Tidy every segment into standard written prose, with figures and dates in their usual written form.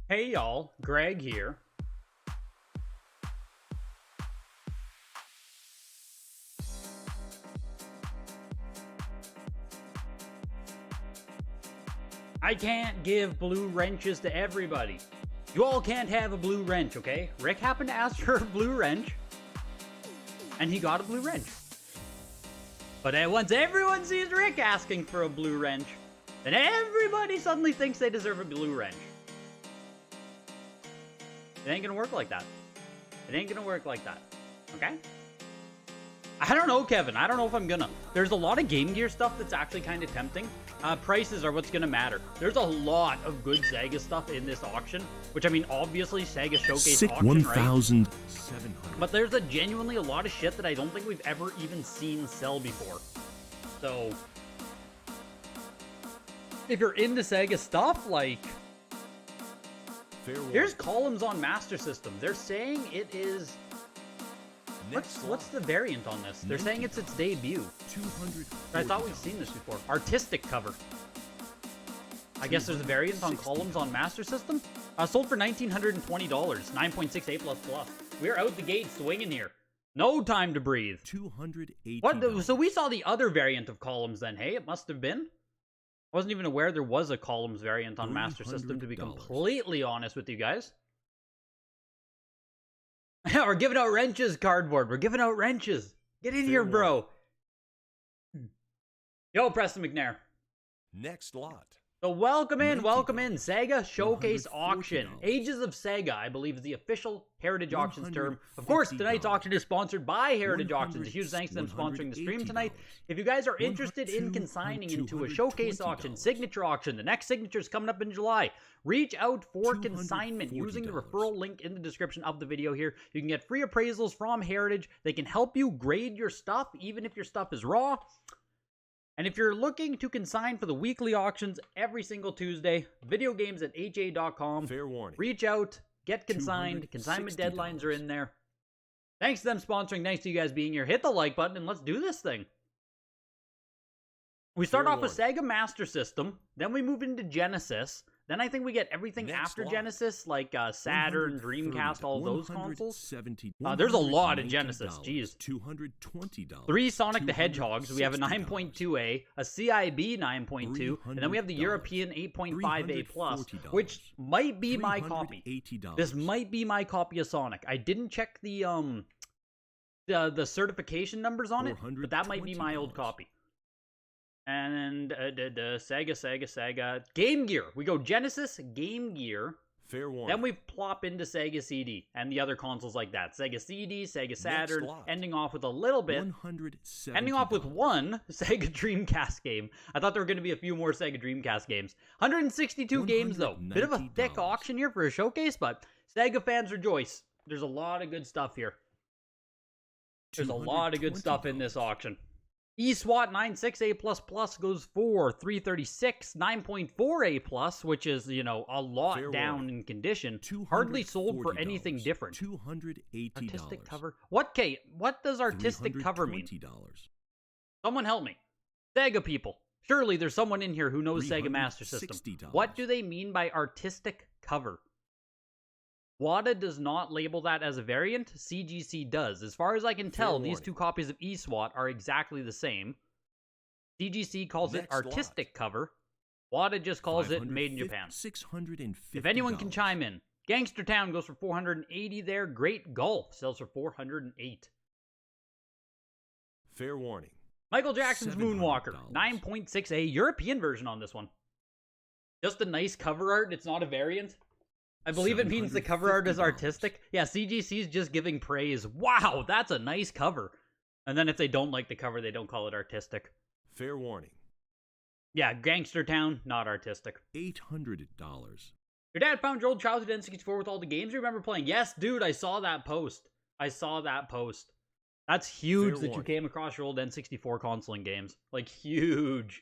Hey y'all, Greg here. I can't give blue wrenches to everybody. You all can't have a blue wrench, okay? Rick happened to ask for a blue wrench, and he got a blue wrench. But then once everyone sees Rick asking for a blue wrench, then everybody suddenly thinks they deserve a blue wrench. It ain't gonna work like that. It ain't gonna work like that. Okay? I don't know, Kevin. I don't know if I'm gonna. There's a lot of Game Gear stuff that's actually kind of tempting. Prices are what's gonna matter. There's a lot of good Sega stuff in this auction, which I mean, obviously Sega Showcase auction, 1,700. right? But there's genuinely a lot of shit that I don't think we've ever even seen sell before. So, if you're into Sega stuff, like, here's columns on Master System. They're saying it is. What's the variant on this? They're saying it's its debut. I thought we'd seen this before. Artistic cover. I guess there's a variant on columns on Master System. Sold for $1,920. 9.68 plus plus. We're out the gate swinging here. No time to breathe. $280. What? So we saw the other variant of columns then, hey? It must have been. I wasn't even aware there was a columns variant on Master System, to be completely honest with you guys. We're giving out wrenches, Cardboard. We're giving out wrenches. Get in here, bro. Yo, Preston McNair. Next lot. So welcome in. Sega Showcase Auction. Ages of Sega, I believe, is the official Heritage Auctions term. Of course, tonight's auction is sponsored by Heritage Auctions. A huge thanks to them sponsoring the stream tonight. If you guys are interested in consigning into a Showcase Auction, Signature Auction, the next signature is coming up in July, reach out for consignment using the referral link in the description of the video here. You can get free appraisals from Heritage. They can help you grade your stuff, even if your stuff is raw. And if you're looking to consign for the weekly auctions every single Tuesday, videogames@ha.com. Fair warning. Reach out, get consigned. Consignment deadlines are in there. Thanks to them sponsoring. Thanks to you guys being here. Hit the like button and let's do this thing. We start off with Sega Master System. Then we move into Genesis. Then I think we get everything after Genesis, like Saturn, Dreamcast, all those consoles. There's a lot of Genesis, jeez. $220. 3 Sonic the Hedgehogs. We have a 9.2A, a CIB 9.2, and then we have the European 8.5A+, which might be my copy. This might be my copy of Sonic. I didn't check the certification numbers on it, but that might be my old copy. And Sega. Game Gear. We go Genesis, Game Gear. Fair warning. Then we plop into Sega CD and the other consoles like that. Sega CD, Sega Saturn, ending off with a little bit. Ending off with one Sega Dreamcast game. I thought there were going to be a few more Sega Dreamcast games. 162 games though. Bit of a thick auction here for a showcase, but Sega fans rejoice. There's a lot of good stuff here. There's a lot of good stuff in this auction. eSWAT 96A++ goes for $336, 9.4A+, which is, you know, a lot down in condition. Hardly sold for anything different. $280. Artistic cover. What does artistic cover mean? Someone help me. Sega people. Surely there's someone in here who knows Sega Master System. What do they mean by artistic cover? WADA does not label that as a variant. CGC does. As far as I can tell, these two copies of eSWAT are exactly the same. CGC calls it artistic cover. WADA just calls it made in Japan. $650. If anyone can chime in. Gangster Town goes for $480 there. Great Golf sells for $408. Fair warning. Michael Jackson's Moonwalker. 9.6A. European version on this one. Just a nice cover art. It's not a variant. I believe it means the cover art is artistic. Yeah, CGC's just giving praise. Wow, that's a nice cover. And then if they don't like the cover, they don't call it artistic. Fair warning. Yeah, Gangster Town, not artistic. $800. Your dad found your old childhood N64 with all the games you remember playing. Yes, dude, I saw that post. That's huge that you came across your old N64 console and games. Like, huge.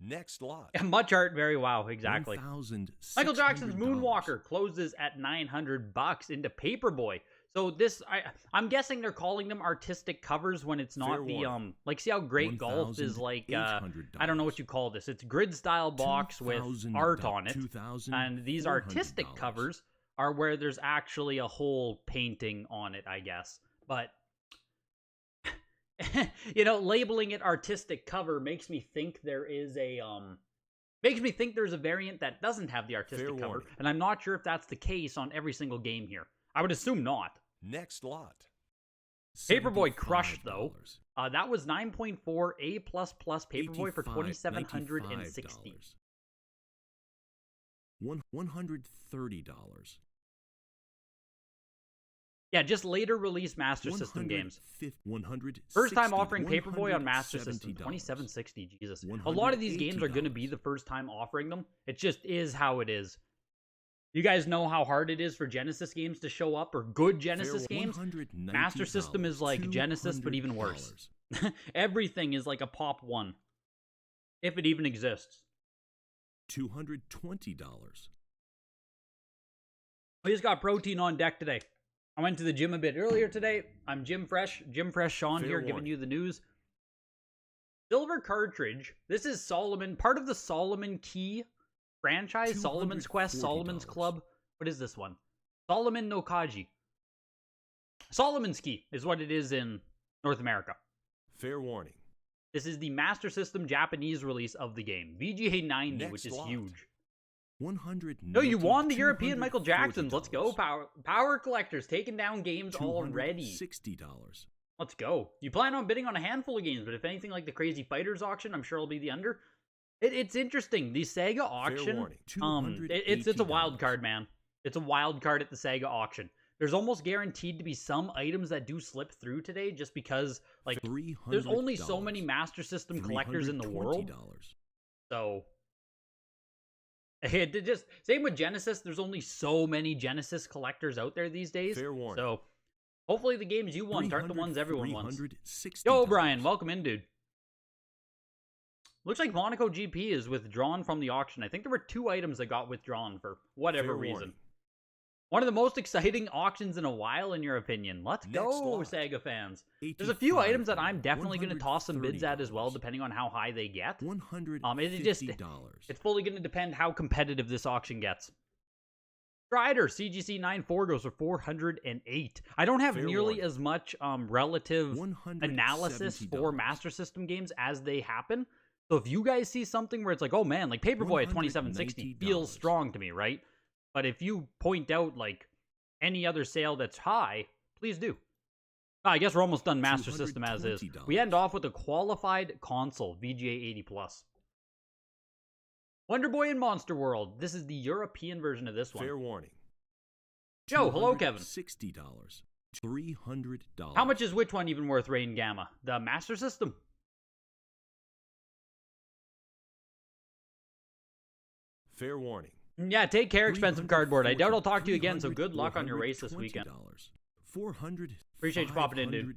Next lot. And much art, very wow, exactly. $1,600. Michael Jackson's Moonwalker closes at $900 into Paperboy. So this, I'm guessing they're calling them artistic covers when it's not the like, see how Great Golf is like I don't know what you call this. It's grid style box with art on it, and these artistic covers are where there's actually a whole painting on it, I guess. But you know, labeling it artistic cover makes me think there is a there's a variant that doesn't have the artistic cover, and I'm not sure if that's the case on every single game here. I would assume not. Next lot. Paperboy crushed though. That was 9.4 A++ Paperboy for $2,760. $130. Yeah, just later release Master System games. First time offering Paperboy on Master System, $2,760. Jesus, a lot of these games are going to be the first time offering them. It just is how it is. You guys know how hard it is for Genesis games to show up, or good Genesis games? Master System is like Genesis, but even worse. Everything is like a pop 1. If it even exists. $220. We just got protein on deck today. I went to the gym a bit earlier today. I'm Jim Fresh Sean here, giving you the news. Silver cartridge. This is Solomon, part of the Solomon Key franchise, Solomon's Quest, Solomon's Club. What is this one? Solomon no Kaji. Solomon's Key is what it is in North America. Fair warning. This is the Master System Japanese release of the game. VGA 90, which is huge. No, you won the European Michael Jacksons. Let's go, Power Collectors, taking down games already. $60. Let's go. You plan on bidding on a handful of games, but if anything like the Crazy Fighters auction, I'm sure it'll be the under. It's interesting. The Sega auction, it's a wild card, man. It's a wild card at the Sega auction. There's almost guaranteed to be some items that do slip through today just because, like, there's only so many Master System collectors in the world. So, it just, same with Genesis. There's only so many Genesis collectors out there these days. So, hopefully the games you want aren't the ones everyone wants. Yo, Brian, welcome in, dude. Looks like Monaco GP is withdrawn from the auction. I think there were 2 items that got withdrawn for whatever reason. One of the most exciting auctions in a while, in your opinion. Let's go, Sega fans. There's a few items that I'm definitely going to toss some bids at as well, depending on how high they get. It's fully going to depend how competitive this auction gets. Strider CGC 9.4 goes for 408. I don't have nearly as much relative analysis for Master System games as they happen. So if you guys see something where it's like, oh man, like Paperboy at 2760 feels strong to me, right? But if you point out, like, any other sale that's high, please do. I guess we're almost done Master System as is. We end off with a qualified console, VGA 80+. Wonder Boy in Monster World. This is the European version of this one. Fair warning. Joe, hello, Kevin. $60. $300. How much is which one even worth, Rain Gamma? The Master System? Fair warning. Yeah, take care, expensive cardboard. I doubt I'll talk to you again, so good luck on your race this weekend. Appreciate you popping in, dude.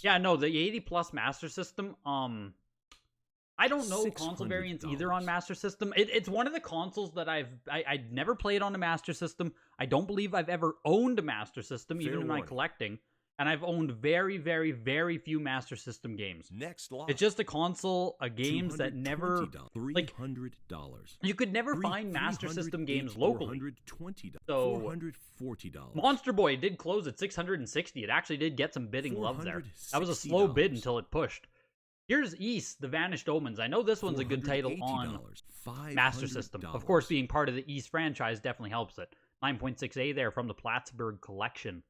Yeah, no, the 80+ Master System, I don't know console variants either on Master System. It's one of the consoles that I'd never played on a Master System. I don't believe I've ever owned a Master System, even in my collecting. And I've owned very, very, very few Master System games. Next lot. It's just a console, games that never, like, you could never find Master System games locally. So, Monster Boy did close at 660. It actually did get some bidding love there. That was a slow bid until it pushed. Here's East, The Vanished Omens. I know this one's a good title on Master System. Of course, being part of the East franchise definitely helps it. 9.6A there from the Plattsburgh collection.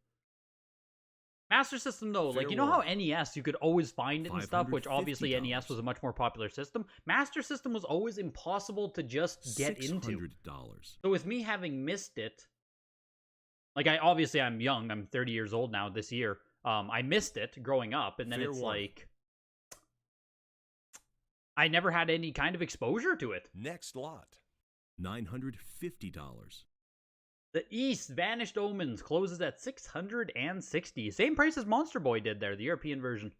Master System, though, like, you know how NES, you could always find it and stuff, which obviously NES was a much more popular system? Master System was always impossible to just get into. So with me having missed it, like, obviously I'm young, I'm 30 years old now this year, I missed it growing up, and then it's like, I never had any kind of exposure to it. Next lot. $950. The East, Vanished Omens, closes at 660. Same price as Monster Boy did there, the European version.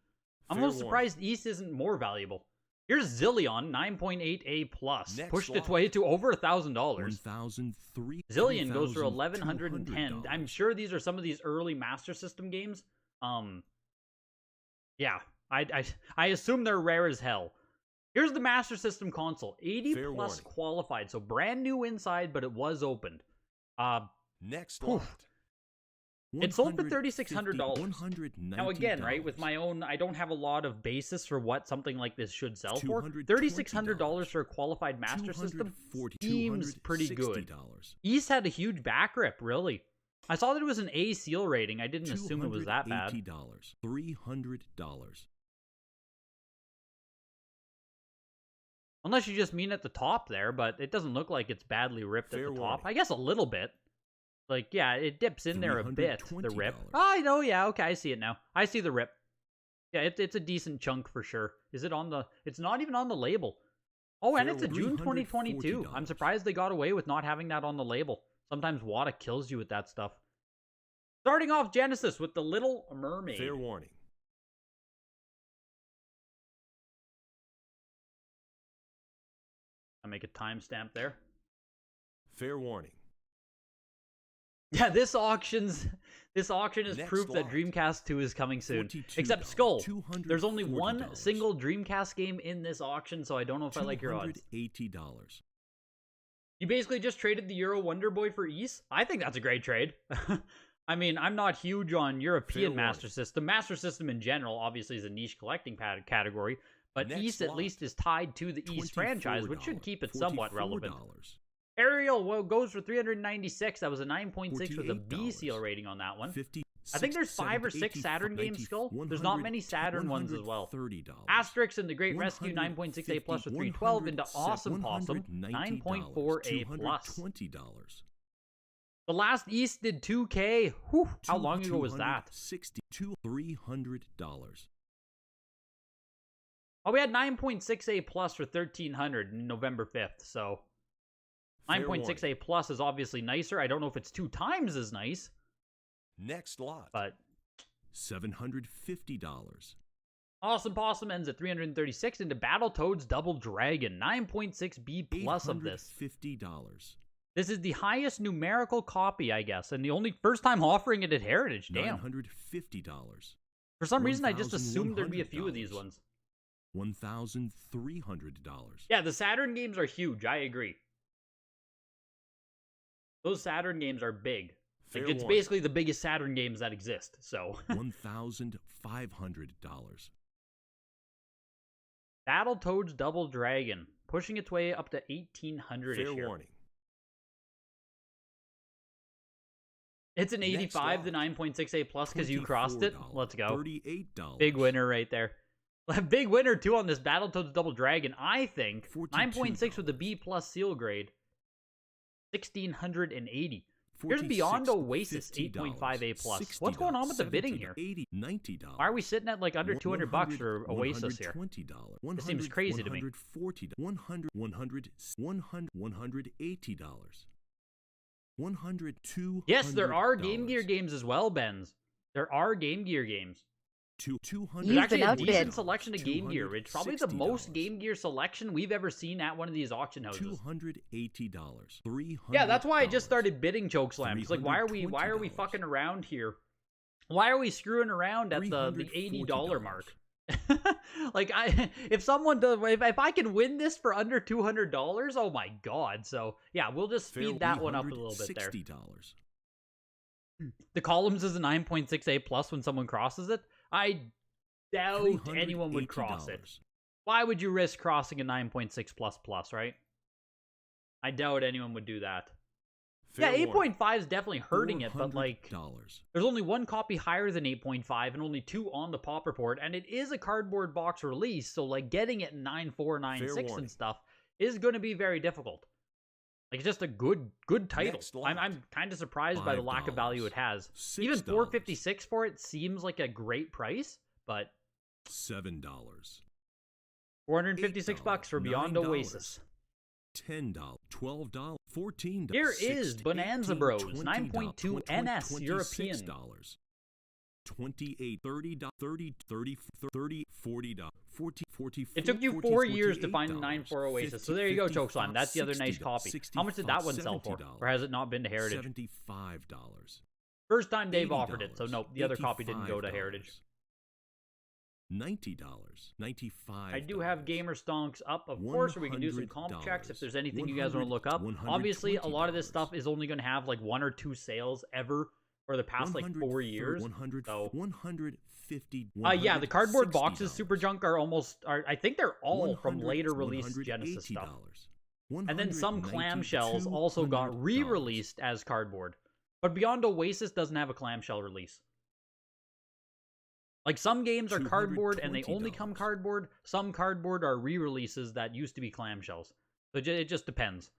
I'm a little surprised East isn't more valuable. Here's Zillion, 9.8A+. Next Pushed its lot. way to over $1,000. 1,003. Zillion goes for 1,110. I'm sure these are some of these early Master System games. Yeah, I assume they're rare as hell. Here's the Master System console, 80 Fair plus warning. qualified, so brand new inside, but it was opened. Next Poof. lot. It sold for $3,600. $190. Now again, right, with my own, I don't have a lot of basis for what something like this should sell for. $220. $3,600 for a qualified Master System seems pretty good. East had a huge back rip, really. I saw that it was an A seal rating. I didn't assume it was that bad. $300. Unless you just mean at the top there, but it doesn't look like it's badly ripped Fair at the top. warning. I guess a little bit. Like, yeah, it dips in there a bit, the rip. $320. Oh, I know, yeah, okay, I see it now. I see the rip. Yeah, it's a decent chunk for sure. Is it on the... It's not even on the label. Oh, and Fair it's a June 2022. $340. I'm surprised they got away with not having that on the label. Sometimes WATA kills you with that stuff. Starting off Genesis with The Little Mermaid. Fair warning. I'll make a timestamp there. Fair warning. Yeah, this auction is Next proof that lot. Dreamcast 2 is coming soon. $42. Except Skull. There's only one $240. single Dreamcast game in this auction, so I don't know if I like your odds. $280. You basically just traded the Euro Wonder Boy for East? I think that's a great trade. I mean, I'm not huge on European Fair Master warning. System. Master System in general, obviously, is a niche collecting category, but Next East at lot. least is tied to the East franchise, which should keep it somewhat relevant. $44. Ariel goes for 396. That was a 9.6 with a B seal $48. rating on that one. 50. I think there's 5 or 6 Saturn games, Skull. There's not many Saturn ones as well. $30. Asterix and the Great Rescue, 9.6A plus with 312 into Awesome Possum, 9.4A plus. $20. The last East did 2K. Whew, how long ago was that? $300. Oh, we had 9.6A plus for 1300 on November 5th, so... Fair 9.6A plus is obviously nicer. I don't know if it's 2 times as nice, Next lot. but... $750. Awesome Possum ends at 336 into Battletoads Double Dragon, 9.6B plus of this. $850. This is the highest numerical copy, I guess, and the only first time offering it at Heritage. Damn. $950. For some reason, I just assumed there'd be a few of these ones. $1,300. Yeah, the Saturn games are huge. I agree. Those Saturn games are big. Fair Like, it's warning. basically the biggest Saturn games that exist, so. $1,500. Battletoads Double Dragon, pushing its way up to 1,800 Fair here. warning. It's an Next 85 to lot. 9.6A plus because you crossed it. $24. Let's go. $38. Big winner right there. Big winner too on this Battletoads Double Dragon. I think $42. 9.6 with the B plus seal grade. 1,680. Here's Beyond Oasis, 8.5A plus. What's going on with the bidding here? $80, $90. Why are we sitting at like under 200 bucks for Oasis here? $120. This seems crazy to me. $140. $180. $102. Yes, there are Game Gear games as well, Benz. There are Game Gear games. $200. There's actually a outbid. decent selection of Game Gear. It's probably the most $260. Game Gear selection we've ever seen at one of these auction houses. $280. $300. Yeah, that's why I just started bidding Chokeslams. Like, why are we $320. fucking around here? Why are we screwing around at the $80 mark? Like, if someone does, if I can win this for under $200, oh my god! So yeah, we'll just speed that one up a little bit there. $60. The columns is a 9.6A plus when someone crosses it. I doubt anyone would cross it. Why would you risk crossing a 9.6 plus plus, right? I doubt anyone would do that. Fair yeah, warning. 8.5 is definitely hurting it, but like, $400. there's only one copy higher than 8.5 and only 2 on the pop report, and it is a cardboard box release, so like getting it in 9.4, 9.6 warning. and stuff is going to be very difficult. Like, it's just a good title. Next lot. I'm kind of surprised by the lack of value it has. $6. Even $456 for it seems like a great price, but $7. $456 bucks for Beyond $9. Oasis. $10, $12, $14. Here is $16, Bonanza $18, Bros, $20, 9.2 NS European. $28, $30, $30, $30, $30, $40, $40, $40. It took you 4 years to find the 9.4 Oasis, so there you go, Chokeslime. That's the other nice copy. How much did that one sell for? Or has it not been to Heritage? $75. First time Dave offered it, so nope, the other copy didn't go to Heritage. $90, $95. I do have Gamer Stonks up, of course, or we can do some comp checks if there's anything you guys want to look up. Obviously, a lot of this stuff is only going to have like 1 or 2 sales ever for the past like 4 years. So, yeah, the cardboard boxes, Super Junk, I think they're all from later release Genesis stuff. And then some clamshells also got re-released as cardboard. But Beyond Oasis doesn't have a clamshell release. Like, some games are cardboard and they only come cardboard. Some cardboard are re-releases that used to be clamshells. So it just depends.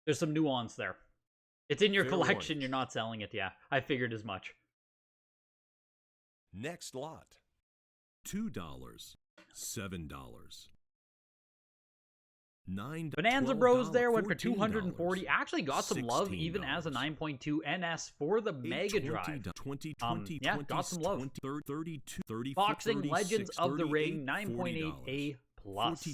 There's some nuance there. It's in your collection, you're not selling it, yeah. I figured as much. Next lot. $2, $7. $9. Bonanza Bros there went for $240. Actually got some love even as a 9.2 NS for the Mega Drive. Yeah, got some love. Boxing Legends of the Ring 9.8A plus.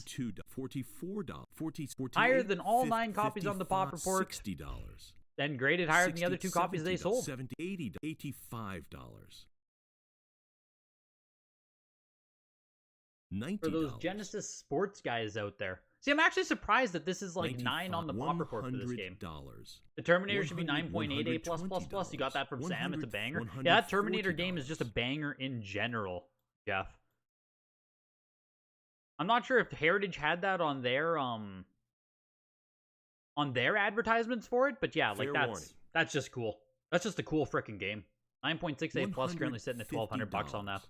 Higher than all 9 copies on the Pop Report. $60. Then graded higher than the other 2 copies they sold. $80, $85. $90. For those Genesis sports guys out there. See, I'm actually surprised that this is like 9 on the Pop Report for this game. The Terminator should be 9.8A+++. You got that from Sam. It's a banger. Yeah, that Terminator game is just a banger in general, Jeff. I'm not sure if Heritage had that on their advertisements for it, but yeah, like that's just cool. That's just a cool freaking game. 9.6A plus currently sitting at $1,200 on that.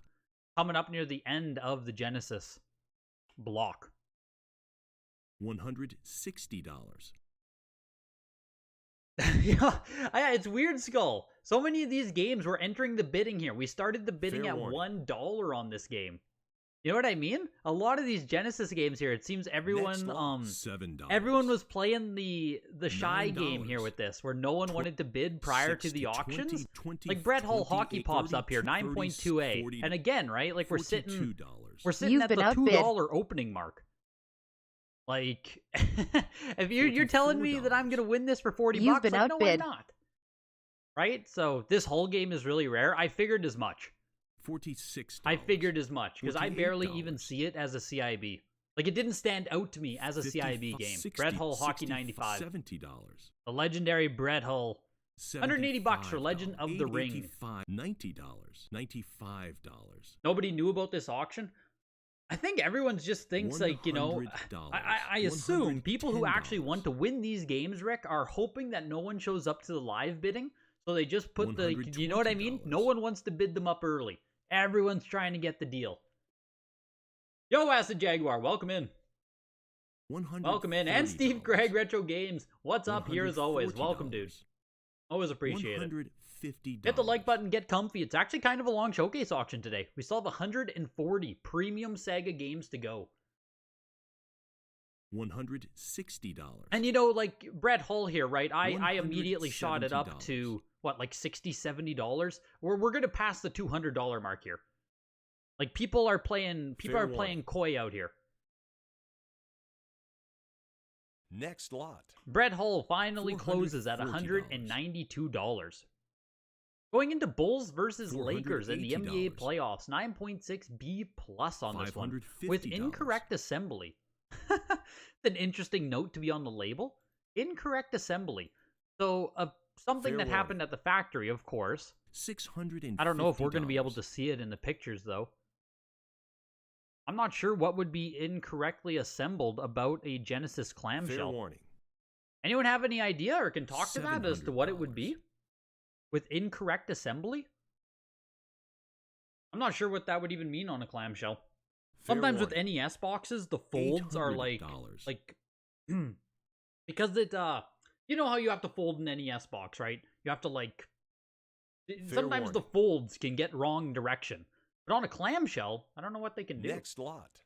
Coming up near the end of the Genesis block. $160. Yeah, it's weird, Skull. So many of these games were entering the bidding here. We started the bidding at $1 on this game. You know what I mean? A lot of these Genesis games here, it seems everyone $7. everyone was playing the shy game here with this, where no one wanted to bid prior to the auctions. Like Brett Hull Hockey pops up here, 9.2A. And again, right? Like we're sitting at the $2 opening mark. Like, if you're telling me that I'm gonna win this for $40, like, no, I'm not. Right? So this whole game is really rare. I figured as much. $46. I figured as much because I barely even see it as a CIB. Like, it didn't stand out to me as a CIB game. Brett Hull Hockey 95. $70. The legendary Brett Hull. $180 for Legend of the Ring. $90. $95. Nobody knew about this auction. I think everyone just thinks, like, you know, I assume people who actually want to win these games, Rick, are hoping that no one shows up to the live bidding. So they just put you know what I mean? No one wants to bid them up early. Everyone's trying to get the deal. Yo, Acid Jaguar, welcome in. Welcome in. And Steve Craig Retro Games. What's up here as always? Welcome, dude. Always appreciate it. Hit the like button, get comfy. It's actually kind of a long showcase auction today. We still have 140 premium Sega games to go. $160. And you know, like Brett Hull here, right? I immediately shot it up to what, like $60, $70. We're gonna pass the $200 mark here. Like people are playing coy out here. Next lot. Brett Hull finally closes at $192. Going into Bulls versus Lakers in the NBA playoffs, 9.6B plus on this one with incorrect assembly. An interesting note to be on the label. Incorrect assembly. So something that happened at the factory, of course. I don't know if we're going to be able to see it in the pictures, though. I'm not sure what would be incorrectly assembled about a Genesis clamshell. Fair warning. Anyone have any idea or can talk to that as to what it would be? With incorrect assembly? I'm not sure what that would even mean on a clamshell. Sometimes with NES boxes, the folds are like because it you know how you have to fold an NES box, right? You have to like sometimes the folds can get wrong direction. But on a clamshell, I don't know what they can do. Next lot.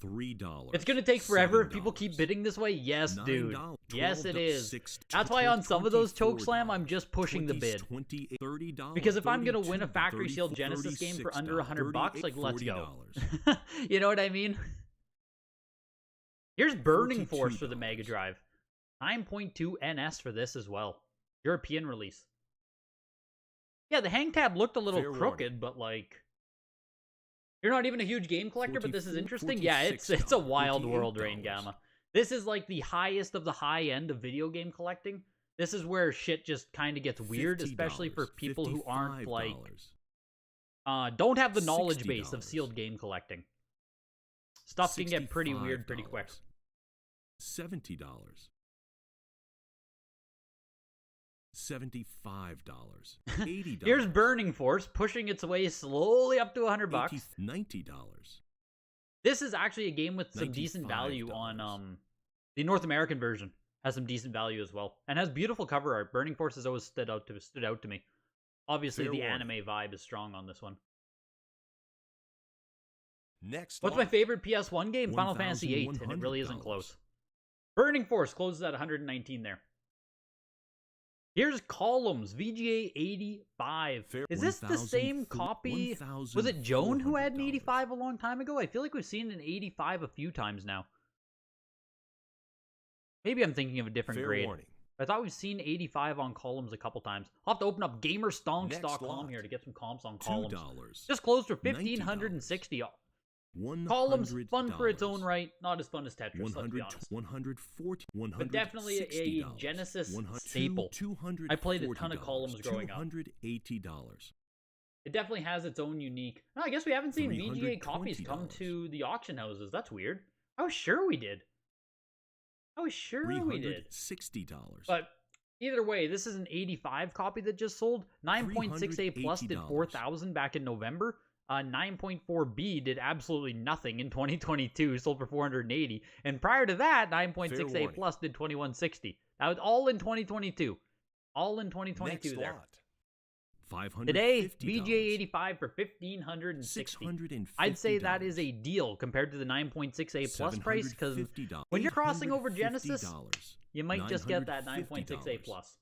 $3. It's gonna take forever if people keep bidding this way. Yes, dude. Yes, it is. That's why on some of those Chokeslam, I'm just pushing the bid. Because if I'm gonna win a factory sealed Genesis game for under $100, like, let's go. You know what I mean? Here's Burning Force for the Mega Drive. 9.2 NS for this as well. European release. Yeah, the hang tab looked a little crooked, but like... You're not even a huge game collector, but this is interesting? Yeah, it's a wild world, Rain Gamma. This is like the highest of the high end of video game collecting. This is where shit just kind of gets weird, especially for people who aren't like... don't have the knowledge base of sealed game collecting. Stuff can get pretty weird pretty quick. $70. $75. $80. Here's Burning Force pushing its way slowly up to $100. $90. This is actually a game with some decent value on the North American version. Has some decent value as well, and has beautiful cover art. Burning Force has always stood out to me. Obviously, the anime vibe is strong on this one. What's my favorite PS1 game? Final Fantasy VIII, and it really isn't close. Burning Force closes at 119 there. Here's Columns, VGA 85. Is this the same copy? Was it Joan who had an 85 a long time ago? I feel like we've seen an 85 a few times now. Maybe I'm thinking of a different grade. I thought we've seen 85 on Columns a couple times. I'll have to open up gamerstonks.com here to get some comps on Columns. Just closed for $1,560. Columns, fun for its own right. Not as fun as Tetris, let's be honest. 140, but definitely a Genesis staple. I played a ton of Columns growing up. $280. It definitely has its own unique... No, I guess we haven't seen VGA copies come to the auction houses. That's weird. I was sure we did. $60. But either way, this is an 85 copy that just sold. 9.6A Plus did 4,000 back in November. 9.4B did absolutely nothing in 2022, sold for 480. And prior to that, 9.6A Plus did 2160. That was all in 2022. All in 2022 Next there. Today, VGA 85 for $1,560. I'd say that is a deal compared to the 9.6A Plus price, because when you're crossing over Genesis, you might just get that 9.6A Plus.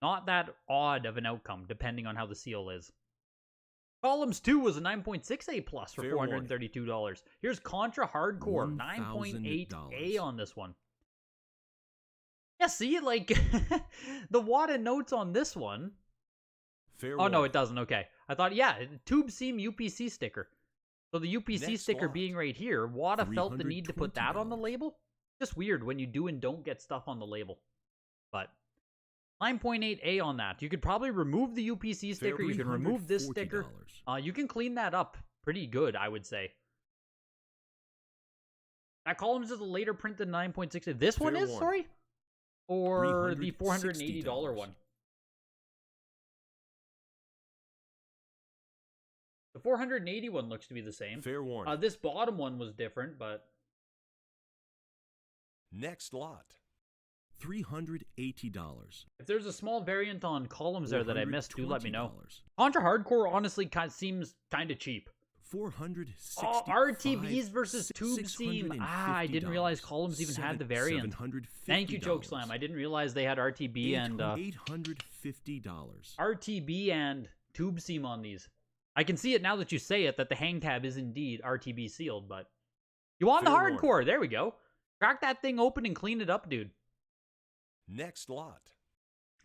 Not that odd of an outcome, depending on how the seal is. Columns 2 was a 9.6A Plus for $432. Here's Contra Hardcore, 9.8A on this one. Yeah, see, like, the WADA notes on this one... Oh, no, it doesn't. Okay. I thought, yeah, Tube Seam UPC sticker. So the UPC sticker being right here, WADA felt the need to put that on the label. Just weird when you do and don't get stuff on the label. But 9.8A on that. You could probably remove the UPC sticker. You can remove this sticker. You can clean that up pretty good, I would say. That Columns is a later print than 9.6A. This one is, sorry? Or the $480 one? The 480 one looks to be the same. Fair warning. This bottom one was different, but... Next lot. $380. If there's a small variant on Columns there that I missed, do let me know. Contra Hardcore honestly seems kind of cheap. $460. Oh, RTBs versus Tube Seam. I didn't realize Columns even had the variant. Thank you, Chokeslam. I didn't realize they had RTB and... $850. RTB and Tube Seam on these. I can see it now that you say it, that the hang tab is indeed RTB sealed, but... You want the hardcore! There we go. Crack that thing open and clean it up, dude. Next lot.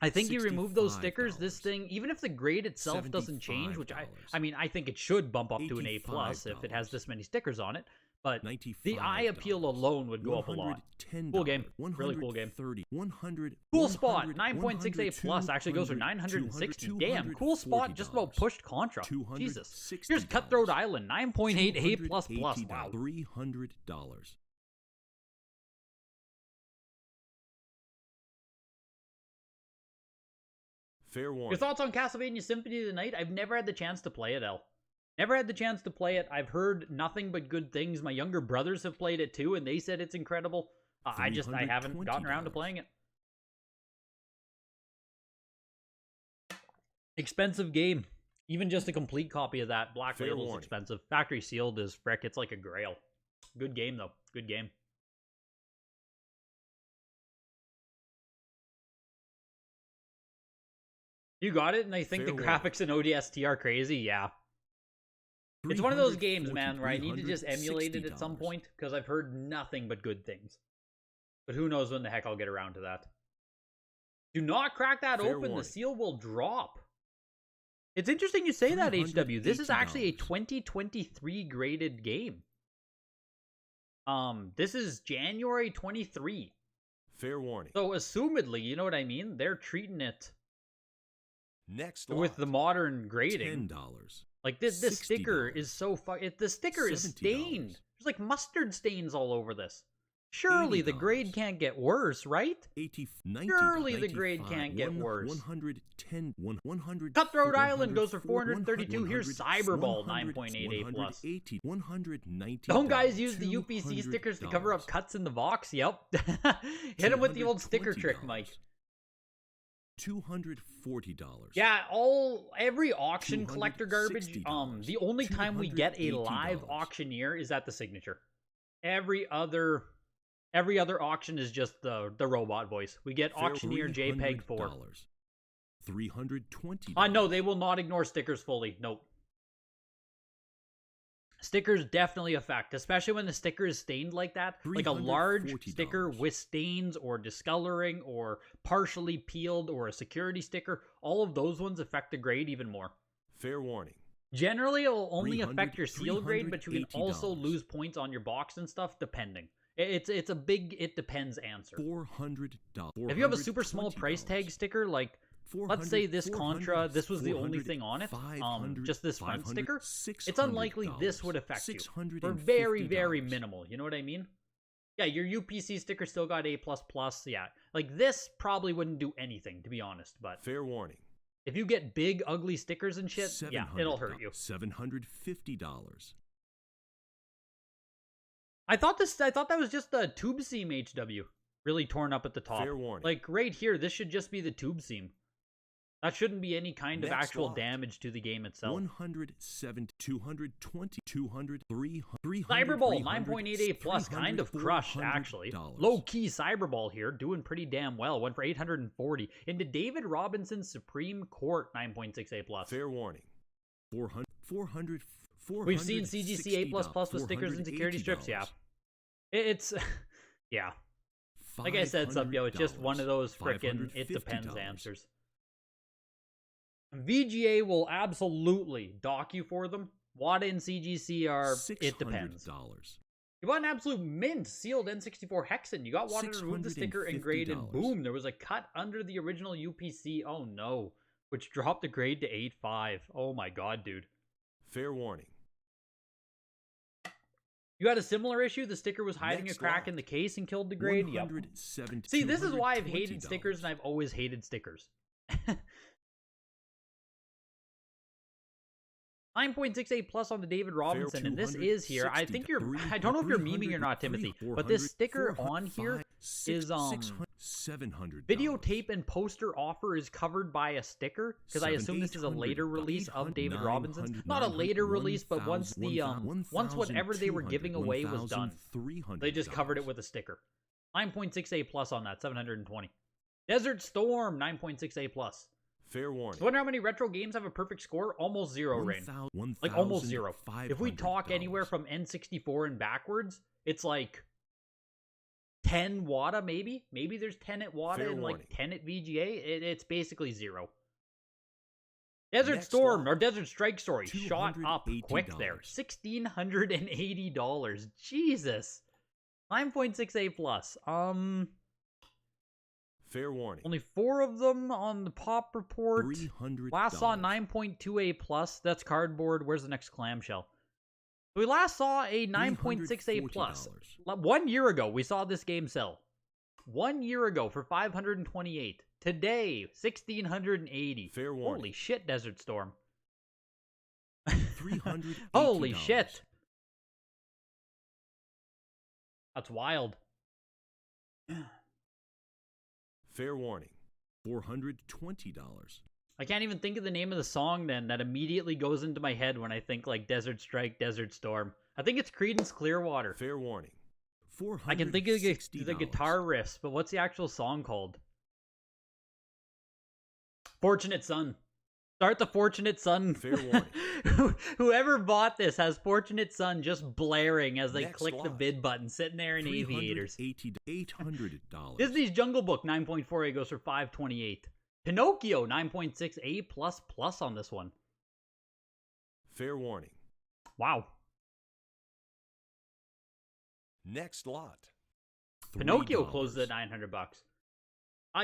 I think you remove those stickers, this thing, even if the grade itself doesn't change, which I mean, I think it should bump up to an A+ if it has this many stickers on it, but the eye appeal alone would go up a lot. Cool game. Really cool game. Cool Spot, 9.6A Plus actually goes for 960. Damn, Cool Spot just about pushed Contra. Jesus. Here's Cutthroat Island, 9.8A++. Wow. $300. Fair warning. Your thoughts on Castlevania Symphony of the Night? I've never had the chance to play it, El. Never had the chance to play it. I've heard nothing but good things. My younger brothers have played it too, and they said it's incredible. I haven't gotten around to playing it. Expensive game. Even just a complete copy of that. Black Label's expensive. Factory sealed is frick. It's like a grail. Good game, though. Good game. You got it, and I think the graphics in ODST are crazy, yeah. It's one of those games, man, where I need to just emulate it at some point, because I've heard nothing but good things. But who knows when the heck I'll get around to that. Do not crack that open, the seal will drop. It's interesting you say that, HW. This is actually a 2023 graded game. This is January 23. Fair warning. So, assumedly, you know what I mean? They're treating it next with the modern grading. $10. Like, this sticker is so the sticker is stained. There's, like, mustard stains all over this. Surely the grade can't get worse, right? Surely the grade can't get worse. 110, 100. Cutthroat Island goes for 432. Here's Cyberball 9.88 plus. 190. Don't guys use the UPC stickers to cover up cuts in the box? Yep. Hit him with the old sticker trick, Mike. $240. Yeah, every auction collector garbage. The only time we get a live auctioneer is at the signature. Every other auction is just the robot voice. We get auctioneer JPEG 4. $320. No, they will not ignore stickers fully. Nope. Stickers definitely affect, especially when the sticker is stained like that. Like a large sticker with stains or discoloring or partially peeled or a security sticker. All of those ones affect the grade even more. Fair warning. Generally, it will only affect your seal grade, but you can also lose points on your box and stuff, depending. It's a big it depends answer. $400. If you have a super small price tag sticker, like let's say this Contra, this was the only thing on it, just this front sticker, it's unlikely this would affect you. For very, very minimal, you know what I mean? Yeah, your UPC sticker still got A++, yeah. Like this probably wouldn't do anything, to be honest, but fair warning. If you get big, ugly stickers and shit, yeah, it'll hurt you. $750. I thought that was just the tube seam HW. Really torn up at the top. Fair warning. Like right here, this should just be the tube seam. That shouldn't be any kind of actual damage to the game itself. 107, 220, 200, 300. Cyberball 9.88 plus, kind of crushed actually. Low key Cyberball here, doing pretty damn well. Went for 840 into David Robinson's Supreme Court 9.68 plus. Fair warning. 400. We've seen CGC A++ with stickers and security strips. Yeah, it's yeah. Like I said, Subyo, it's just one of those frickin' it depends answers. VGA will absolutely dock you for them. WADA and CGC are it depends. You bought an absolute mint sealed N64 Hexen. You got WADA to remove the sticker and grade, and boom, there was a cut under the original UPC. Oh no, which dropped the grade to 8.5. Oh my god, dude. Fair warning. You had a similar issue? The sticker was hiding a crack in the case and killed the grade? Yep. See, this is why I've hated stickers, and I've always hated stickers. 9.68 plus on the David Robinson, and this is here. I think I don't know if you're memeing or not, Timothy, but this sticker on here is, videotape and poster offer is covered by a sticker, because I assume this is a later release of David Robinson's. Not a later release, but once whatever they were giving away was done, they just covered it with a sticker. 9.68 plus on that, 720. Desert Storm, 9.68 plus. Fair warning. I wonder how many retro games have a perfect score? Almost zero, Rain. Like, almost zero. If we talk anywhere from N64 and backwards, it's like 10 WADA, maybe? Maybe there's 10 at WADA and like 10 at VGA. It's basically zero. Desert Storm, or Desert Strike, sorry, shot up quick there. $1,680. Jesus. 9.68 plus. Fair warning. Only 4 of them on the pop report. $300. Last saw 9.28 plus. That's cardboard. Where's the next clamshell? We last saw a 9.68 plus. 1 year ago, we saw this game sell. 1 year ago for 528. Today, 1,680. Fair warning. Holy shit, Desert Storm. $380. Holy shit. That's wild. Fair warning. $420. I can't even think of the name of the song then that immediately goes into my head when I think like Desert Strike, Desert Storm. I think it's Creedence Clearwater. Fair warning. I can think of $460. the guitar riffs, but what's the actual song called? Fortunate Son. Start the Fortunate Son. Fair warning. Whoever bought this has Fortunate Son just blaring as they Next click the lot. bid button, sitting there in aviators. $800. Disney's Jungle Book 9.4A goes for $528. Pinocchio 9.6A++ on this one. Fair warning. Wow. Next lot. Pinocchio closes at $900.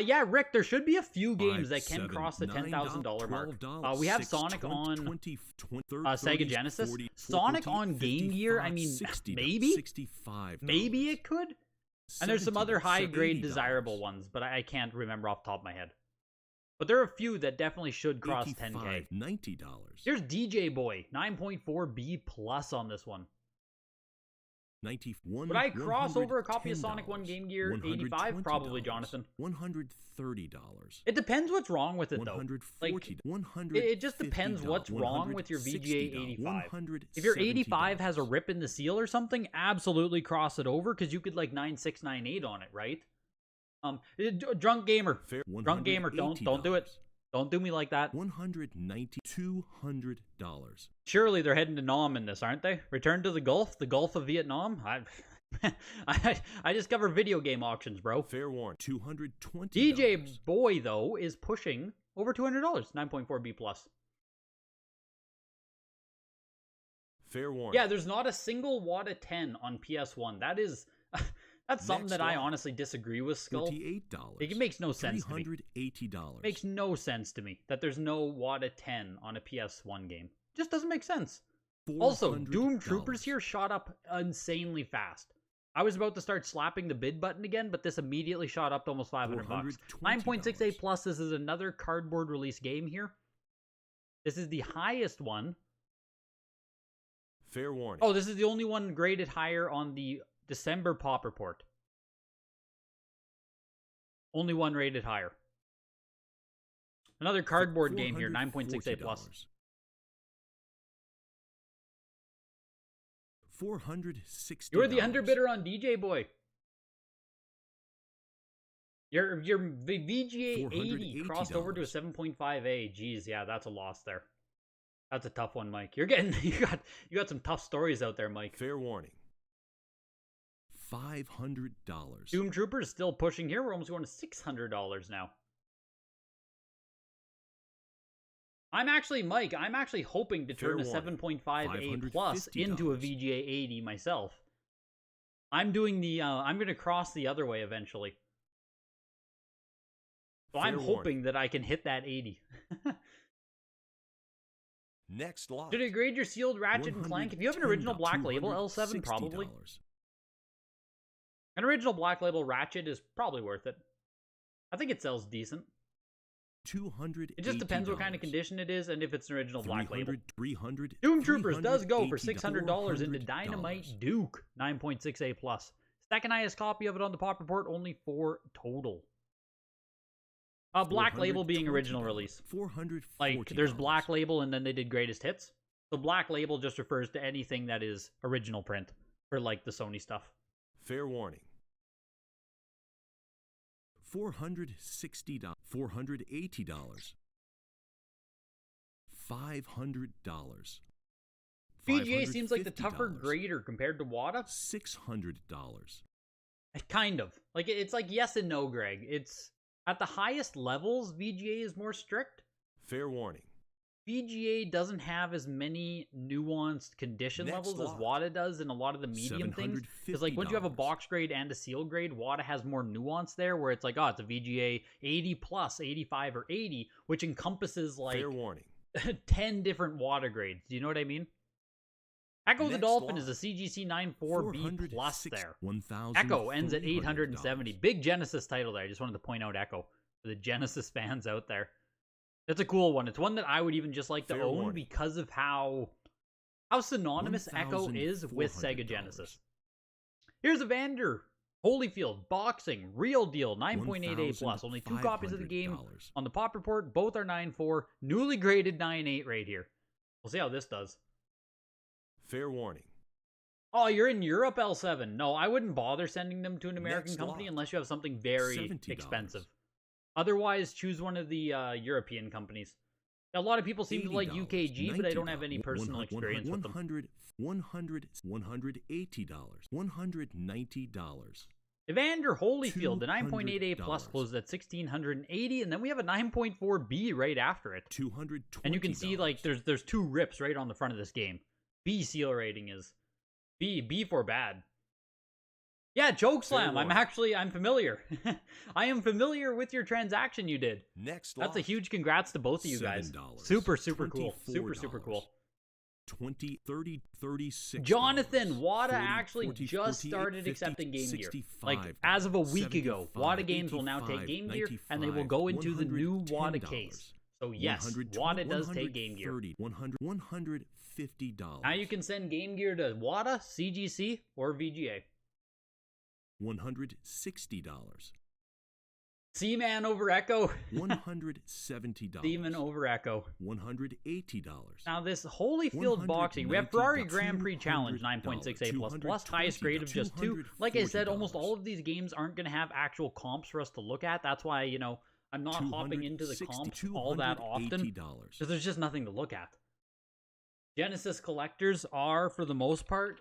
Yeah, Rick, there should be a few games that can cross the $10,000 mark. We have Sonic on Sega Genesis. Sonic on Game Gear, I mean, maybe? Maybe it could? And there's some other high-grade desirable ones, but I can't remember off the top of my head. But there are a few that definitely should cross $10K. $90. Here's DJ Boy, 9.4B+ on this one. Would I cross over a copy of Sonic 1 Game Gear 85? Probably, Jonathan. $130. It depends what's wrong with it, though. Like, it just depends what's wrong with your VGA 85. If your 85 has a rip in the seal or something, absolutely cross it over, because you could, like, 9698 on it, right? Drunk Gamer. Drunk Gamer, don't do it. Don't do me like that. $200. Surely they're heading to Nam in this, aren't they? Return to the Gulf of Vietnam? I just cover video game auctions, bro. Fair warning. $220. DJ Boy, though, is pushing over $200. 9.4B+. Fair warning. Yeah, there's not a single WATA 10 on PS1. That is... That's something that I honestly disagree with, Skull. $48. It makes no sense to me. $380. Makes no sense to me that there's no WATA 10 on a PS1 game. Just doesn't make sense. Also, Doom Troopers here shot up insanely fast. I was about to start slapping the bid button again, but this immediately shot up to almost $500. 9.6A+, this is another cardboard release game here. This is the highest one. Fair warning. Oh, this is the only one graded higher on the December Pop Report. Only one rated higher. Another cardboard game here, 9.6A+. $460. You're the underbidder on DJ Boy. Your VGA 80 crossed over to a 7.5A. Jeez, yeah, that's a loss there. That's a tough one, Mike. You got some tough stories out there, Mike. Fair warning. $500. Doom Trooper is still pushing here. We're almost going to $600 now. I'm actually hoping to turn a 7.5A plus into a VGA 80 myself. I'm doing the, I'm going to cross the other way eventually. So I'm hoping that I can hit that 80. Next lot. Should I grade your sealed Ratchet and Clank? If you have an original Black Label L7, probably. An original Black Label Ratchet is probably worth it. I think it sells decent. $280. It just depends what kind of condition it is and if it's an original Black Label. $300. Doom Troopers does go for $600 into Dynamite Duke, 9.6A+. Second highest copy of it on the Pop Report, only 4 total. Black Label being original release. Like, there's Black Label and then they did Greatest Hits. So Black Label just refers to anything that is original print for, like, the Sony stuff. Fair warning. $460. $480. $500. VGA seems like the tougher grader compared to WATA. $600. Kind of. Like, it's like yes and no, Greg. It's at the highest levels, VGA is more strict. Fair warning. VGA doesn't have as many nuanced condition levels as WATA does in a lot of the medium things. Because, like, once you have a box grade and a seal grade, WATA has more nuance there, where it's like, oh, it's a VGA 80 plus, 85 or 80, which encompasses, like, fair warning. 10 different WATA grades. Do you know what I mean? Echo the Dolphin is a CGC 94B plus there. Echo ends at $870. Big Genesis title there. I just wanted to point out Echo for the Genesis fans out there. That's a cool one. It's one that I would even just like to own because of how synonymous Echo is with Sega Genesis. Here's Evander Holyfield Boxing Real Deal 9.8A plus. Only 2 copies of the game on the Pop Report. Both are 9.4. Newly graded 9.8 right here. We'll see how this does. Fair warning. Oh, you're in Europe, L7. No, I wouldn't bother sending them to an American company unless you have something very $70. expensive. Otherwise, choose one of the European companies. A lot of people seem to like UKG, but I don't have any personal experience with them. $180. $190. Evander Holyfield, the 9.88 Plus closes at $1,680, and then we have a 9.4B right after it. $220. And you can see like there's two rips right on the front of this game. B seal rating is B for bad. Yeah, Chokeslam. I'm familiar. I am familiar with your transaction you did. Next That's a huge congrats to both of you guys. Super cool. Super cool. 20, 30, 36. Jonathan, Wada actually just started accepting Game Gear. Like, as of a week ago, Wada Games will now take Game Gear, and they will go into the new Wada case. So yes, Wada does take Game Gear. $150. Now you can send Game Gear to Wada, CGC, or VGA. $160. Seaman over Echo. $170. Seaman over Echo. $180. Now this Holyfield boxing, we have Ferrari Grand Prix Challenge 9.68 plus highest grade of just 2. Like I said, almost all of these games aren't going to have actual comps for us to look at. That's why, you know, I'm not hopping into the comps all that often, because there's just nothing to look at. Genesis collectors are, for the most part,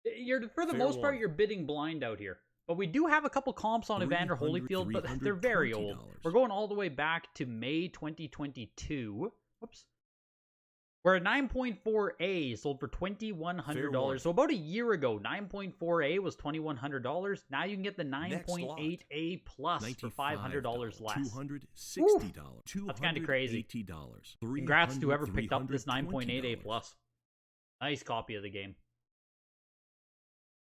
you're bidding blind out here. But we do have a couple comps on Evander Holyfield, but they're very old. We're going all the way back to May 2022. Whoops. Where a 9.4A sold for $2,100. So about a year ago, 9.4A was $2,100. Now you can get the 9.8A Plus for $500 less. $260. That's kind of crazy. Congrats to whoever picked up this 9.8A Plus. Nice copy of the game.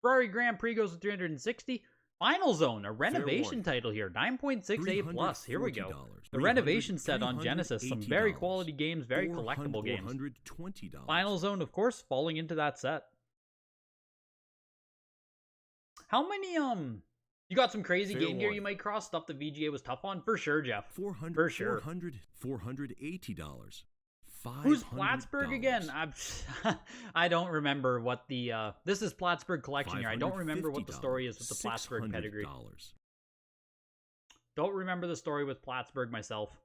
Ferrari Grand Prix goes to $360. Final Zone, a renovation title here, 9.68 plus. Here we go. The renovation set on Genesis, some very quality games, very collectible games. Final Zone, of course, falling into that set. How many you got some crazy Game Gear you might cross, stuff the VGA was tough on? For sure, Jeff. For sure. $480. Who's Plattsburgh again? I don't remember what the this is Plattsburgh collection here. I don't remember what the story is with the Plattsburgh pedigree. Don't remember the story with Plattsburgh myself.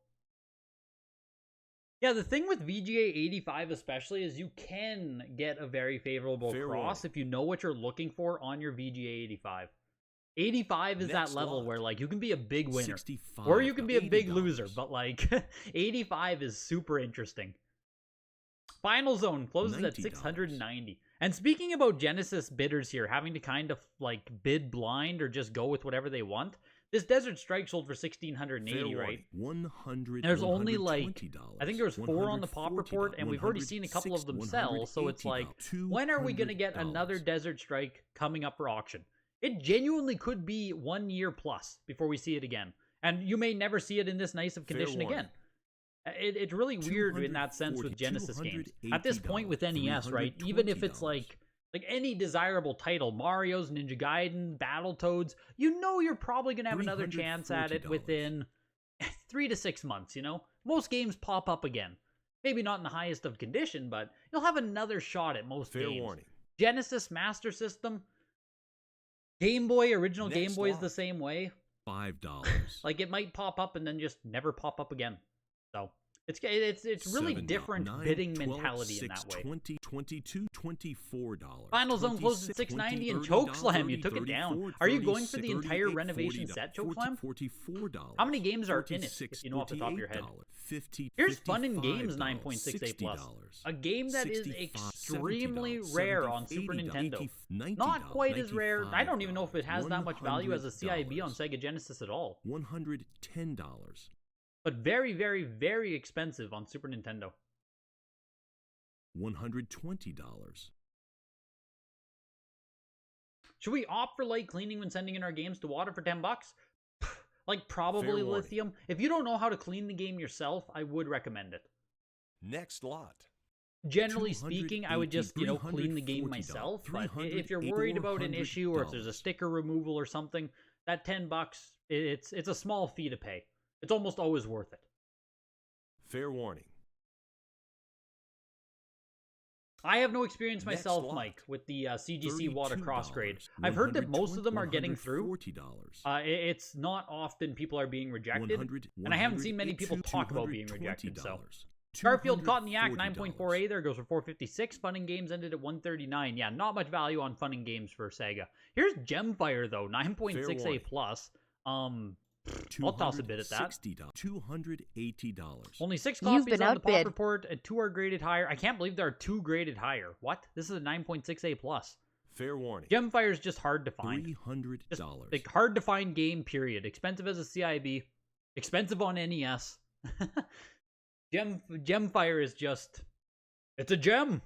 Yeah, the thing with VGA 85 especially is you can get a very favorable cross if you know what you're looking for on your VGA 85. 85 is that level where, like, you can be a big winner or you can be a big loser, but, like, 85 is super interesting. Final Zone closes at $690. And speaking about Genesis bidders here, having to kind of, like, bid blind or just go with whatever they want, this Desert Strike sold for $1,680, right? There's only, like, I think there's 4 on the pop report, and we've already seen a couple of them sell, so it's like, when are we going to get another Desert Strike coming up for auction? It genuinely could be 1 year plus before we see it again. And you may never see it in this nice of condition again. It's really weird in that sense with Genesis games. At this point with NES, right? Even if it's like any desirable title, Mario's, Ninja Gaiden, Battletoads, you know you're probably going to have another chance at it within 3 to 6 months, you know? Most games pop up again. Maybe not in the highest of condition, but you'll have another shot at most games. Genesis Master System, Game Boy, original Game Boy is the same way. $5. Like, it might pop up and then just never pop up again. So it's really different bidding mentality in that way. $24. Final Zone closes at $690 and Chokeslam, you took it down. Are you going for the entire renovation set, Chokeslam? How many games are in it, if you know off the top of your head? Here's Fun and Games 9.68 plus. A game that is extremely rare on Super Nintendo. Not quite as rare. I don't even know if it has that much value as a CIB on Sega Genesis at all. $110. But very, very, very expensive on Super Nintendo. $120. Should we opt for light cleaning when sending in our games to Wada for $10? Like, probably lithium. If you don't know how to clean the game yourself, I would recommend it. Next lot. Generally speaking, I would just, you know, clean the game myself. But if you're worried about an issue or if there's a sticker removal or something, that $10, it's a small fee to pay. It's almost always worth it. Fair warning. I have no experience Next myself, lot. Mike, with the CGC water cross grade. $32, I've heard that most of them are getting through. $140. It's not often people are being rejected, and I haven't seen many people talk about being rejected, so. Garfield caught in the act, 9.4A there, goes for 456. Fun and Games ended at 139. Yeah, not much value on Fun and Games for Sega. Here's Gemfire, though, 9.6A plus. I'll toss a bid at that. $280. Only 6 copies on the pop report, and 2 are graded higher. I can't believe there are 2 graded higher. What? This is a 9.6A plus. Fair warning. Gemfire is just hard to find. $300. Just, like, hard to find game, period. Expensive as a CIB. Expensive on NES. Gemfire is just... It's a gem.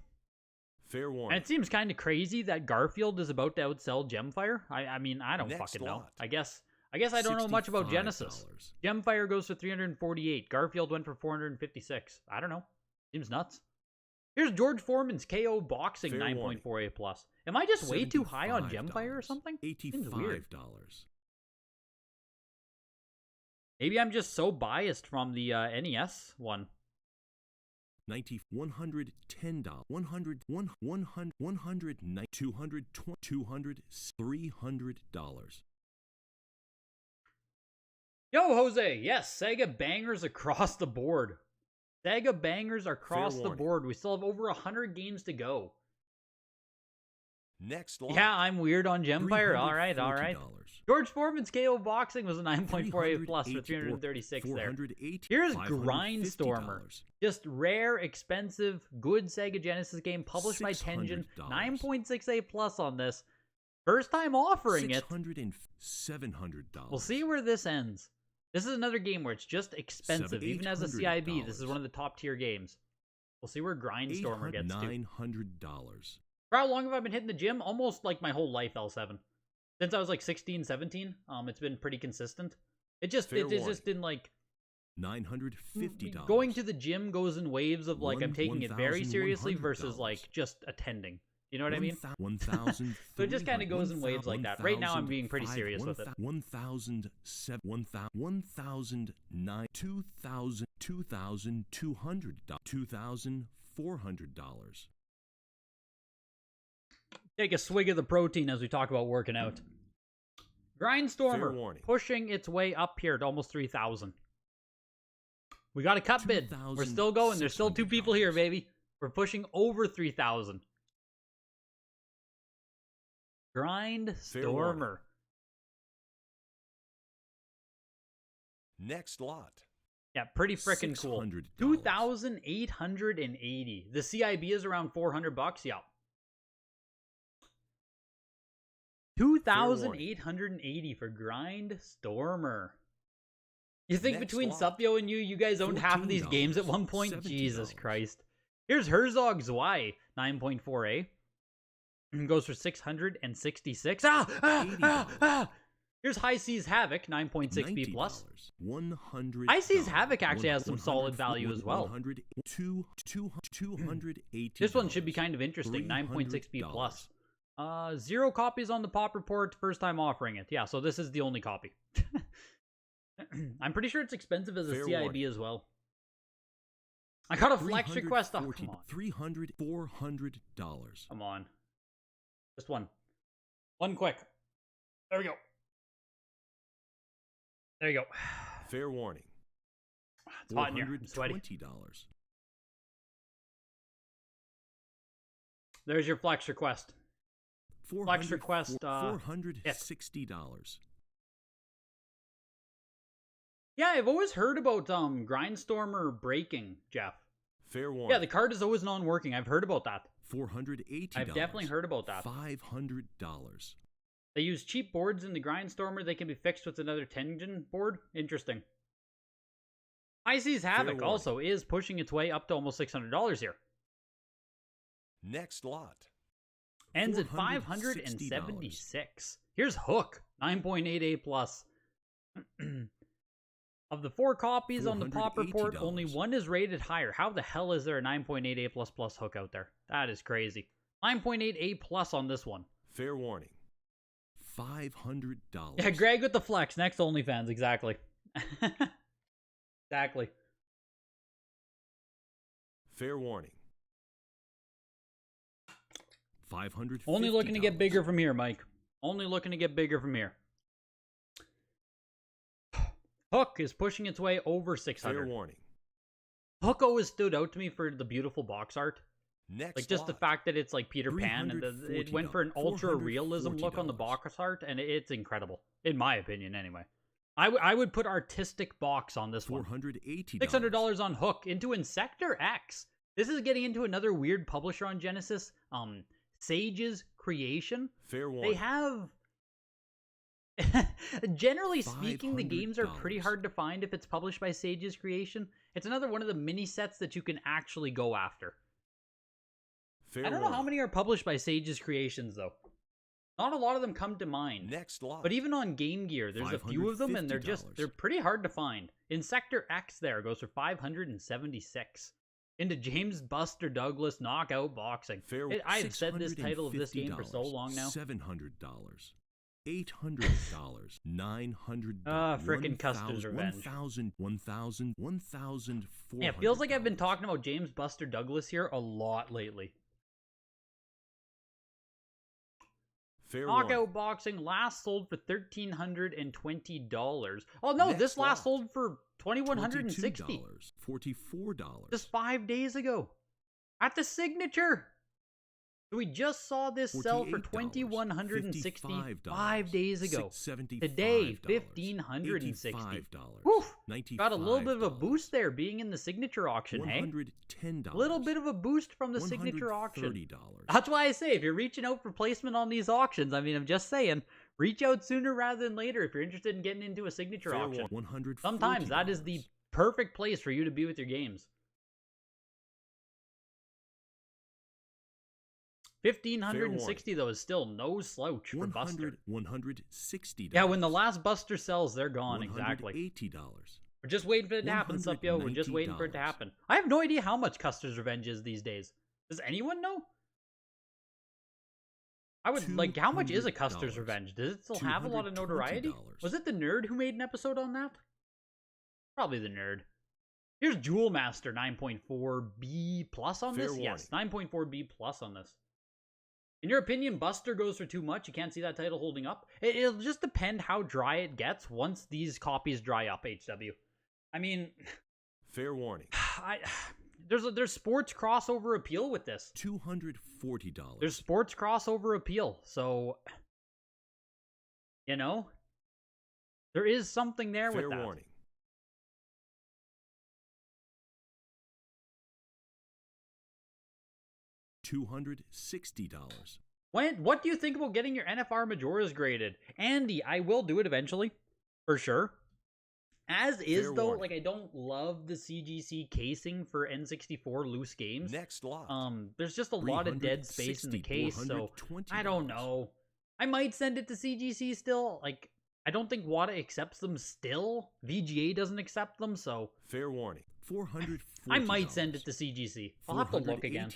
Fair warning. And it seems kind of crazy that Garfield is about to outsell Gemfire. I mean, I don't fucking know. I guess I don't know much about Genesis. Gemfire goes for 348. Garfield went for 456. I don't know. Seems nuts. Here's George Foreman's KO Boxing, 9.4A plus. Am I just way too high on Gemfire or something? Seems weird. Maybe I'm just so biased from the NES one. $110, $100, $100, $200, $300. Yo, Jose! Yes, Sega bangers across the board. Sega bangers across the board. We still have over 100 games to go. Next lot. Yeah, I'm weird on Gemfire. All right. George Foreman's KO Boxing was a 9.48 plus for 336 there. Here's Grindstormer. Just rare, expensive, good Sega Genesis game published by Tengen. 9.6A plus on this. First time offering it. $700. We'll see where this ends. This is another game where it's just expensive. Even as a CIB, this is one of the top tier games. We'll see where Grindstormer gets to. $900. For how long have I been hitting the gym? Almost like my whole life, L7. Since I was like 16, 17. It's been pretty consistent. It's just in like... $950. Going to the gym goes in waves of like I'm taking it very seriously versus like just attending. You know what I mean? So it just kind of goes in waves like that. Right now I'm being pretty serious with it. $1,007, $1,009, $2,200, $2,400. Take a swig of the protein as we talk about working out. Grindstormer pushing its way up here to almost 3,000. We got a cut bid. We're still going. There's still 2 people here, baby. We're pushing over 3,000. Grindstormer. Next lot. Yeah, pretty freaking cool. 2,880. The CIB is around $400. Yeah. 2,880 for Grindstormer. You think between Supio and you guys owned half of these games at one point? Jesus Christ. Here's Herzog Zwei, 9.4A. And goes for 666. Here's High Seas Havoc, 9.6B plus. High Seas Havoc actually has some solid value as well. This one should be kind of interesting, 9.6B plus. 0 copies on the pop report, first time offering it. Yeah, so this is the only copy. I'm pretty sure it's expensive as a CIB as well. I got a flex request. Oh, come on. $300, $400. Come on. Just one. One quick. There we go. There you go. Fair warning. It's hot in here. I'm sweaty. $20. There's your flex request. Flex request. $460. Yeah, I've always heard about Grindstormer breaking, Jeff. Fair warning. Yeah, the card is always non-working. I've heard about that. $480. I've definitely heard about that. $500. They use cheap boards in the Grindstormer. They can be fixed with another Tengen board. Interesting. High Seas Havoc also is pushing its way up to almost $600 here. Next lot. Ends at $576. Here's Hook, 9.8A plus. Of the 4 copies on the pop report, only 1 is rated higher. How the hell is there a 9.8A plus Hook out there? That is crazy. 9.8A plus on this one. Fair warning. $500. Yeah, Greg with the flex. Next OnlyFans, exactly. Exactly. Fair warning. $550. Only looking to get bigger from here, Mike. Only looking to get bigger from here. Hook is pushing its way over 600. Fair warning. Hook always stood out to me for the beautiful box art. Next Like, just the lot. fact that it's like Peter Pan, and it went for an ultra-realism look on the box art, and it's incredible. In my opinion, anyway. I would put artistic box on this one. $480. $600 on Hook into Insector X. This is getting into another weird publisher on Genesis. Sage's Creation. Fair warning. They have... Generally speaking, the games are pretty hard to find if it's published by Sage's Creation. It's another one of the mini sets that you can actually go after. Fair I don't know how many are published by Sage's Creations, though. Not a lot of them come to mind. Next lot. But even on Game Gear, there's a few of them, and they're pretty hard to find. Insector X there goes for $576. Into James Buster Douglas Knockout Boxing. I've said this title of this game for so long now. $700. $800. $900. Frickin' Custer's Revenge. $1,400. Yeah, it feels like I've been talking about James Buster Douglas here a lot lately. Fair Knockout warning. Boxing last sold for $1,320. Oh no, this last sold for $2,160. $44. Just 5 days ago. At the Signature. We just saw this sell for $2,160 5 days ago. Today, $1,560. Woof! Got a little bit of a boost there being in the Signature auction, hey? $110. A little bit of a boost from the Signature auction. $130. That's why I say, if you're reaching out for placement on these auctions, I mean, I'm just saying, reach out sooner rather than later if you're interested in getting into a Signature auction. Sometimes that is the perfect place for you to be with your games. $1,560 though is still no slouch for Buster. $160. Yeah, when the last Buster sells, they're gone. Exactly. $180. We're just waiting for it to happen, Supyo. We're just waiting for it to happen. I have no idea how much Custer's Revenge is these days. Does anyone know? I would like. How much is a Custer's Revenge? Does it still have a lot of notoriety? Was it the Nerd who made an episode on that? Probably the Nerd. Here's Jewel Master 9.4B plus on this. Yes, 9.4B plus on this. In your opinion, Buster goes for too much? You can't see that title holding up? It'll just depend how dry it gets once these copies dry up, HW. I mean... Fair warning. There's sports crossover appeal with this. $240. There's sports crossover appeal, so... You know? There is something there with that. Fair warning. $260. What do you think about getting your NFR Majoras graded? Andy, I will do it eventually, for sure. As is, though, like, I don't love the CGC casing for N64 loose games. Next lot. There's just a lot of dead space in the case, so I don't know. I might send it to CGC still. Like, I don't think WATA accepts them still. VGA doesn't accept them, so... Fair warning. $440. I might send it to CGC. I'll have to look again.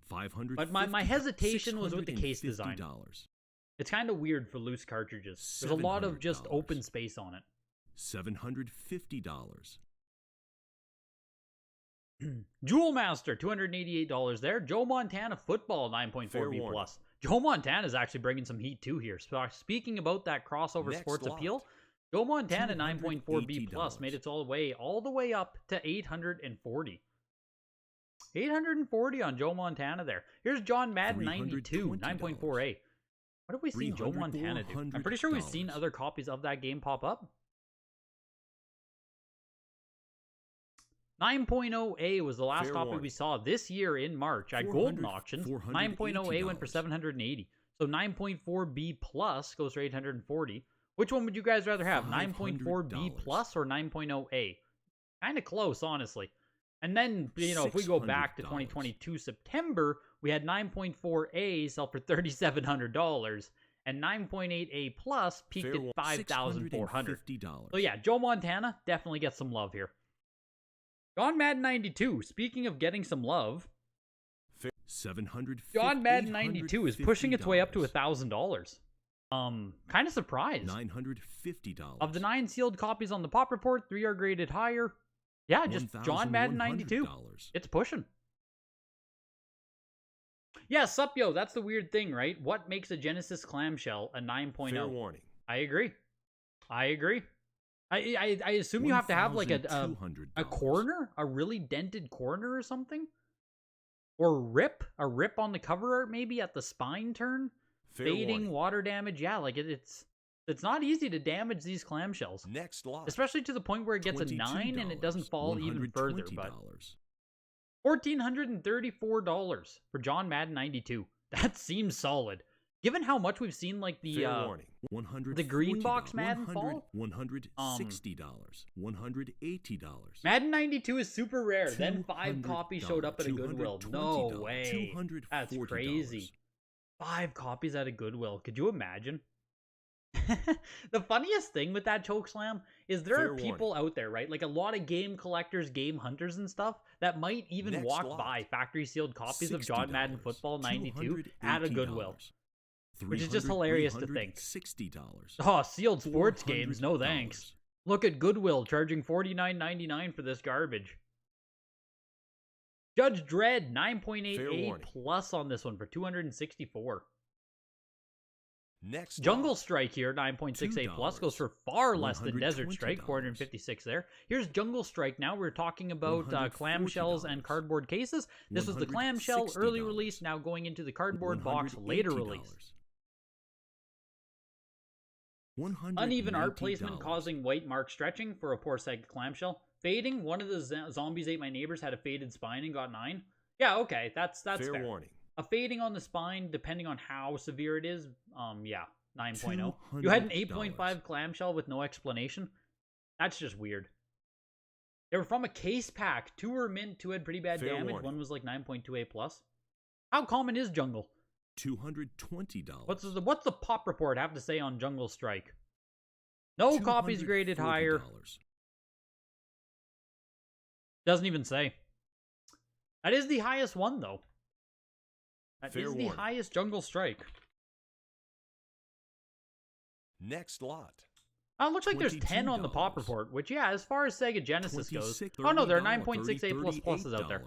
But my hesitation was with the case design. It's kind of weird for loose cartridges. There's a lot of just open space on it. $750. Jewel Master, $288 there. Joe Montana Football, 9.4B plus. Joe Montana is actually bringing some heat too here. Speaking about that crossover sports appeal, Joe Montana 9.4B plus made its all the way up to 840. 840 on Joe Montana there. Here's John Madden 92, 9.4A. What have we seen Joe Montana do? I'm pretty sure we've seen other copies of that game pop up. 9.0A was the last copy we saw this year in March at Golden Auctions. 9.0A went for 780. So 9.4B plus goes for 840. Which one would you guys rather have? 9.4B plus or 9.0A? Kind of close, honestly. And then, you know, if we go back to 2022 September, we had 9.4A sell for $3,700. And 9.8A plus peaked at $5,400. So yeah, Joe Montana definitely gets some love here. John Madden 92, speaking of getting some love, John Madden 92 is pushing its way up to $1,000. Kind of surprised. $950. Of the 9 sealed copies on the Pop Report, 3 are graded higher. Yeah, just John Madden 92. It's pushing. Yeah, sup, yo, that's the weird thing, right? What makes a Genesis clamshell a 9.0? Fair warning. I agree. I assume you have to have like a corner, a really dented corner or something, or a rip on the cover art maybe at the spine turn, fading, water damage. Yeah, like it's not easy to damage these clamshells. Next lot. Especially to the point where it gets a 9 and it doesn't fall even further. But $1,434 for John Madden 92. That seems solid. Given how much we've seen like the green box Madden fall, $160, $180. Madden 92 is super rare. Then 5 copies showed up at a Goodwill. No way. That's crazy. 5 copies at a Goodwill. Could you imagine? The funniest thing with that chokeslam is there are people out there, right? Like a lot of game collectors, game hunters and stuff that might even walk by factory sealed copies of John Madden Football 92 at a Goodwill. Which is just hilarious to think. $60. Oh, sealed sports games, no thanks. Look at Goodwill charging $49.99 for this garbage. Judge Dredd 9.88 plus on this one for $264. Next Jungle Strike here, 9.68 plus, goes for far less than Desert Strike, 456 there. Here's Jungle Strike now. We're talking about clamshells and cardboard cases. This was the clamshell early release, now going into the cardboard box later release. Uneven art placement causing white mark stretching for a poor Sega clamshell. Fading, one of the zombies ate my neighbors had a faded spine and got 9. Yeah, okay, that's fair. Warning. A fading on the spine, depending on how severe it is, yeah, 9.0. You had an 8.5 clamshell with no explanation? That's just weird. They were from a case pack. 2 were mint, 2 had pretty bad damage. Warning. 1 was like 9.28 plus. How common is Jungle? $220. What's the pop report have to say on Jungle Strike? No copies graded higher. Doesn't even say. That is the highest one, though. That is the highest Jungle Strike. Next lot. Oh, it looks like there's 10 on the pop report, which, yeah, as far as Sega Genesis goes. Oh, no, there are 9.68 plus pluses out there.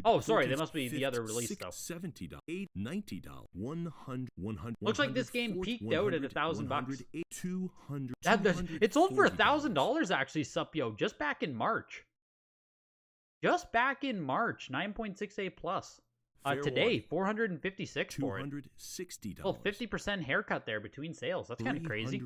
Oh, sorry, they must be the other release, though. $70, $90, $100. Looks like this game peaked out at $1,000. It sold for $1,000, actually, Supyo, just back in March. Just back in March, 9.68 plus. Today, 456 for it. $260. Well, 50% haircut there between sales. That's kind of crazy.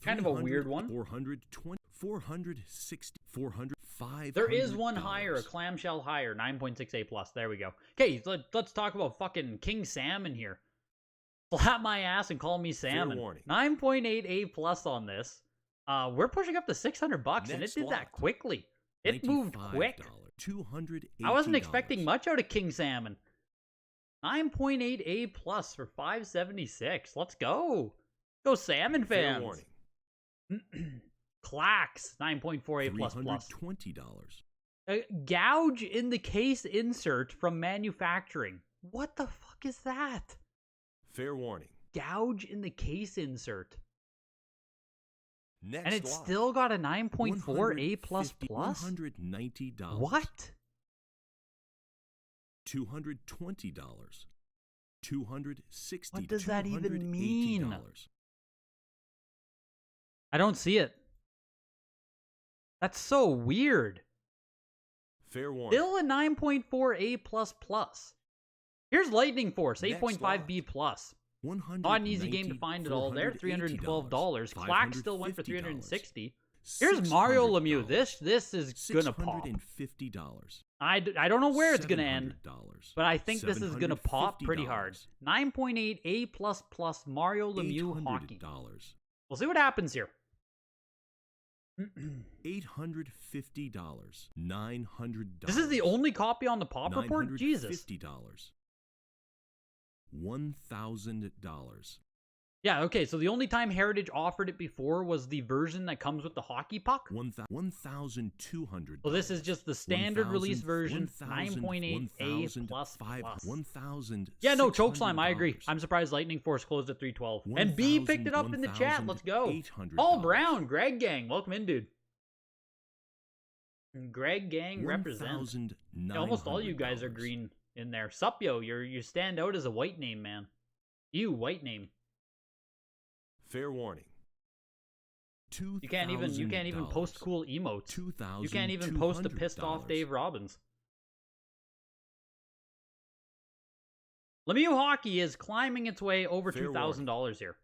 Kind of a weird one. 420, 460, 405. There is one higher, a clamshell higher, 9.68 plus. There we go. Okay, let's talk about fucking King Salmon here. Slap my ass and call me Salmon. 9.88 plus on this. We're pushing up to $600, and it did that quickly. It moved quick. I wasn't expecting much out of King Salmon. 9.88 plus for 576. Let's go. Go Salmon fans. Clacks 9.48 plus plus. $20. Gouge in the case insert from manufacturing. What the fuck is that? Fair warning. Gouge in the case insert. Next and it's still got a 9.4 A++. $190. What? $220. $260. What does that even mean? I don't see it. That's so weird. Fair warning. Still a 9.4 A++. Here's Lightning Force, 8.5 B+. Not an easy game to find it all there. $312. Clack still went for $360. Here's Mario Lemieux. This is gonna pop. I don't know where it's gonna end, but I think this is gonna pop pretty hard. 9.8 A++ Mario Lemieux hockey. We'll see what happens here. $850. $900. This is the only copy on the pop report? Jesus. $1,000. Yeah, okay, so the only time Heritage offered it before was the version that comes with the hockey puck. $1,200. Well, this is just the standard release version, 9.8 A++. 1,000. Yeah, no, Chokeslime, I agree. I'm surprised Lightning Force closed at 312. And B picked it up in the chat. Let's go. Paul Brown, Greg Gang, welcome in, dude. Greg Gang represent. Yeah, almost all you guys are green. in there. Supyo, you stand out as a white name, man. You, white name. Fair warning. You can't even post cool emotes. You can't even post a pissed off Dave Robbins. Lemieux Hockey is climbing its way over $2,000 here.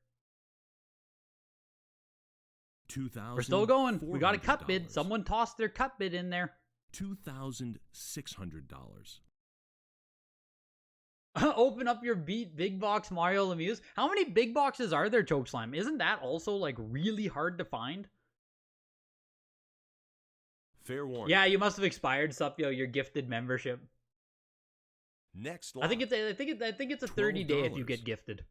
We're still going. We got a cut bid. Someone tossed their cut bid in there. $2,600. Open up your big box Mario Lemieux. How many big boxes are there, Chokeslam? Isn't that also like really hard to find? Fair warning. Yeah, you must have expired, Supyo, your gifted membership. Next lot. I think it's a 30-day if you get gifted.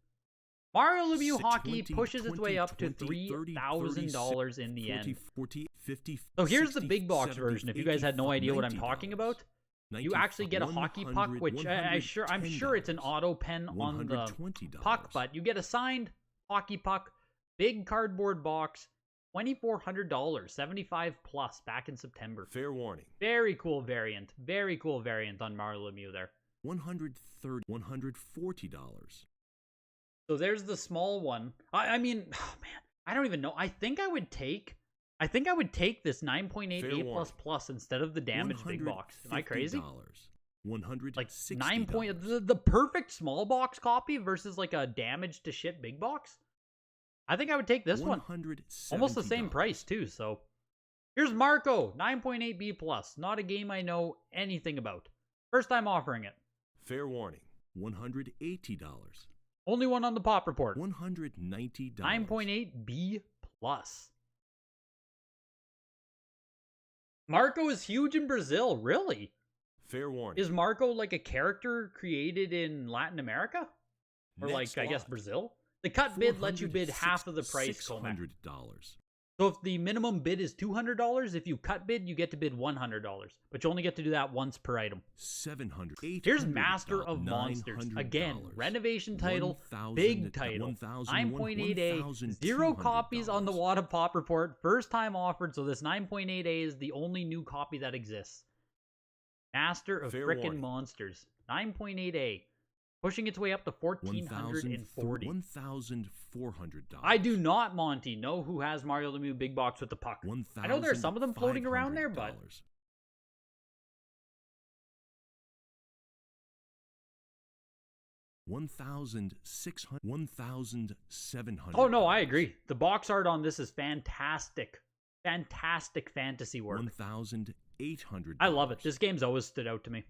Mario Lemieux Hockey pushes its way up to $3,000 in the end. 40, 50, so here's the 60, big box 70, version. If you guys had no idea what I'm talking $90. about, you actually get a hockey puck, which I'm sure it's an auto pen on the puck, but you get a signed hockey puck, big cardboard box, $2,400, 75 plus back in September. Fair warning. Very cool variant on Mario Lemieux there. $130, $140. So there's the small one. I mean, oh man, I don't even know. I think I would take this 9.8 A++ instead of the damaged big box. Am I crazy? Like the perfect small box copy versus like a damaged to shit big box. I think I would take this one. Almost the same price too. So here's Marco 9.8 B+. Not a game I know anything about. First time offering it. Fair warning. $180. Only one on the pop report. $190. 9.8 B+. Marco is huge in Brazil, really? Fair warning. Is Marco like a character created in Latin America? Or like, I guess, Brazil? The cut bid lets you bid half of the price, Comac. So if the minimum bid is $200, if you cut bid, you get to bid $100. But you only get to do that once per item. $700. Here's Master of Monsters. Again, renovation title, big title. 9.8A, 0 copies on the Wada Pop Report. First time offered, so this 9.8A is the only new copy that exists. Master of Frickin' Monsters. 9.8A. Pushing its way up to $1,440. $1,400. I do not, Monty, know who has Mario Lemieux big box with the puck. I know there's some of them floating around there, but $1,700. oh no, I agree. The box art on this is fantastic. Fantastic fantasy work. $1,800. I love it. This game's always stood out to me.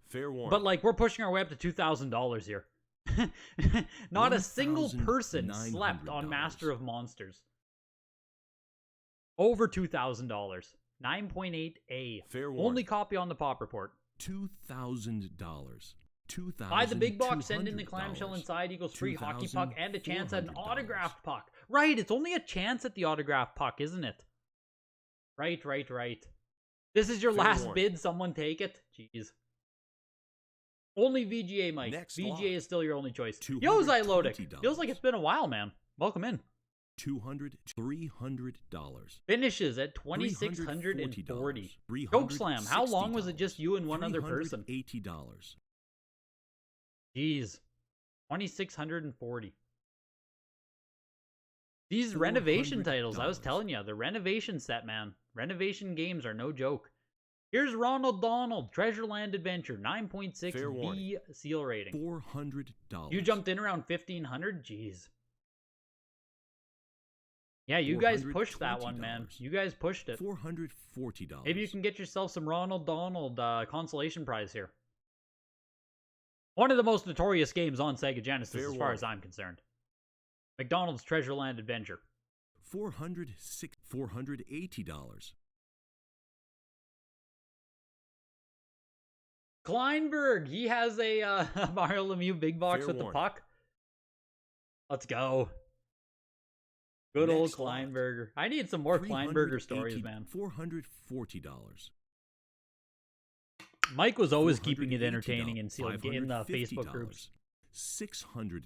Fair warning. But like, we're pushing our way up to $2,000 here. Not a single person slept on Master of Monsters. Over $2,000. 9.8A. Fair warning. Only copy on the pop report. $2,000. Buy the big box, send in the clamshell inside equals free hockey puck and a chance at an autographed puck. Right, it's only a chance at the autographed puck, isn't it? Right. This is your last bid, someone take it. Jeez. Only VGA, Mike. VGA is still your only choice. Yo, Xylodic. Feels like it's been a while, man. Welcome in. $300. Finishes at $2,640. Chokeslam. How long was it just you and one other person? $380. Jeez. $2,640. These renovation titles, I was telling you, the renovation set, man. Renovation games are no joke. Here's Ronald Donald, Treasureland Adventure, 9.6 B seal rating. $400. You jumped in around $1,500? Jeez. Yeah, you guys pushed that one, man. You guys pushed it. $440. Maybe you can get yourself some Ronald Donald consolation prize here. One of the most notorious games on Sega Genesis, as far as I'm concerned. McDonald's Treasureland Adventure. $480. Kleinberg, he has a Mario Lemieux big box with the puck. Let's go. Good old Kleinberger. I need some more Kleinberger stories, man. $440. Mike was always keeping it entertaining in the Facebook groups. $600.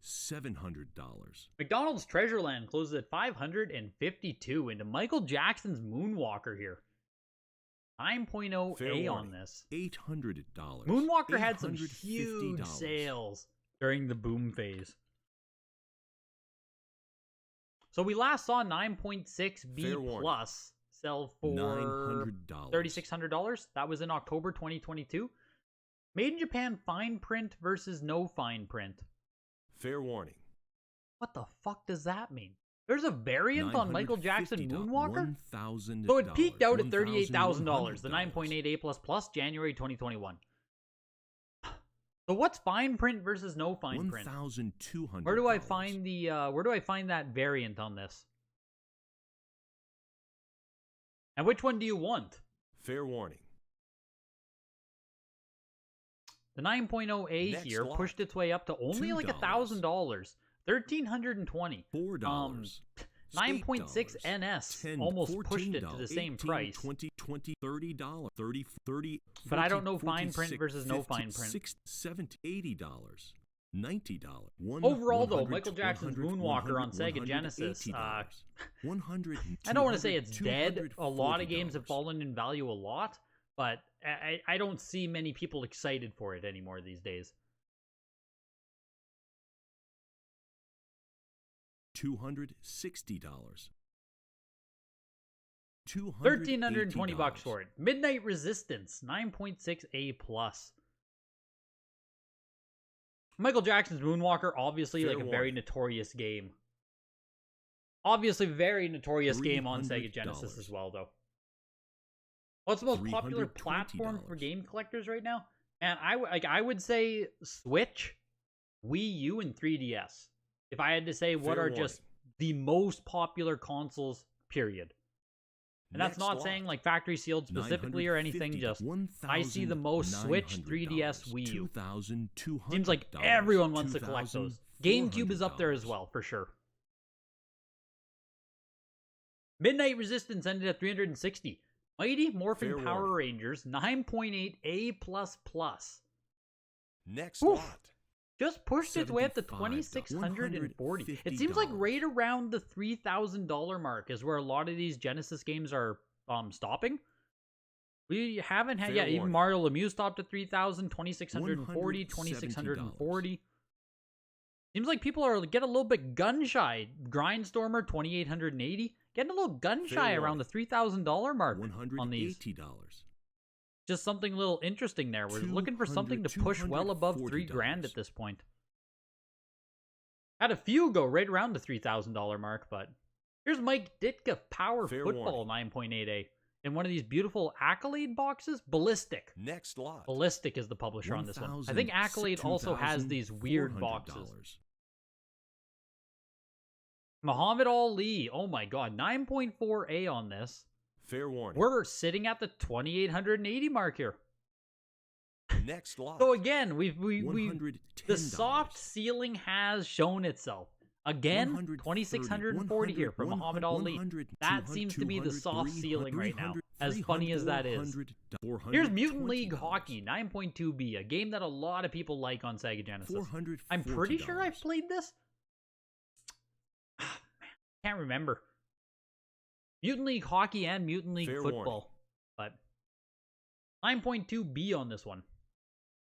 $700. McDonald's Treasureland closes at $552 into Michael Jackson's Moonwalker here. 9.0A on this. $800. Moonwalker had some $850. huge sales during the boom phase. So we last saw 9.6B plus sell for $900. $3,600. That was in October 2022. Made in Japan fine print versus no fine print. Fair warning. What the fuck does that mean? There's a variant on Michael Jackson Moonwalker? $1,000. So it peaked out at $38,000, the 9.8A++, January 2021. So what's fine print versus no fine print? $1,200. Where do I find the where do I find that variant on this? And which one do you want? Fair warning. The 9.0A Next here lot. pushed its way up to only like $1,000. $1,320. $4. 9.6 NS 10, almost 14 pushed it to the same 18, price. 20, $30, 30, But I don't know 40, fine print 46, versus no 50, fine print. 60, $70, $80, $90. Overall, though, Michael Jackson's Moonwalker on Sega Genesis, I don't want to say it's dead. A lot of games have fallen in value a lot, but I don't see many people excited for it anymore these days. $260. $1,320 for it. Midnight Resistance, 9.6A plus. Michael Jackson's Moonwalker, obviously Fair like a warning. very notorious game. Obviously, very notorious game on Sega Genesis as well, though. What's the most popular platform for game collectors right now? And I would say Switch, Wii U, and 3DS. If I had to say what are just the most popular consoles, period. And that's not saying like factory sealed specifically or anything, just I see the most Switch, 3DS, Wii U. Seems like everyone wants to collect those. GameCube is up there as well, for sure. Midnight Resistance ended at $360. Mighty Morphin Fair Power warning. Rangers, 9.8A++. Next Oof. lot. Just pushed its way up to $75. $2,640. It seems like right around the $3,000 mark is where a lot of these Genesis games are stopping. We haven't had, Fair even warning. Mario Lemieux stopped at $3,000, $2,640, $2,640. Seems like people are getting a little bit gun shy. Grindstormer, $2,880. Getting a little gun shy around the $3,000 mark on these. $180. Just something a little interesting there. We're looking for something to push well above $3,000 at this point. Had a few go right around the $3,000 mark, but here's Mike Ditka Power Fair Football 9.8A in one of these beautiful Accolade boxes. Ballistic. Next lot. Ballistic is the publisher on this one. I think Accolade also has these weird boxes. Muhammad Ali. Oh my god, 9.4A on this. Fair warning. We're sitting at the 2,880 mark here. Next lot. So again, we $110. the soft ceiling has shown itself. Again, 2,640 here from Muhammad Ali. That seems to be the soft ceiling right now, as funny as that is. Here's Mutant League Hockey, 9.2B, a game that a lot of people like on Sega Genesis. I'm pretty sure I've played this. Can't remember. Mutant League Hockey and Mutant League Fair Football. But 9.2B on this one.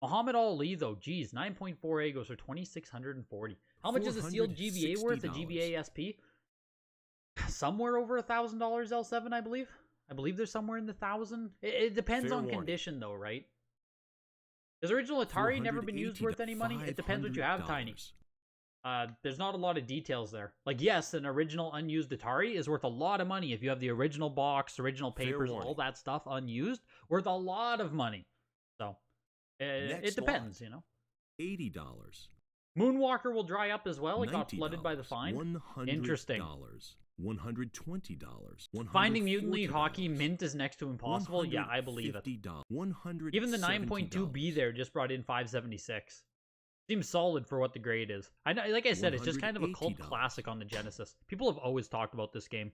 Muhammad Ali, though, geez, 9.4A goes for 2,640. How much is a sealed GBA worth? A GBA SP? Somewhere over $1,000 L7, I believe. I believe there's somewhere in the 1,000. It depends on condition, though, right? Does original Atari never been used worth any money? It depends what you have, Tiny. There's not a lot of details there. Like, yes, an original unused Atari is worth a lot of money if you have the original box, original papers, all that stuff unused, worth a lot of money. So, it depends, you know. $80. Moonwalker will dry up as well. It got flooded by the fine. Interesting. $120. Finding Mutant League Hockey mint is next to impossible. Yeah, I believe it. Even the 9.2B there just brought in 576. Seems solid for what the grade is. I know, like I said, it's just kind of a cult classic on the Genesis. People have always talked about this game.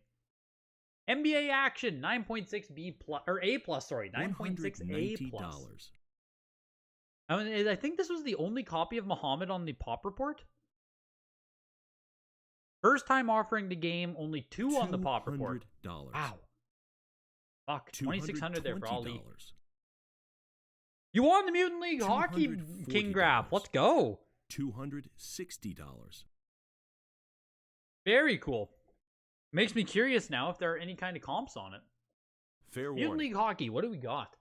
NBA Action 9.6B plus or A plus, sorry, 9.6A plus. I mean, I think this was the only copy of Muhammad on the Pop Report. First time offering the game, only 2 on the Pop Report. Wow. Fuck, 2,600 there for Ali. $220. You won the Mutant League Hockey King Graph. Let's go. $260. Very cool. Makes me curious now if there are any kind of comps on it. Fair Mutant warning. League Hockey, what do we got?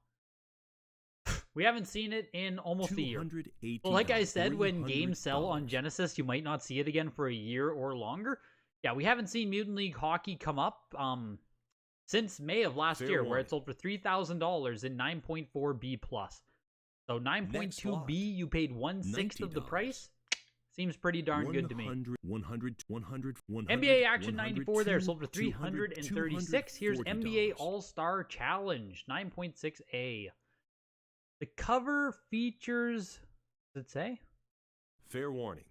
We haven't seen it in almost a year. $280. Well, like I said, when games sell on Genesis, you might not see it again for a year or longer. Yeah, we haven't seen Mutant League Hockey come up since May of last year, where it sold for $3,000 in 9.4B+. So 9.2B, you paid 1/6 of the price. Seems pretty darn good to me. 100, NBA Action 94 there, sold for $336. Here's NBA All-Star Challenge, 9.6A. The cover features, does it say? Fair warning.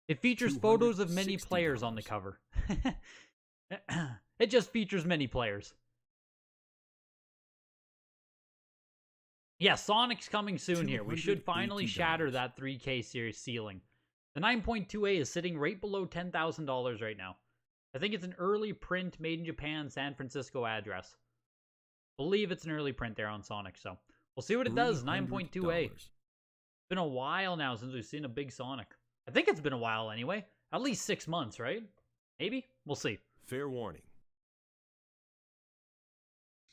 It features photos of many players on the cover. It just features many players. Yeah, Sonic's coming soon here. We should finally shatter that 3K series ceiling. The 9.2A is sitting right below $10,000 right now. I think it's an early print made in Japan, San Francisco address. Believe it's an early print there on Sonic, so we'll see what it does. 9.2A. It's been a while now since we've seen a big Sonic. I think it's been a while anyway. At least 6 months, right? Maybe? We'll see. Fair warning.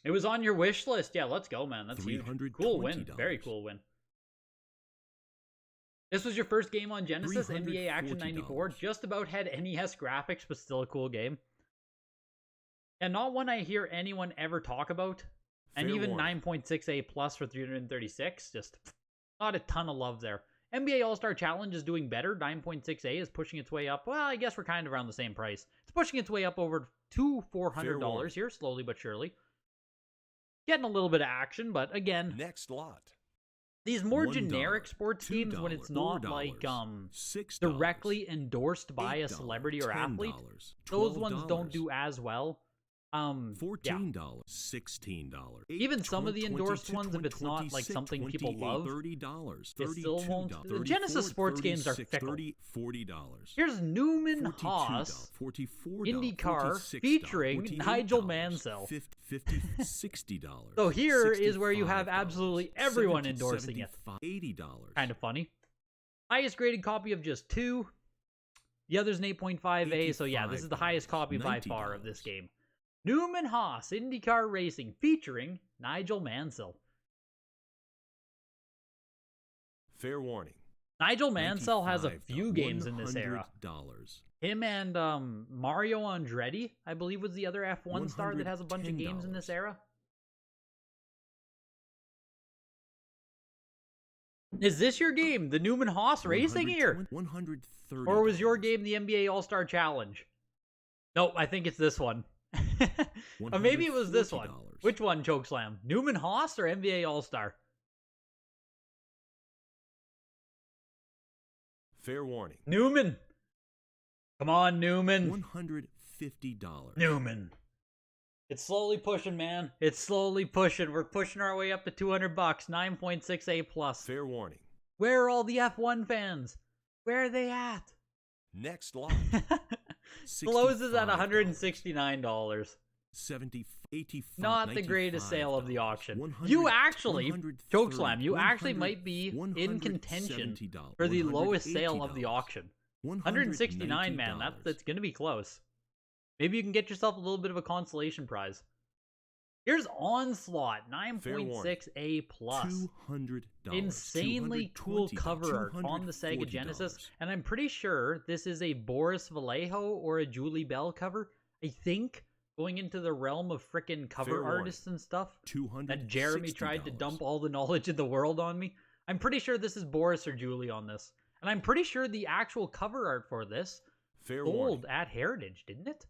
It was on your wish list. Yeah, let's go, man. That's huge. Cool win. Very cool win. This was your first game on Genesis, NBA Action 94. Just about had NES graphics, but still a cool game. And not one I hear anyone ever talk about. And even 9.6A plus for 336. Just not a ton of love there. NBA All-Star Challenge is doing better. 9.6A is pushing its way up. Well, I guess we're kind of around the same price. It's pushing its way up over to $400 here, slowly but surely. Getting a little bit of action, but again, next lot. These more generic sports games, when it's not like directly endorsed by a celebrity or athlete, those ones don't do as well. $14, $16, even some of the endorsed ones, if it's not like something people love, it still won't. The Genesis sports games are fickle. $40. Here's Newman Haas IndyCar featuring Nigel Mansell. $60. So here is where you have absolutely everyone endorsing it. $80. Kind of funny. Highest graded copy of just 2. The other's an 8.5A, so yeah, this is the highest copy by far of this game. Newman Haas IndyCar Racing featuring Nigel Mansell. Fair warning. Nigel Mansell has a few games in this era. Him and Mario Andretti, I believe, was the other F1 star that has a bunch of games in this era. Is this your game, the Newman Haas Racing here? Or was your game the NBA All-Star Challenge? Nope, I think it's this one. Or maybe it was this one. Which one, Chokeslam? Newman Haas or NBA All-Star? Fair warning. Newman. Come on, Newman. $150. Newman. It's slowly pushing, man. It's slowly pushing. We're pushing our way up to $200. 9.6A plus. Fair warning. Where are all the F1 fans? Where are they at? Next lot. Closes at $169. 70, 85, not the greatest sale of the auction. You actually, Chokeslam, you actually might be in contention for the lowest sale of the auction. 169, man, that's going to be close. Maybe you can get yourself a little bit of a consolation prize. Here's Onslaught, 9.6A plus. $200. Insanely cool cover art on the Sega Genesis, and I'm pretty sure this is a Boris Vallejo or a Julie Bell cover. I think, going into the realm of frickin' cover artists and stuff, that Jeremy tried to dump all the knowledge in the world on me. I'm pretty sure this is Boris or Julie on this. And I'm pretty sure the actual cover art for this sold at Heritage, didn't it?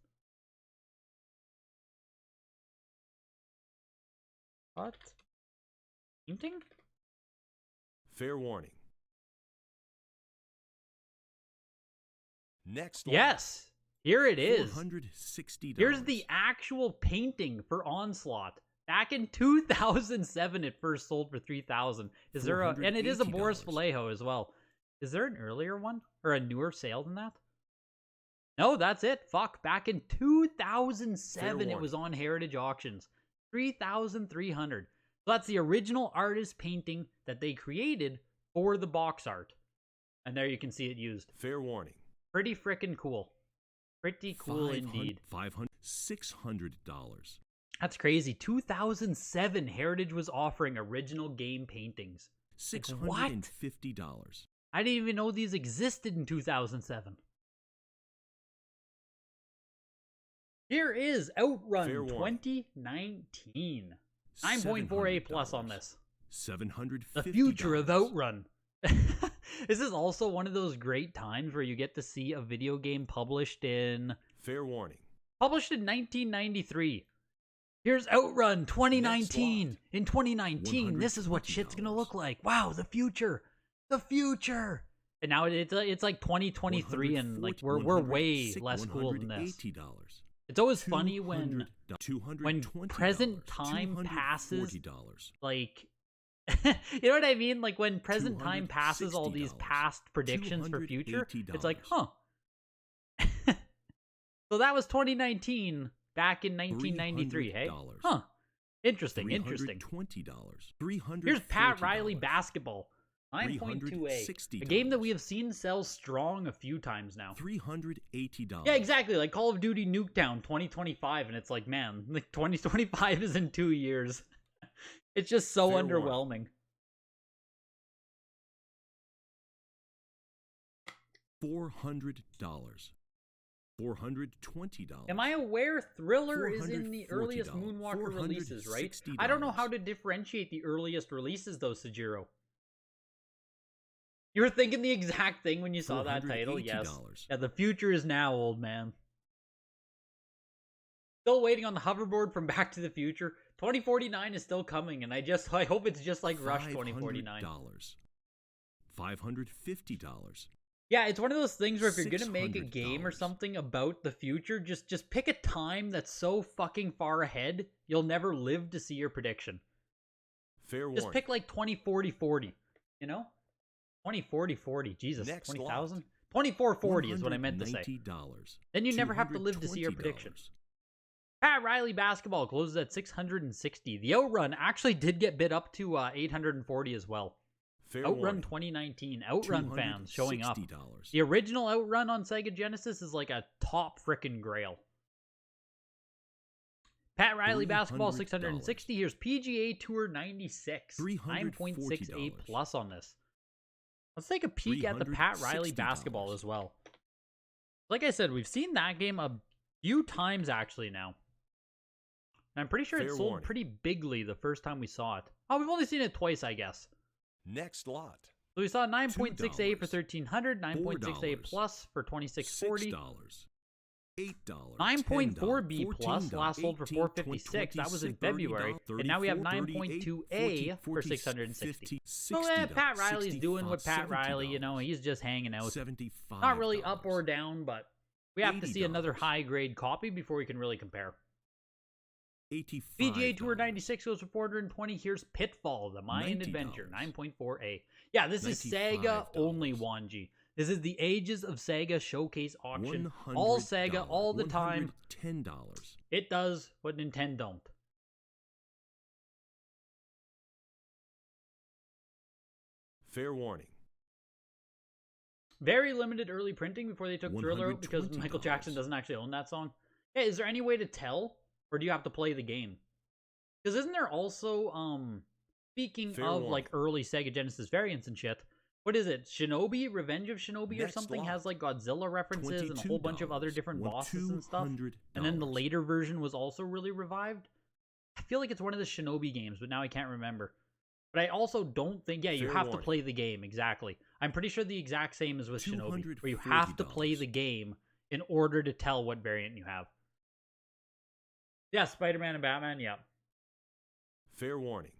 What? Painting? Fair warning. Next lot. Yes! Here it is. $460. Here's the actual painting for Onslaught. Back in 2007, it first sold for $3,000. Is there a, and it is a Boris Vallejo as well. Is there an earlier one or a newer sale than that? No, that's it. Fuck. Back in 2007, it was on Heritage Auctions. 3,300. So that's the original artist painting that they created for the box art. And there you can see it used. Fair warning. Pretty frickin' cool. Pretty cool indeed. $600. That's crazy. 2007, Heritage was offering original game paintings. $650. I didn't even know these existed in 2007. Here is Outrun 2019. 9.4A plus on this. $750. The future of Outrun. This is also one of those great times where you get to see a video game published in... Fair warning. Published in 1993. Here's Outrun 2019. In 2019, this is what shit's gonna look like. Wow, the future. The future. And now it's like 2023 and like we're way less cool than this. It's always funny when present time passes, like, you know what I mean? Like when present time passes all these past predictions for future, it's like, huh. So that was 2019 back in 1993, hey? Huh. Interesting. Here's Pat Riley Basketball. 9.2A. A game that we have seen sell strong a few times now. $380. Yeah, exactly. Like Call of Duty Nuketown 2025, and it's like, man, like 2025 is in 2 years. It's just so underwhelming. $400. $420. Am I aware Thriller is in the earliest Moonwalker releases, right? I don't know how to differentiate the earliest releases, though, Sajiro. You were thinking the exact thing when you saw that title, yes. Yeah, the future is now, old man. Still waiting on the hoverboard from Back to the Future. 2049 is still coming, and I hope it's just like Rush 2049. $550. Yeah, it's one of those things where if you're gonna make a game or something about the future, just pick a time that's so fucking far ahead, you'll never live to see your prediction. Fair warning. Just pick like 2040, you know? 2040, Jesus, 20,000? 2440 is what I meant to say. Then you never have to live to see your prediction. Pat Riley Basketball closes at 660. The Outrun actually did get bid up to 840 as well. Fair Outrun warning. 2019. Outrun fans showing up. The original Outrun on Sega Genesis is like a top frickin' grail. Pat Riley Basketball 660. Here's PGA Tour 96. 9.6A plus on this. Let's take a peek at the Pat Riley Basketball as well. Like I said, we've seen that game a few times actually now. And I'm pretty sure it sold pretty bigly the first time we saw it. Oh, we've only seen it twice, I guess. Next lot. So we saw 9.6A for 1,300, 9.6A plus for 2,640. $8. 9.4B plus last sold for 456. That was in February. And now we have 9.2A for 660. So Pat Riley's doing what Pat Riley, you know, he's just hanging out. Not really up or down, but we have to see another high grade copy before we can really compare. PGA Tour 96 goes for 420. Here's Pitfall, the Mayan Adventure, 9.4A. Yeah, this is Sega only, Wanji. This is the Ages of Sega showcase auction. All Sega, all the time. $10. It does what Nintendo don't. Fair warning. Very limited early printing before they took Thriller out because Michael Jackson doesn't actually own that song. Hey, is there any way to tell? Or do you have to play the game? Because isn't there also, speaking of like early Sega Genesis variants and shit, what is it? Shinobi? Revenge of Shinobi or something has like Godzilla references and a whole bunch of other different bosses and stuff. And then the later version was also really revived. I feel like it's one of the Shinobi games, but now I can't remember. But I also don't think, yeah, you have to play the game, exactly. I'm pretty sure the exact same as with Shinobi, where you have to play the game in order to tell what variant you have. Yeah, Spider-Man and Batman, yeah. Fair warning.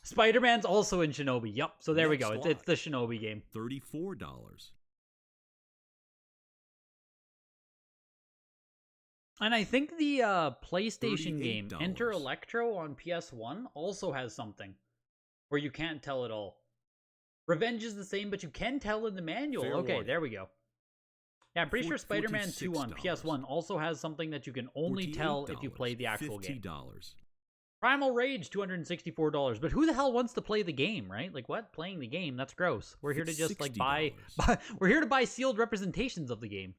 Spider-Man's also in Shinobi, yep. So there we go, it's the Shinobi game. $34. And I think the PlayStation game, Enter Electro on PS1, also has something where you can't tell at all. Revenge is the same, but you can tell in the manual. Okay, there we go. Yeah, I'm pretty sure Spider-Man 2 on PS1 also has something that you can only tell if you play the actual game. $50. Primal Rage, $264. But who the hell wants to play the game, right? Like, what? Playing the game? That's gross. We're here to just, like, buy we're here to buy sealed representations of the game.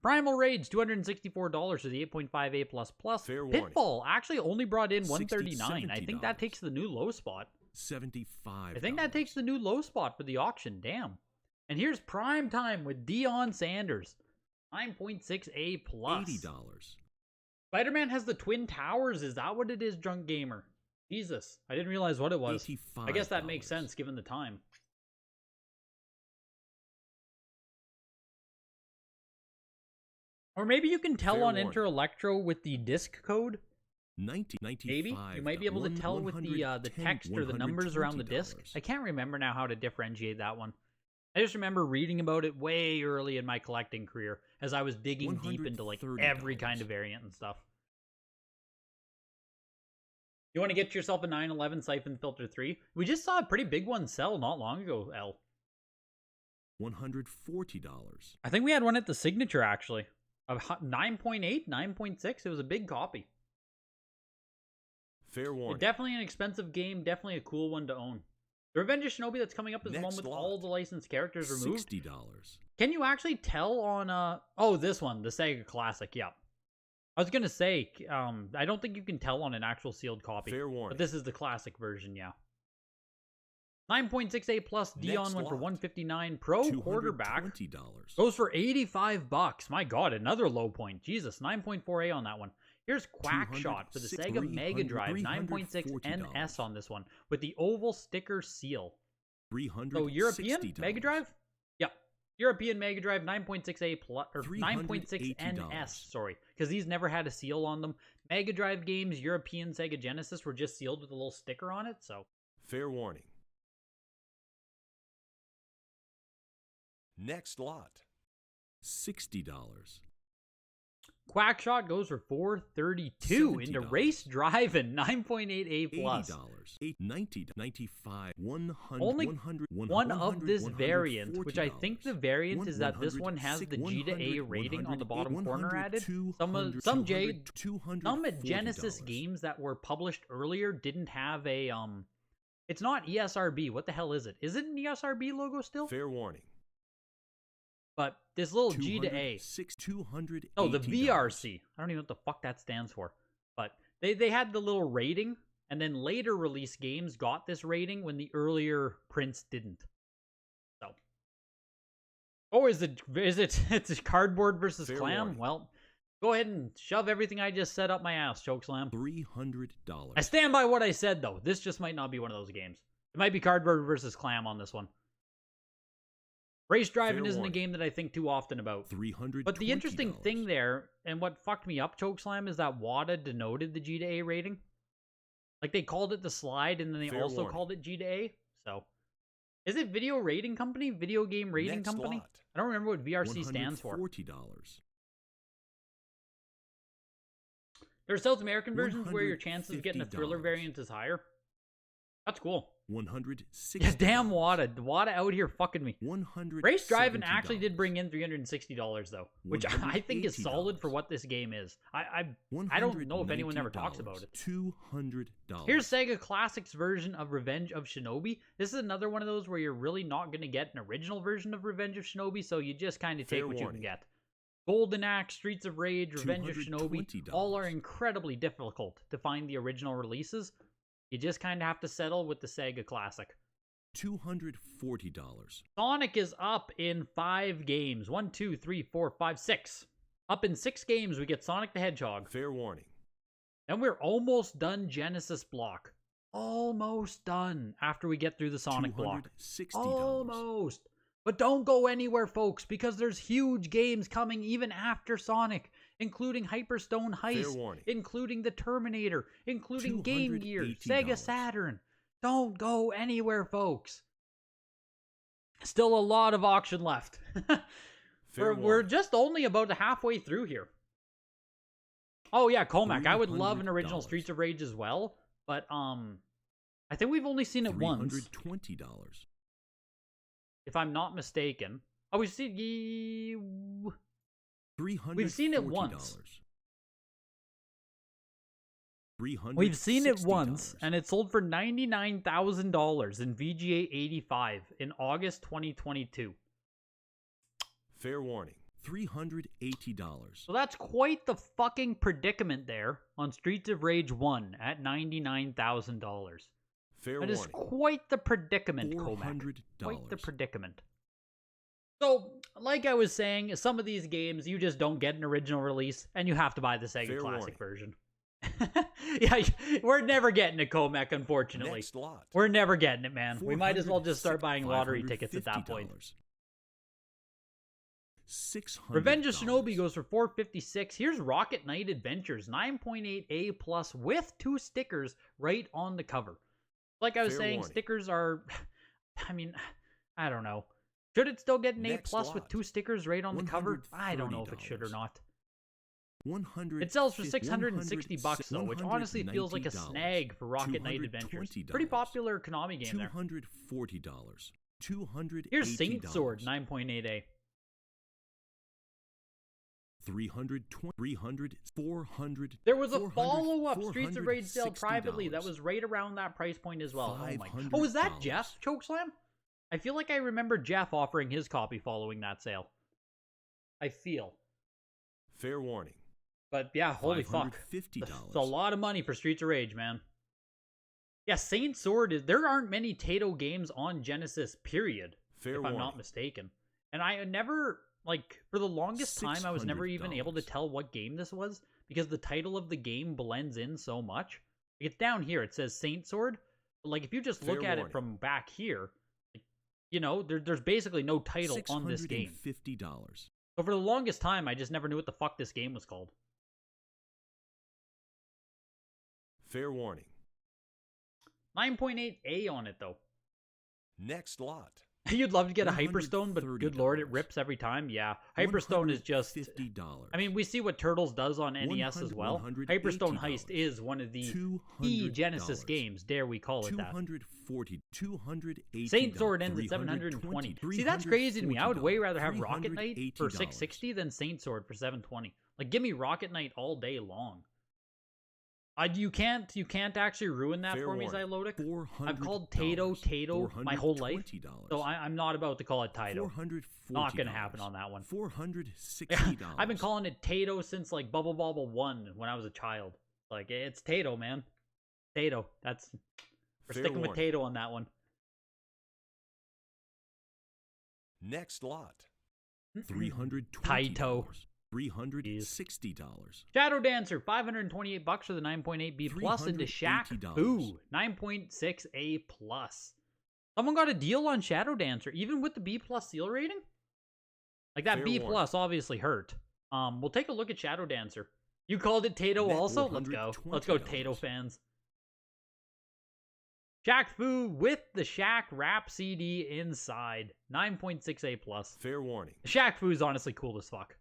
Primal Rage, $264 for the 8.5A++. Fair warning. Pitfall actually only brought in $139. I think that takes the new low spot. $75. I think that takes the new low spot for the auction. Damn. And here's Prime Time with Deion Sanders. 9.6A+. $80. Spider-Man has the Twin Towers. Is that what it is, Drunk Gamer? Jesus. I didn't realize what it was. I guess that makes sense given the time. Or maybe you can tell Fair on warning. Enter Electro with the disc code. $95. Maybe you might be able to tell with the text or the numbers around the disc. I can't remember now how to differentiate that one. I just remember reading about it way early in my collecting career as I was digging deep into like every kind of variant and stuff. You want to get yourself a 911 Siphon Filter 3? We just saw a pretty big one sell not long ago, L. $140. I think we had one at the Signature actually. Of 9.8, 9.6. It was a big copy. Fair warning. Definitely an expensive game. Definitely a cool one to own. The Revenge of Shinobi that's coming up is the one Next with lot. all the licensed characters removed. $60. Can you actually tell on oh, this one, the Sega Classic, yeah. I was gonna say, I don't think you can tell on an actual sealed copy. Fair warning. But this is the classic version, yeah. 9.6A+ Dion Next went for lot. $159. Pro quarterback $220. goes for $85. My God, another low point. Jesus, 9.4A on that one. Here's Quackshot for the Sega Mega Drive, 9.6 NS on this one, with the oval sticker seal. $360. So European Mega Drive? Yep. European Mega Drive, 9.6A+, or 9.6 NS, sorry, because these never had a seal on them. Mega Drive games, European Sega Genesis were just sealed with a little sticker on it, so. Fair warning. Next lot. $60. Quackshot goes for $432 into $70. Race Driving, 9.8A+. $80. $90. $95. $100. Only $100. one of this $140. variant, which I think the variant is that this one has the G to A rating on the bottom corner added. Some Genesis games that were published earlier didn't have a it's not ESRB. What the hell is it? Is it an ESRB logo still? Fair warning. But this little G to A. Oh, the VRC. I don't even know what the fuck that stands for. But they had the little rating, and then later release games got this rating when the earlier prints didn't. So. Oh, is it it's cardboard versus Fair clam? warning. Well, go ahead and shove everything I just said up my ass, Chokeslam. $300. I stand by what I said, though. This just might not be one of those games. It might be cardboard versus clam on this one. Race Driving Fair isn't a warning. game that I think too often about. $320. But the interesting thing there, and what fucked me up, Chokeslam, is that WADA denoted the G to A rating. Like, they called it the slide, and then they Fair also warning. called it G to A. So, is it Video Rating Company? Video Game Rating Next Company? lot. I don't remember what VRC stands for. $140. There's South American versions where your chances of getting a thriller $150. variant is higher. That's cool. $160. Yeah, damn WADA. WADA out here fucking me. $170. Race Driving actually did bring in $360 though, which I think is solid for what this game is. I don't know if anyone ever talks about it. $200. Here's Sega Classics version of Revenge of Shinobi. This is another one of those where you're really not going to get an original version of Revenge of Shinobi, so you just kind of take Fair what you can warning. get. Golden Axe, Streets of Rage, Revenge of Shinobi, $220. all are incredibly difficult to find the original releases. You just kind of have to settle with the Sega Classic. $240. Sonic is up in 5 games. 1, 2, 3, 4, 5, 6. Up in 6 games, we get Sonic the Hedgehog. Fair warning. And we're almost done Genesis block. Almost done after we get through the Sonic block. $260. Almost. But don't go anywhere, folks, because there's huge games coming even after Sonic, including Hyperstone Fair Heist, warning. including the Terminator, including Game Gear, $280. Sega Saturn. Don't go anywhere, folks. Still a lot of auction left. Fair we're warning. just only about halfway through here. Oh yeah, Comac. I would love an original $300. Streets of Rage as well, but I think we've only seen it once, $320. if I'm not mistaken. Oh, we've seen it once. We've seen it once, and it sold for $99,000 in VGA 85 in August 2022. Fair warning. $380. So that's quite the fucking predicament there on Streets of Rage 1 at $99,000. Fair That warning. is quite the predicament, Comac. Quite the predicament. So, like I was saying, some of these games you just don't get an original release, and you have to buy the Sega Fair Classic warning. version. Yeah, we're never getting a Comac, unfortunately. Next lot. We're never getting it, man. We might as well just start buying lottery tickets at that point. $600. Revenge of Shinobi goes for $456. Here's Rocket Knight Adventures, 9.8A plus with 2 stickers right on the cover. Like I was Fair saying, warning. stickers are, I mean, I don't know. Should it still get an A Next plus with lot. 2 stickers right on the cover? I don't know if it should or $130. not. 100. It sells for $660 though, which honestly feels like a snag for Rocket Knight Adventures. Pretty popular Konami game there. $240. $280. Here's Saint Sword, 9.8A. 320, 300, 400. There was a 400, follow-up Streets of Rage sale privately $460. that was right around that price point as well. Oh my! $500. Oh, is that Jeff Chokeslam? I feel like I remember Jeff offering his copy following that sale. I feel. Fair warning. But yeah, holy fuck. $550. It's a lot of money for Streets of Rage, man. Yeah, Saint Sword is... There aren't many Taito games on Genesis, period. Fair if warning. I'm not mistaken. And I never... Like, for the longest time, I was never even able to $600. tell what game this was, because the title of the game blends in so much. Like, it's down here, it says Saint Sword, but like, if you just look Fair at warning. it from back here, like, you know, there's basically no title on this game. $650. So for the longest time, I just never knew what the fuck this game was called. Fair warning. 9.8A on it, though. Next lot. You'd love to get a Hyperstone, but good lord, it $130. rips every time. Yeah, Hyperstone is just... $50. I mean, we see what Turtles does on NES as well. Hyperstone Heist is one of the key Genesis games, dare we call it that. $240, $280. Saint Sword ends at $720. See, that's crazy to me. I would way rather have Rocket Knight for $660 than Saint Sword for $720. Like, give me Rocket Knight all day long. You can't actually ruin that Fair for me, warning. Zylotic. I've called Taito my whole life, so I'm not about to call it Taito. Not gonna happen on that one. $460. I've been calling it Taito since like Bubble Bobble 1 when I was a child. Like, it's Taito, man. Taito. We're Fair sticking with warning. Taito on that one. Next lot. $320. Taito. $360. Shadow Dancer, $528 for the 9.8 B plus into Shaq Fu, 9.6 A plus. Someone got a deal on Shadow Dancer, even with the B plus seal rating. Like, that Fair B warning. plus obviously hurt. We'll take a look at Shadow Dancer. You called it Taito Net also? Let's go. Let's go, Taito $420. fans. Shaq Fu with the Shaq Rap CD inside, 9.6 A plus. Fair warning. Shaq Fu is honestly cool as fuck.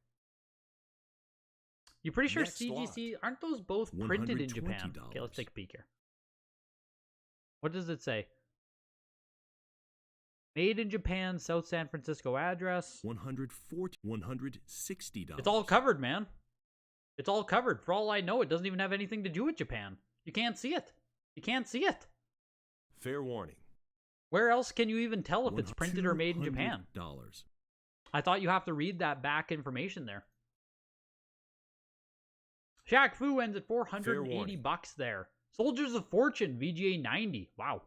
You pretty sure Next CGC, aren't those both printed in Japan? Okay, let's take a peek here. What does it say? Made in Japan, South San Francisco address. $160. It's all covered, man. It's all covered. For all I know, it doesn't even have anything to do with Japan. You can't see it. You can't see it. Fair warning. Where else can you even tell if it's printed or made in Japan? I thought you have to read that back information there. Shaq Fu ends at $480 there. Soldiers of Fortune, VGA 90. Wow.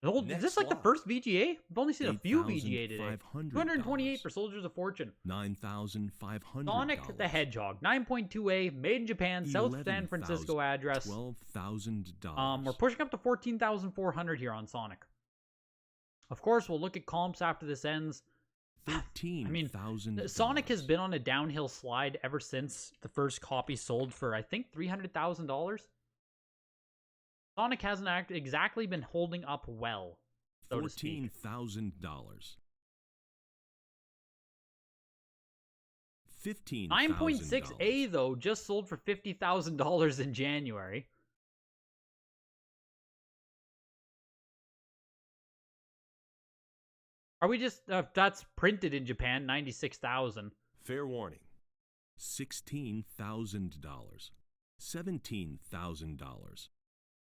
Is this like the first VGA? I've only seen a few VGA today. $228 for Soldiers of Fortune. $9,500. Sonic the Hedgehog, 9.2A, made in Japan, South San Francisco address. $12,000. We're pushing up to $14,400 here on Sonic. Of course, we'll look at comps after this ends. $13,000. I mean, Sonic has been on a downhill slide ever since the first copy sold for, I think, $300,000. Sonic hasn't exactly been holding up well, so to speak. $14,000. $15,000. 9.6A, though, just sold for $50,000 in January. Are we just, that's printed in Japan, 96,000. Fair warning. $16,000. $17,000.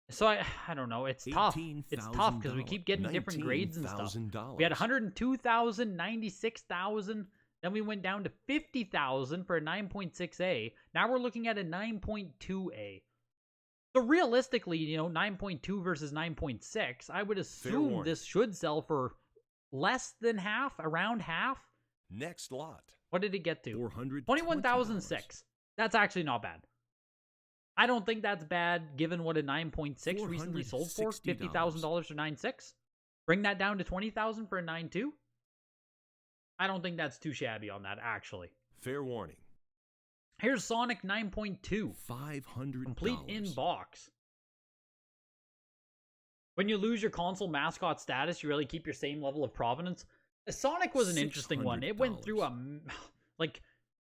So I don't know. It's tough. It's tough because we keep getting different grades and stuff. We had 102,000, 96,000. Then we went down to 50,000 for a 9.6A. Now we're looking at a 9.2A. So realistically, 9.2 versus 9.6, I would assume this should sell for less than half, around half. Next lot. What did it get to? $420. 21,006. That's actually not bad. I don't think that's bad given what a 9.6 recently sold for. $50,000 for 9.6. Bring that down to 20,000 for a 9.2. I don't think that's too shabby on that, actually. Fair warning. Here's Sonic 9.2. $500. Complete in box. When you lose your console mascot status, you really keep your same level of provenance. Sonic was an interesting one. It went through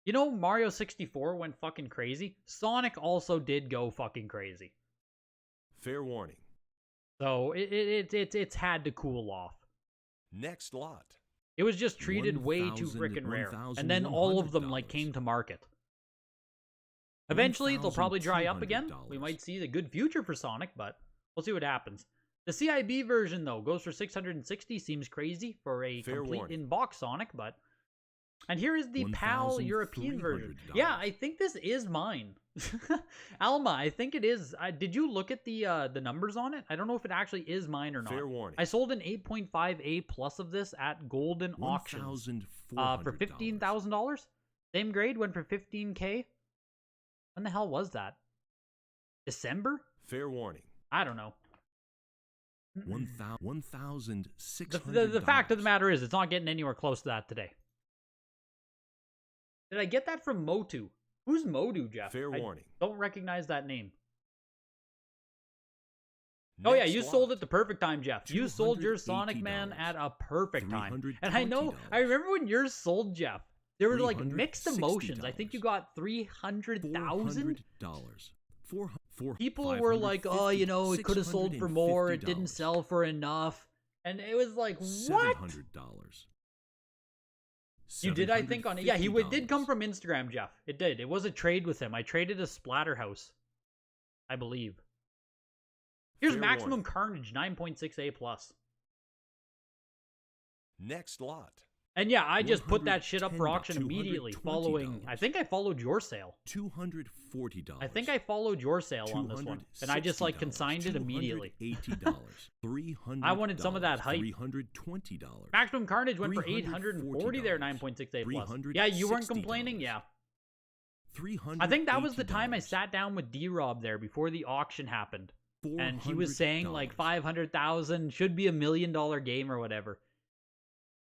Mario 64 went fucking crazy. Sonic also did go fucking crazy. Fair warning. So it's had to cool off. Next lot. It was just treated way too frickin' rare. And then all of them came to market. Eventually, they'll probably dry up again. We might see a good future for Sonic, but we'll see what happens. The CIB version, though, goes for $660. Seems crazy for a complete in-box Sonic, but... And here is the PAL European version. Yeah, I think this is mine. Alma, I think it is. Did you look at the numbers on it? I don't know if it actually is mine or not. Fair warning. I sold an 8.5A plus of this at Golden Auctions for $15,000. Same grade, went for $15K. When the hell was that? December? Fair warning. I don't know. $1,600. The fact of the matter is, it's not getting anywhere close to that today. Did I get that from Motu? Who's Motu, Jeff? Fair warning. Don't recognize that name. Oh yeah, you sold it the perfect time, Jeff. You sold your Sonic Man at a perfect time. And I remember when yours sold, Jeff. There were like mixed emotions. I think you got 300,000. People were like, "Oh, it could have sold for more. It didn't sell for enough." And it was like, "What?" $700. You did, I think, on it. Yeah, it did come from Instagram, Jeff. It did. It was a trade with him. I traded a Splatterhouse, I believe. Here's Maximum Carnage 9.6A plus. Next lot. And yeah, I just put that shit up for auction immediately following... I think I followed your sale. $240. I think I followed your sale on this one. And I just consigned it immediately. $380. I wanted some of that hype. $320. Maximum Carnage went for $840 there, 9.6A plus. Yeah, you weren't complaining? Yeah. I think that was the time I sat down with D-Rob there before the auction happened. And he was saying like 500,000 should be $1 million game or whatever.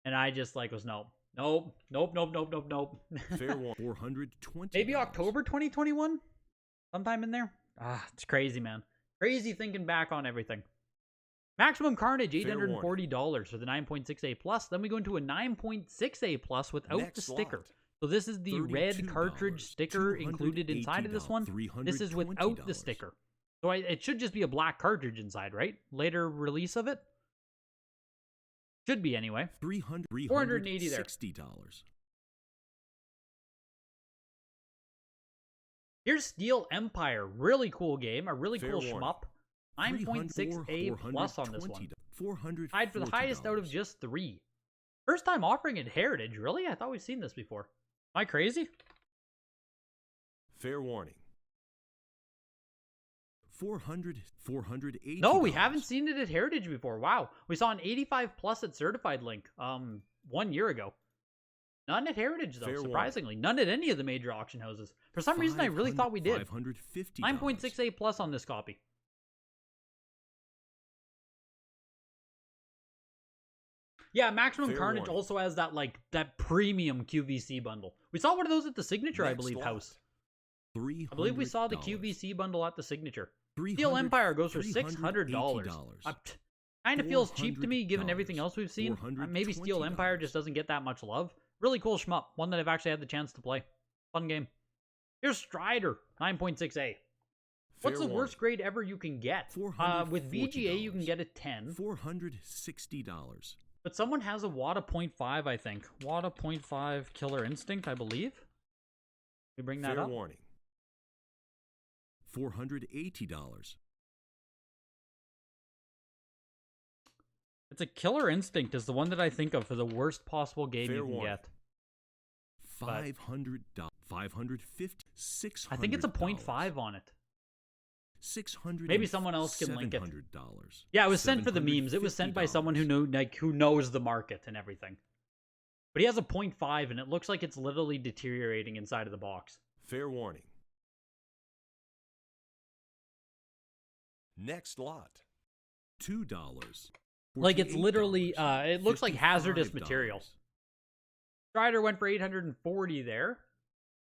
And I just was nope. Fair one. $420. Maybe October 2021? Sometime in there? It's crazy, man. Crazy thinking back on everything. Maximum Carnage, $840 for the 9.6A plus. Then we go into a 9.6A plus without the sticker. So this is the red cartridge sticker included inside of this one. This is without the sticker. So it should just be a black cartridge inside, right? Later release of it? Should be anyway. $480 there. $60. Here's Steel Empire. Really cool game. A really cool shmup. 9.6A plus on this one. Tied for the highest out of just 3. First time offering at Heritage. Really? I thought we've seen this before. Am I crazy? Fair warning. $480. No, we haven't seen it at Heritage before. Wow. We saw an 85 plus at Certified Link 1 year ago. None at Heritage, though, surprisingly. None at any of the major auction houses. For some reason, I really thought we did. 9.6A plus on this copy. Yeah, Maximum Carnage also has that, that premium QVC bundle. We saw one of those at the Signature, I believe, house. I believe we saw the QVC bundle at the Signature. Steel Empire goes for $600. Kind of feels cheap to me, given everything else we've seen. Maybe Steel Empire just doesn't get that much love. Really cool shmup. One that I've actually had the chance to play. Fun game. Here's Strider, 9.6A. What's the worst grade ever you can get? With VGA, you can get a 10. $460. But someone has a WADA 0.5, I think. WADA 0.5 Killer Instinct, I believe. We bring that Fair up. warning. $480. It's a Killer Instinct is the one that I think of for the worst possible game Fair you can warning. get. $500. $550. $600. I think it's a 0.5 on it. $600. Maybe someone else can link it. $700. Yeah, it was sent for the memes. It was sent by someone who who knows the market and everything. But he has a 0.5 and it looks like it's literally deteriorating inside of the box. Fair warning. Next lot. $2. Like it's literally $48. it looks like hazardous $55. material. Strider went for 840 there.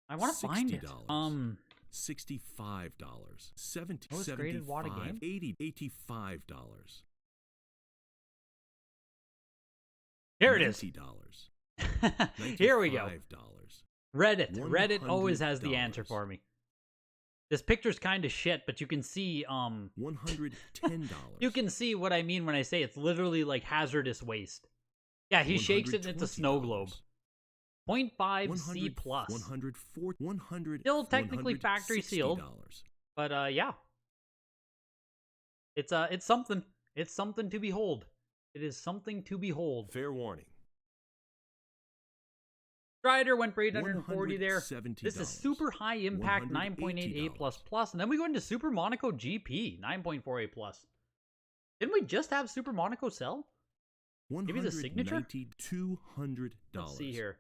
I want to find it. $60. $65. Most graded WADA game? $85. Here it is. $90. Here we go. $95. Reddit. Reddit always has the $100. answer for me. This picture's kind of shit, but you can see $110. you can see what I mean when I say it's literally like hazardous waste. Yeah, he shakes it and it's a snow globe. 0.5 C plus. Still technically factory sealed. But yeah. It's something. It's something to behold. It is something to behold. Fair warning. Strider went for 840 there. $170. This is super high impact 9.8 A++. And then we go into Super Monaco GP 9.4 A+. Didn't we just have Super Monaco sell? Maybe the signature? $200. Let's see here.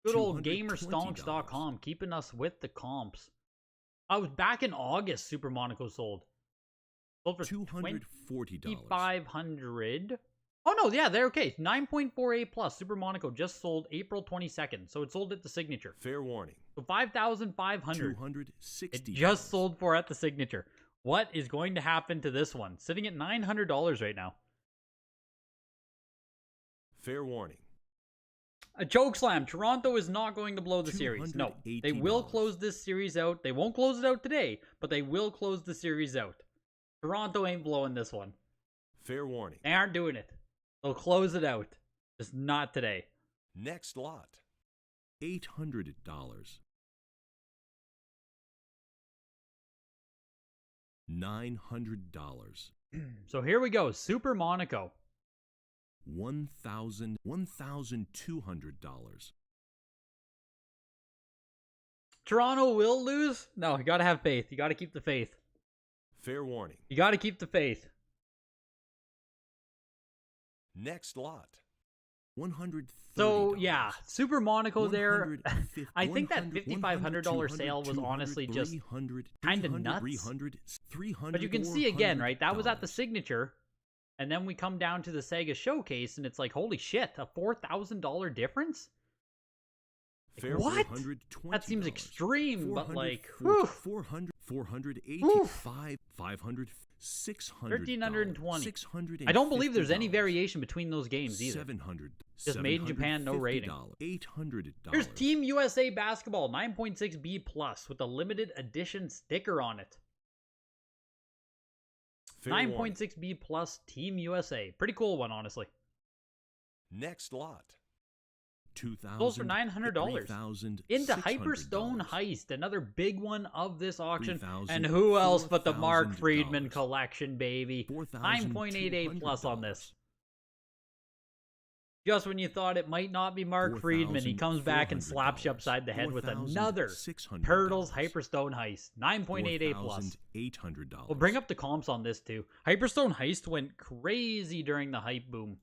Good old gamerstonks.com keeping us with the comps. I was back in August. Super Monaco sold. Sold for $240. $2,500. Oh no, yeah, they're okay. 9.4 A+. Super Monaco just sold April 22nd, so it sold at the signature. Fair warning. So 5,500. $260. It just sold for at the signature. What is going to happen to this one? Sitting at $900 right now. Fair warning. A choke slam. Toronto is not going to blow the series. No, they will close this series out. They won't close it out today, but they will close the series out. Toronto ain't blowing this one. Fair warning. They aren't doing it. They'll close it out. Just not today. Next lot. $800. $900. So here we go. Super Monaco. $1,200. Toronto will lose? No, you gotta have faith. You gotta keep the faith. Fair warning. You gotta keep the faith. Next lot. $130. So, yeah, Super Monaco there. I think that $5,500 sale was honestly just kind of nuts. But you can see again, right? That was at the signature. And then we come down to the Sega showcase, and it's like, holy shit, a $4,000 difference? Fair What? That seems extreme, but like, whew. 485, 500, 600, 1,320. 600. I don't believe there's any variation between those games either. 700. Just made in Japan, no rating. $800. Here's Team USA Basketball 9.6 B plus with a limited edition sticker on it. 9.6 B plus Team USA. Pretty cool one, honestly. Next lot. Those for $900. Into Hyperstone Heist, another big one of this auction. And who else but the Mark Friedman collection, baby. 9.8 A plus on this. Just when you thought it might not be Mark Friedman, he comes back and slaps you upside the head with another Turtles Hyperstone Heist. 9.8 A plus. $800. We'll bring up the comps on this too. Hyperstone Heist went crazy during the hype boom.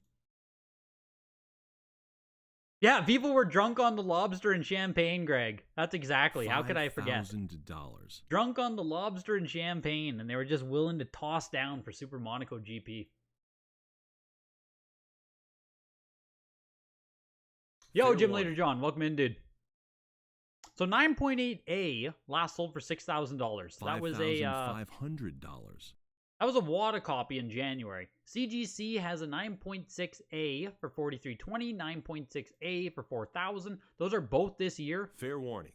Yeah, people were drunk on the lobster and champagne, Greg. That's exactly. How could I forget? $5,000. Drunk on the lobster and champagne, and they were just willing to toss down for Super Monaco GP. Yo, Fair Gym warning. Leader John, welcome in, dude. So 9.8A last sold for $6,000. That was a $500. that was a WADA copy in January. CGC has a 9.6A for $4,320, 9.6A for $4,000. Those are both this year. Fair warning.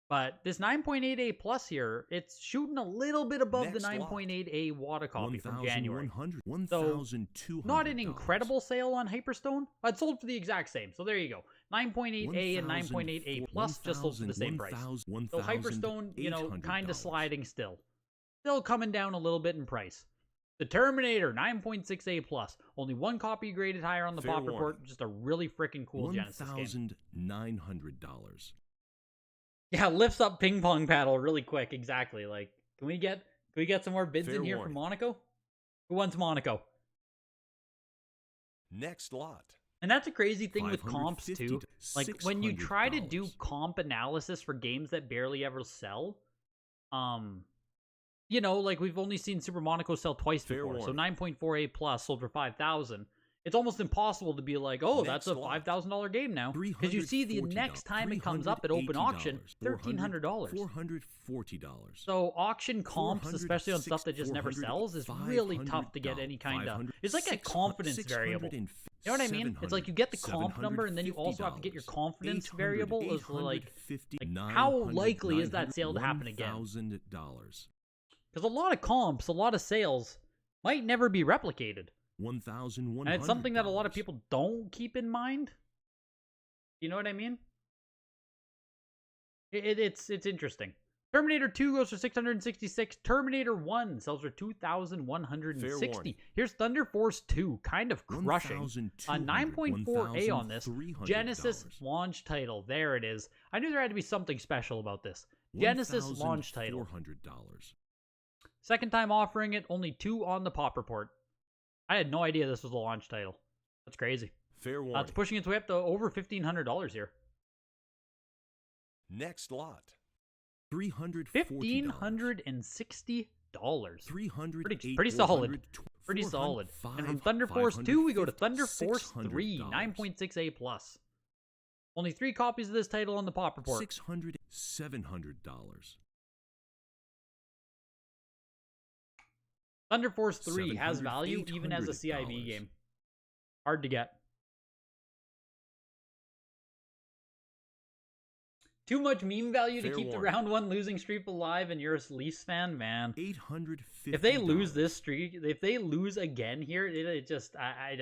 But this 9.8A Plus here, it's shooting a little bit above the Next lot. 9.8A Wada copy from January. $1,100. So, $1,200. not an incredible sale on Hyperstone. It sold for the exact same. So there you go. 9.8A and 9.8A Plus just sold for the same price. So Hyperstone, you know, kind of sliding still. Still coming down a little bit in price. The Terminator 9.6A Plus. Only one copy graded higher on the Fair pop warning. report. Just a really freaking cool Genesis game. $1,900. Yeah, lifts up ping pong paddle really quick. Exactly. Like, can we get some more bids Fair in here warning. from Monaco? Who wants Monaco? Next lot. And that's a crazy thing with comps too. $550 to Like when you try to do $600. comp analysis for games that barely ever sell, you know, like we've only seen Super Monaco sell twice Fair before. So warning. 9.4A Plus sold for 5,000. It's almost impossible to be like, oh, that's a Next lot. $5,000 game now, because you see the next time it comes up at open auction, $1,300. $440. So auction comps, especially on stuff that just never sells, is really tough to get any kind of. It's like a confidence variable. You know what I mean? It's like you get the comp number, and then you also have to get your confidence variable as like how likely is that sale to happen again? Because a lot of comps, a lot of sales might never be replicated. $1,100. And it's something that a lot of people don't keep in mind. You know what I mean? It's interesting. Terminator 2 goes for 666. Terminator 1 sells for 2,160. Here's Thunder Force 2, kind of crushing. A 9.4A on this. Genesis launch title. There it is. I knew there had to be something special about this. Genesis launch title. $400. Second time offering it, only 2 on the pop report. I had no idea this was a launch title. That's crazy. Fair warning. It's pushing its way up to over $1,500 here. Next lot. $340. $1,560. $380. Pretty solid. Pretty solid. And from Thunder Force 2, we go to Thunder Force 3, 9.6A Plus. Only 3 copies of this title on the pop report. $700. Thunder Force 3 has value even as a CIV $700. game. Hard to get. Too much meme value to Fair keep the warning. round 1 losing streak alive, and you're a Leafs fan, man. $850. If they lose this streak, if they lose again here, it just I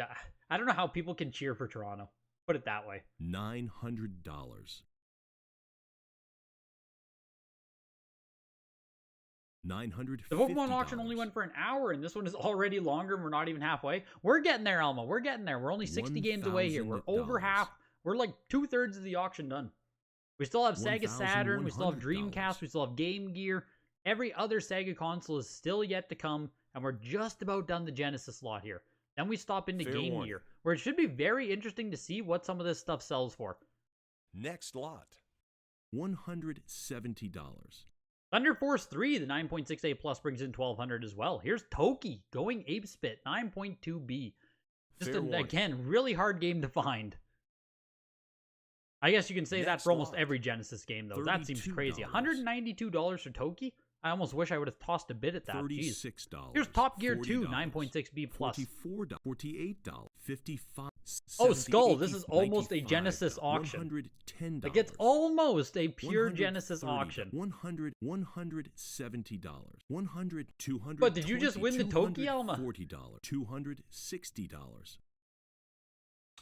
don't know how people can cheer for Toronto. Put it that way. $900. $950. The Pokemon auction only went for an hour, and this one is already longer, and we're not even halfway. We're getting there, Alma. We're getting there. We're only 60 games away here. We're over $1,000. half. We're like 2/3 of the auction done. We still have Sega Saturn. We still have Dreamcast. We still have Game Gear. Every other Sega console is still yet to come, and we're just about done the Genesis slot here. Then we stop into Fair Game warning. Gear, where it should be very interesting to see what some of this stuff sells for. Next lot. $170. Thunder Force 3, the 9.6A Plus, brings in $1,200 as well. Here's Toki going ape spit, 9.2B. Just Fair warning. again, really hard game to find. I guess you can say that Next for almost lot. every Genesis game, though. That seems crazy. $32. $192 for Toki? I almost wish I would have tossed a bid at that. Jeez. $36. Here's Top Gear 2, $40. 9.6B Plus. $44. $48. $55. Oh, 70, Skull, this 80, is almost a 95, Genesis auction. $110. Like, it's almost a pure Genesis $130, auction. $170. $100. $200. But did you just win the Toki, Alma? $40. $260.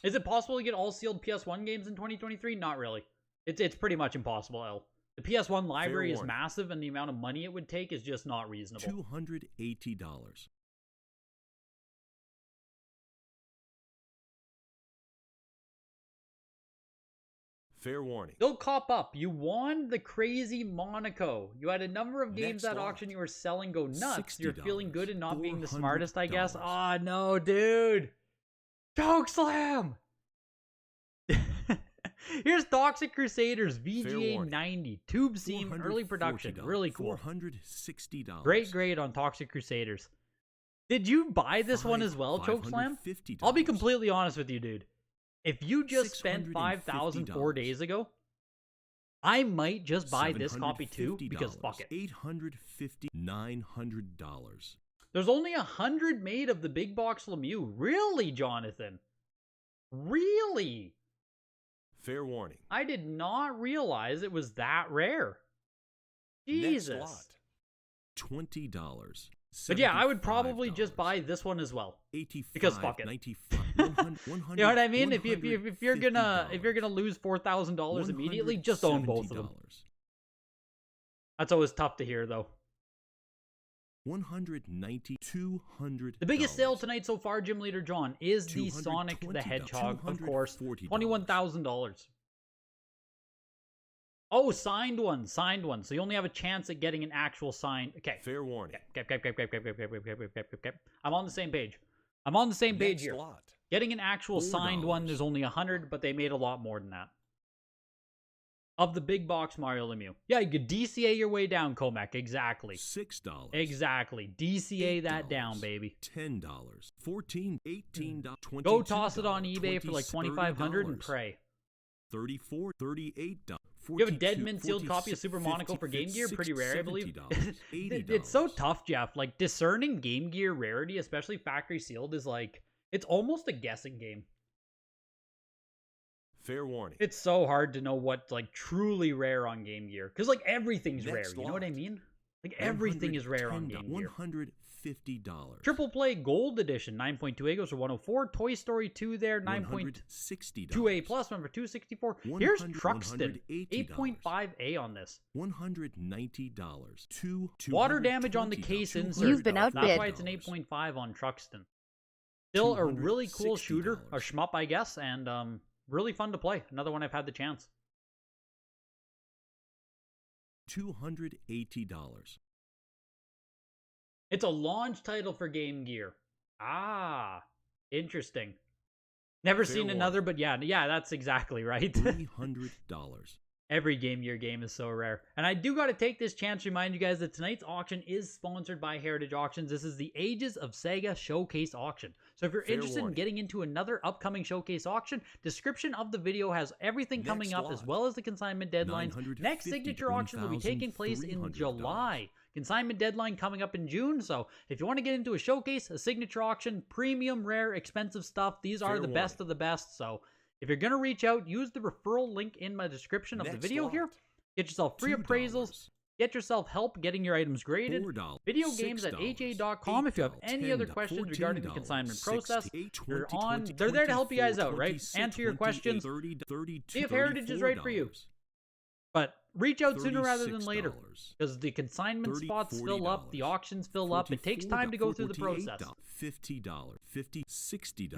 Is it possible to get all sealed PS1 games in 2023? Not really. It's pretty much impossible, L. The PS1 library is warning. massive, and the amount of money it would take is just not reasonable. $280. Fair warning. They'll cop up. You won the crazy Monaco. You had a number of games Next that lot. auction you were selling go nuts. You're feeling good and not being the $400. smartest, I guess. Ah, no, dude. Choke slam! Here's Toxic Crusaders VGA warning. 90. Tube Seam, early production. $440. Really cool. $460. Great grade on Toxic Crusaders. Did you buy this one as well, Chokeslam? I'll be completely honest with you, dude. If you just spent $5,000 4 days ago, I might just buy this copy too, because fuck it. $850. $900. There's only 100 made of the big box Lemieux. Really, Jonathan? Really? Fair warning. I did not realize it was that rare. Jesus. Next lot. $20. But yeah, I would probably just buy this one as well. 85, Because fuck it. 95, 100, You know what I mean? If you're gonna lose $4,000 immediately, just own both of them. That's always tough to hear though. $190, $200. The biggest sale tonight so far, Gym Leader John, is the Sonic the Hedgehog, of course. $21,000. Oh, signed one. So you only have a chance at getting an actual signed. Okay. Fair warning. Okay. I'm on the same page. Next here. lot. Getting an actual signed one, there's only 100, but they made a lot more than that. Of the big box Mario Lemieux. Yeah, you could DCA your way down, Comac. Exactly. $6. Exactly. DCA that down, baby. $10. $14, $18, $22. Go toss it on eBay for like $2,500 and pray. $34, $38. You have a dead mint sealed copy of Super Monaco for Game Gear? Pretty rare, I believe. $80. It's so tough, Jeff. Like, discerning Game Gear rarity, especially factory sealed, is like, it's almost a guessing game. Fair warning. It's so hard to know what's like truly rare on Game Gear. Because like everything's rare, Next you know what I lot. mean? Like everything is rare on Game Gear. $150. Triple Play Gold Edition, 9.2A goes for 104. Toy Story 2 there, 9.60. 2A plus, number 264. Here's Truxton, 8.5A on this. $190. Water damage on the case insert. You've been outbid. That's why it's an 8.5 on Truxton. Still a really cool shooter, a shmup, I guess, and really fun to play. Another one I've had the chance. $280. It's a launch title for Game Gear. Ah, interesting. Never seen another, but yeah, that's exactly right. $300. Every Game Gear game is so rare. And I do got to take this chance to remind you guys that tonight's auction is sponsored by Heritage Auctions. This is the Ages of Sega Showcase Auction. So if you're interested in getting into another upcoming showcase auction, description of the video has everything coming up as well as the consignment deadlines. Next signature auction will be taking place in July. Consignment deadline coming up in June. So if you want to get into a showcase, a signature auction, premium, rare, expensive stuff, these are the best of the best. So if you're going to reach out, use the referral link in my description of the video here. Get yourself free appraisals. Get yourself help getting your items graded. Video games at ha.com. If you have any other questions regarding the consignment process, they're there to help you guys out, right? Answer your questions. See if Heritage is right for you. But reach out sooner rather than later, because the consignment spots fill up, the auctions fill up. It takes time to go through the process. $50, $50, $60,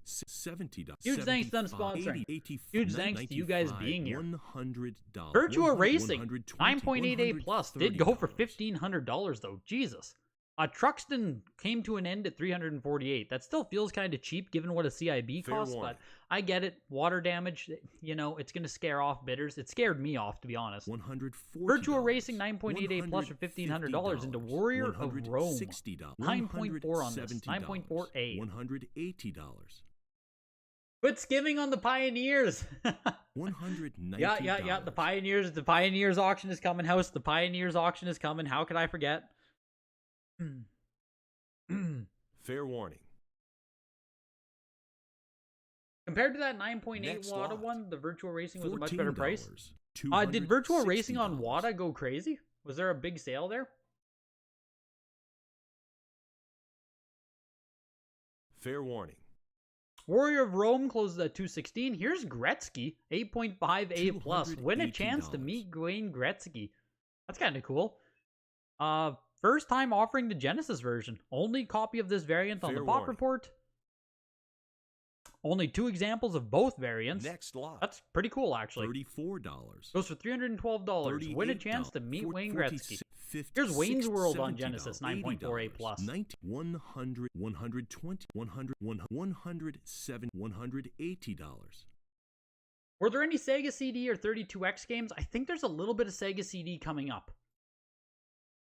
$70. Huge thanks to them sponsoring. Huge thanks to you guys being here. $100. Virtua Racing 9.8A plus did go for $1,500 though. Jesus. Truxton came to an end at $348. That still feels kind of cheap given what a CIB costs, but I get it. Water damage, you know, it's going to scare off bidders. It scared me off, to be honest. Virtua Racing 9.8A plus for $1,500 into Warrior of Rome. 9.4 on this. 9.4A. $180. Quit skimming on the Pioneers. $190. Yeah. The Pioneers auction is coming. The Pioneers auction is coming. How could I forget? Fair warning. Compared to that 9.8 WADA one, the Virtua Racing was a much better price. Did Virtua $260. Racing on WADA go crazy? Was there a big sale there? Fair warning. Warrior of Rome closes at $216. Here's Gretzky, 8.5A plus. Win a chance to meet Wayne Gretzky. That's kind of cool. First time offering the Genesis version. Only copy of this variant on the Pop Report. Only 2 examples of both variants. Next lot. That's pretty cool, actually. $34. Goes for $312. Win a chance to meet Wayne Gretzky. Here's Wayne's World on Genesis, 9.4A plus. $100, $120, $100, $107, $180. Were there any Sega CD or 32X games? I think there's a little bit of Sega CD coming up.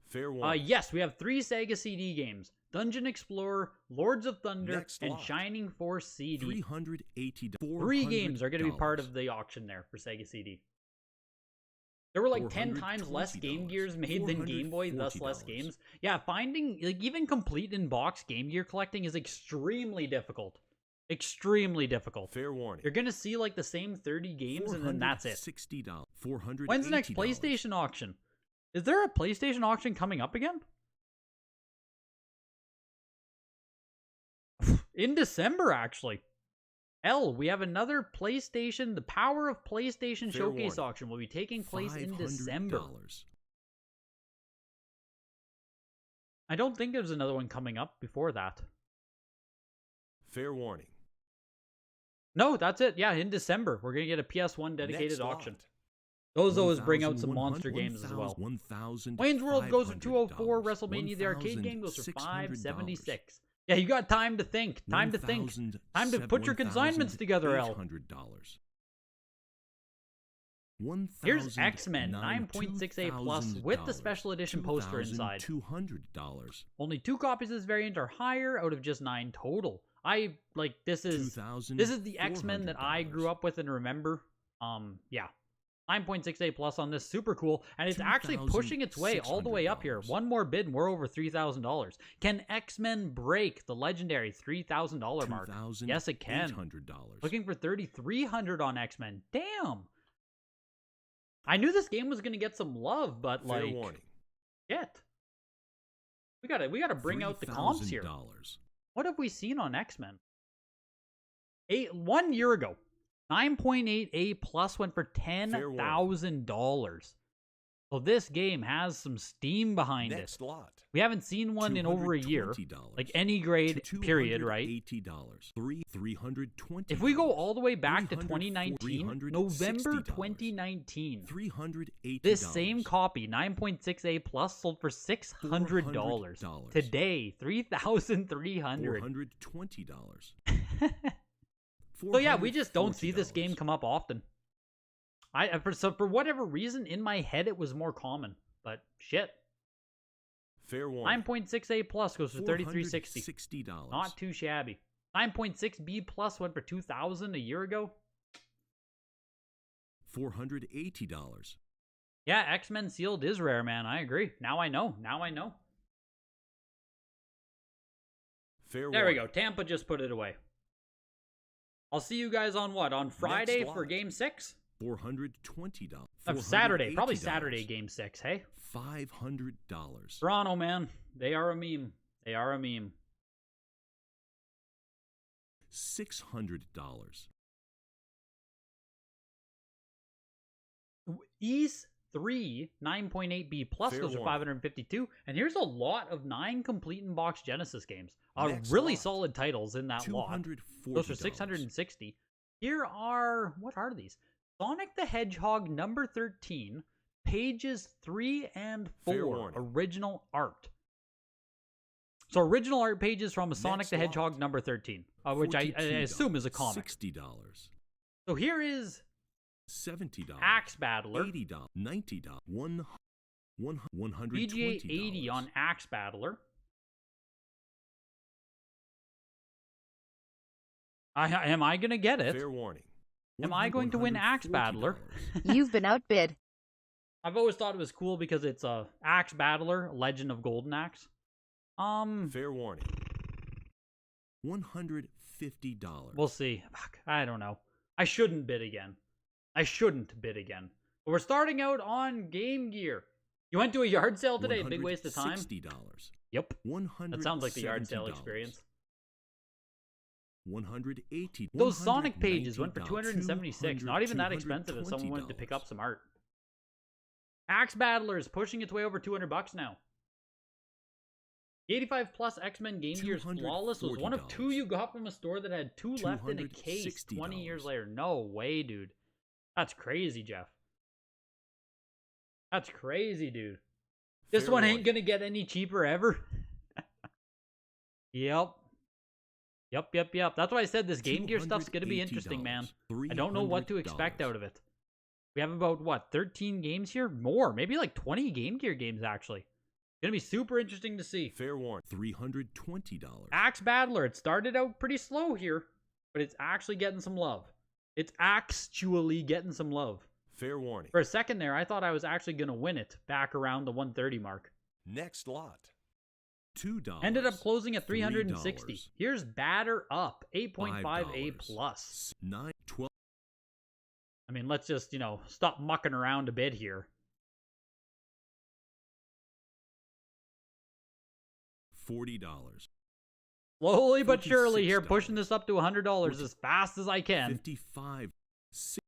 Fair warning. Yes, we have 3 Sega CD games. Dungeon Explorer, Lords of Thunder, Next and lot. Shining Force CD. $380. 3 games are going to be part of the auction there for Sega CD. There were like 10 times less Game Gears made than Game Boy, thus less games. Yeah, finding, like, even complete in-box Game Gear collecting is extremely difficult. Extremely difficult. Fair warning. You're going to see like the same 30 games and then that's it. $460. $480. When's the next PlayStation auction? Is there a PlayStation auction coming up again? In December, actually. We have another PlayStation, the Power of PlayStation Fair Showcase warning. auction will be taking place in December. $500. I don't think there's another one coming up before that. Fair warning. No, that's it. Yeah, in December. We're going to get a PS1 dedicated Next auction. lot. Those bring out some monster games as well. Wayne's World goes for $204. WrestleMania, the arcade game, goes for $576. Yeah, you got time to think. Time to think. Time to put your consignments together, L. Here's X-Men 9.6A Plus with the special edition poster inside. Only 2 copies of this variant are higher out of just 9 total. This is the X-Men that I grew up with and remember. Yeah. 9.6A Plus on this, super cool, and it's actually pushing its way all the way up here. One more bid and we're over $3,000. Can X-Men break the legendary $3,000 mark? Yes, it can. Looking for $3,300 on X-Men. Damn. I knew this game was gonna get some love, but Fair warning. shit. We gotta bring out the comps here. What have we seen on X-Men? 1 year ago. 9.8A Plus went for $10,000. So this game has some steam behind Next it. lot. We haven't seen one in over a year. Like any grade, period, right? $320. If we go all the way back to 2019, November 2019, this same copy, 9.6A Plus, sold for $600. Today, $3,300. $420. So yeah, we just don't see this game come up often. For whatever reason, in my head, it was more common. But shit. Fair warning. 9.6A Plus goes for $3,360. $60. Not too shabby. 9.6B Plus went for $2,000 a year ago. $480. Yeah, X-Men Sealed is rare, man. I agree. Now I know. Fair There we warning. go. Tampa just put it away. I'll see you guys on what? On Friday for lot. Game 6? $420. Saturday. Probably $480. Saturday Game 6, hey? $500. Toronto, man. They are a meme. $600. East 3 9.8B Plus Fair goes for warning. $552. And here's a lot of 9 complete in box Genesis games. Next Really lot. solid titles in that lot. $240. Goes for $660. Here are, what are these? Sonic the Hedgehog number 13, pages 3 and Fair 4, warning. original art. So original art pages from a Sonic Next the lot. Hedgehog number 13, which I assume is a comic. $60. So here is $70. Axe Battler, $80. $90. $120. PGA 80 on Axe Battler. Am I going to get it? Fair warning. Am I going to win Axe Battler? You've been outbid. I've always thought it was cool because it's a Axe Battler, Legend of Golden Axe. Fair warning. $150. We'll see. Fuck, I don't know. I shouldn't bid again. But we're starting out on Game Gear. You went to a yard sale today? Big waste of time? $60. Yep. That sounds like the yard sale experience. $180. Those Sonic pages went for $276. Not even that expensive if someone wanted to pick up some art. Axe Battler is pushing its way over $200 now. The 85 Plus X-Men Game Gear's Flawless was one of 2 you got from a store that had 2 left in a case 20 years later. No way, dude. That's crazy, Jeff. That's crazy, dude. This Fair one ain't warning. gonna get any cheaper ever. Yep. That's why I said this Game Gear stuff's gonna be interesting, man. I don't know what to expect out of it. We have about, what, 13 games here? More. Maybe like 20 Game Gear games, actually. Gonna be super interesting to see. Fair warning. $320. Axe Battler. It started out pretty slow here, but it's actually getting some love. It's actually getting some love. Fair warning. For a second there, I thought I was actually gonna win it back around the 130 mark. Next lot. $2. Ended up closing at $360. $3. Here's Batter Up, 8.5A plus. $9. $12. I mean, let's just, stop mucking around a bit here. $40. Slowly but surely here, $46. pushing this up to $100 as fast as I can. 55.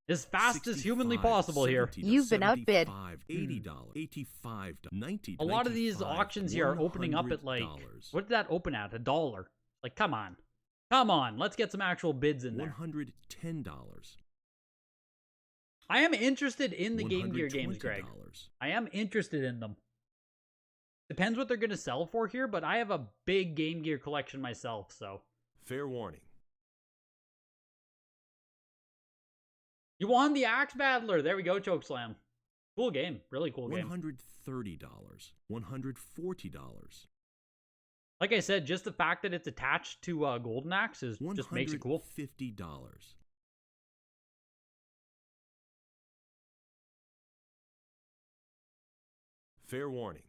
As fast as humanly possible here. You've been outbid. $80, $85, $90. A lot of these auctions here are opening up at like, what did that open at? $1. Like, come on. Come on, let's get some actual bids in there. $110. I am interested in the Game Gear games, Greg. I am interested in them. Depends what they're going to sell for here, but I have a big Game Gear collection myself, so. Fair warning. You won the Axe Battler. There we go, Chokeslam. Cool game. Really cool game. $130. $140. Like I said, just the fact that it's attached to Golden Axe just makes it cool. $50. Fair warning.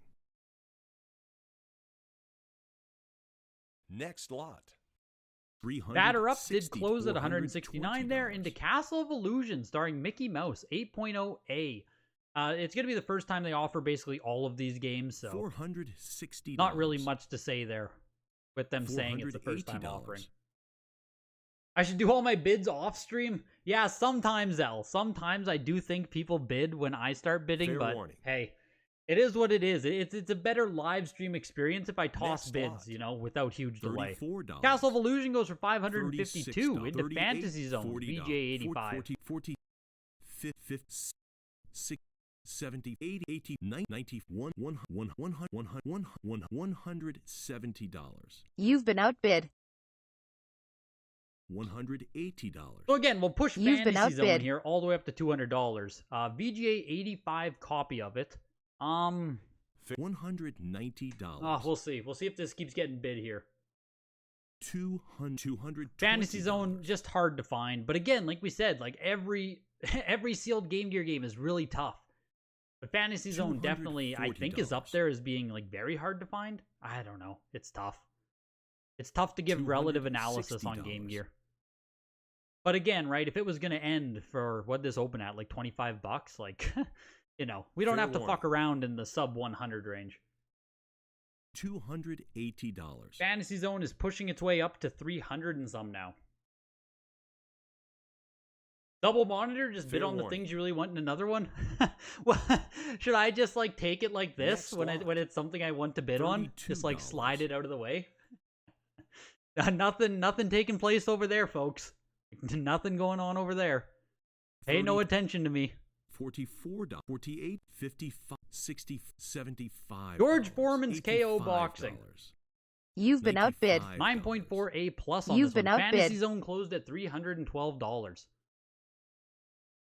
Next lot. Batter Up did close at 169 there into Castle of Illusion starring Mickey Mouse 8.0A. It's going to be the first time they offer basically all of these games, so $460. not really much to say there with them saying it's the first time offering. I should do all my bids off stream? Yeah, sometimes, L. Sometimes I do think people bid when I start bidding, Fair but warning. hey, it is what it is. It's a better live stream experience if I toss Next bids, lot. you know, without huge delay. $34. Castle of Illusion goes for 552 $36, into $38, Fantasy Zone, $40, VJ85. 40, 50, 60, 70, 80, 80, 90, 170. You've been outbid. $180. So again, we'll push You've been Fantasy Zone outbid. here all the way up to $200. VGA85 copy of it. $190. We'll see. We'll see if this keeps getting bid here. $200. Fantasy Zone, just hard to find. But again, like we said, like every sealed Game Gear game is really tough. But Fantasy Zone definitely, I think, is up there as being like very hard to find. I don't know. It's tough. It's tough to give relative analysis on Game Gear. But again, right, if it was going to end for what this open at, like $25, like, you know, we don't Fair have to fuck around in the sub 100 range. $280. Fantasy Zone is pushing its way up to 300 and some now. Double monitor, just bid Fair on the warning. things you really want in another one. Well, should I just like take it like this Next lot. when it's something I want to bid on? Just like $32. slide it out of the way. Nothing taking place over there, folks. Nothing going on over there. Pay no attention to me. $44, $48, $55, $60, $75. George Foreman's KO Boxing. You've been outbid. 9.4A plus on You've this one. been outbid. Fantasy Zone closed at $312.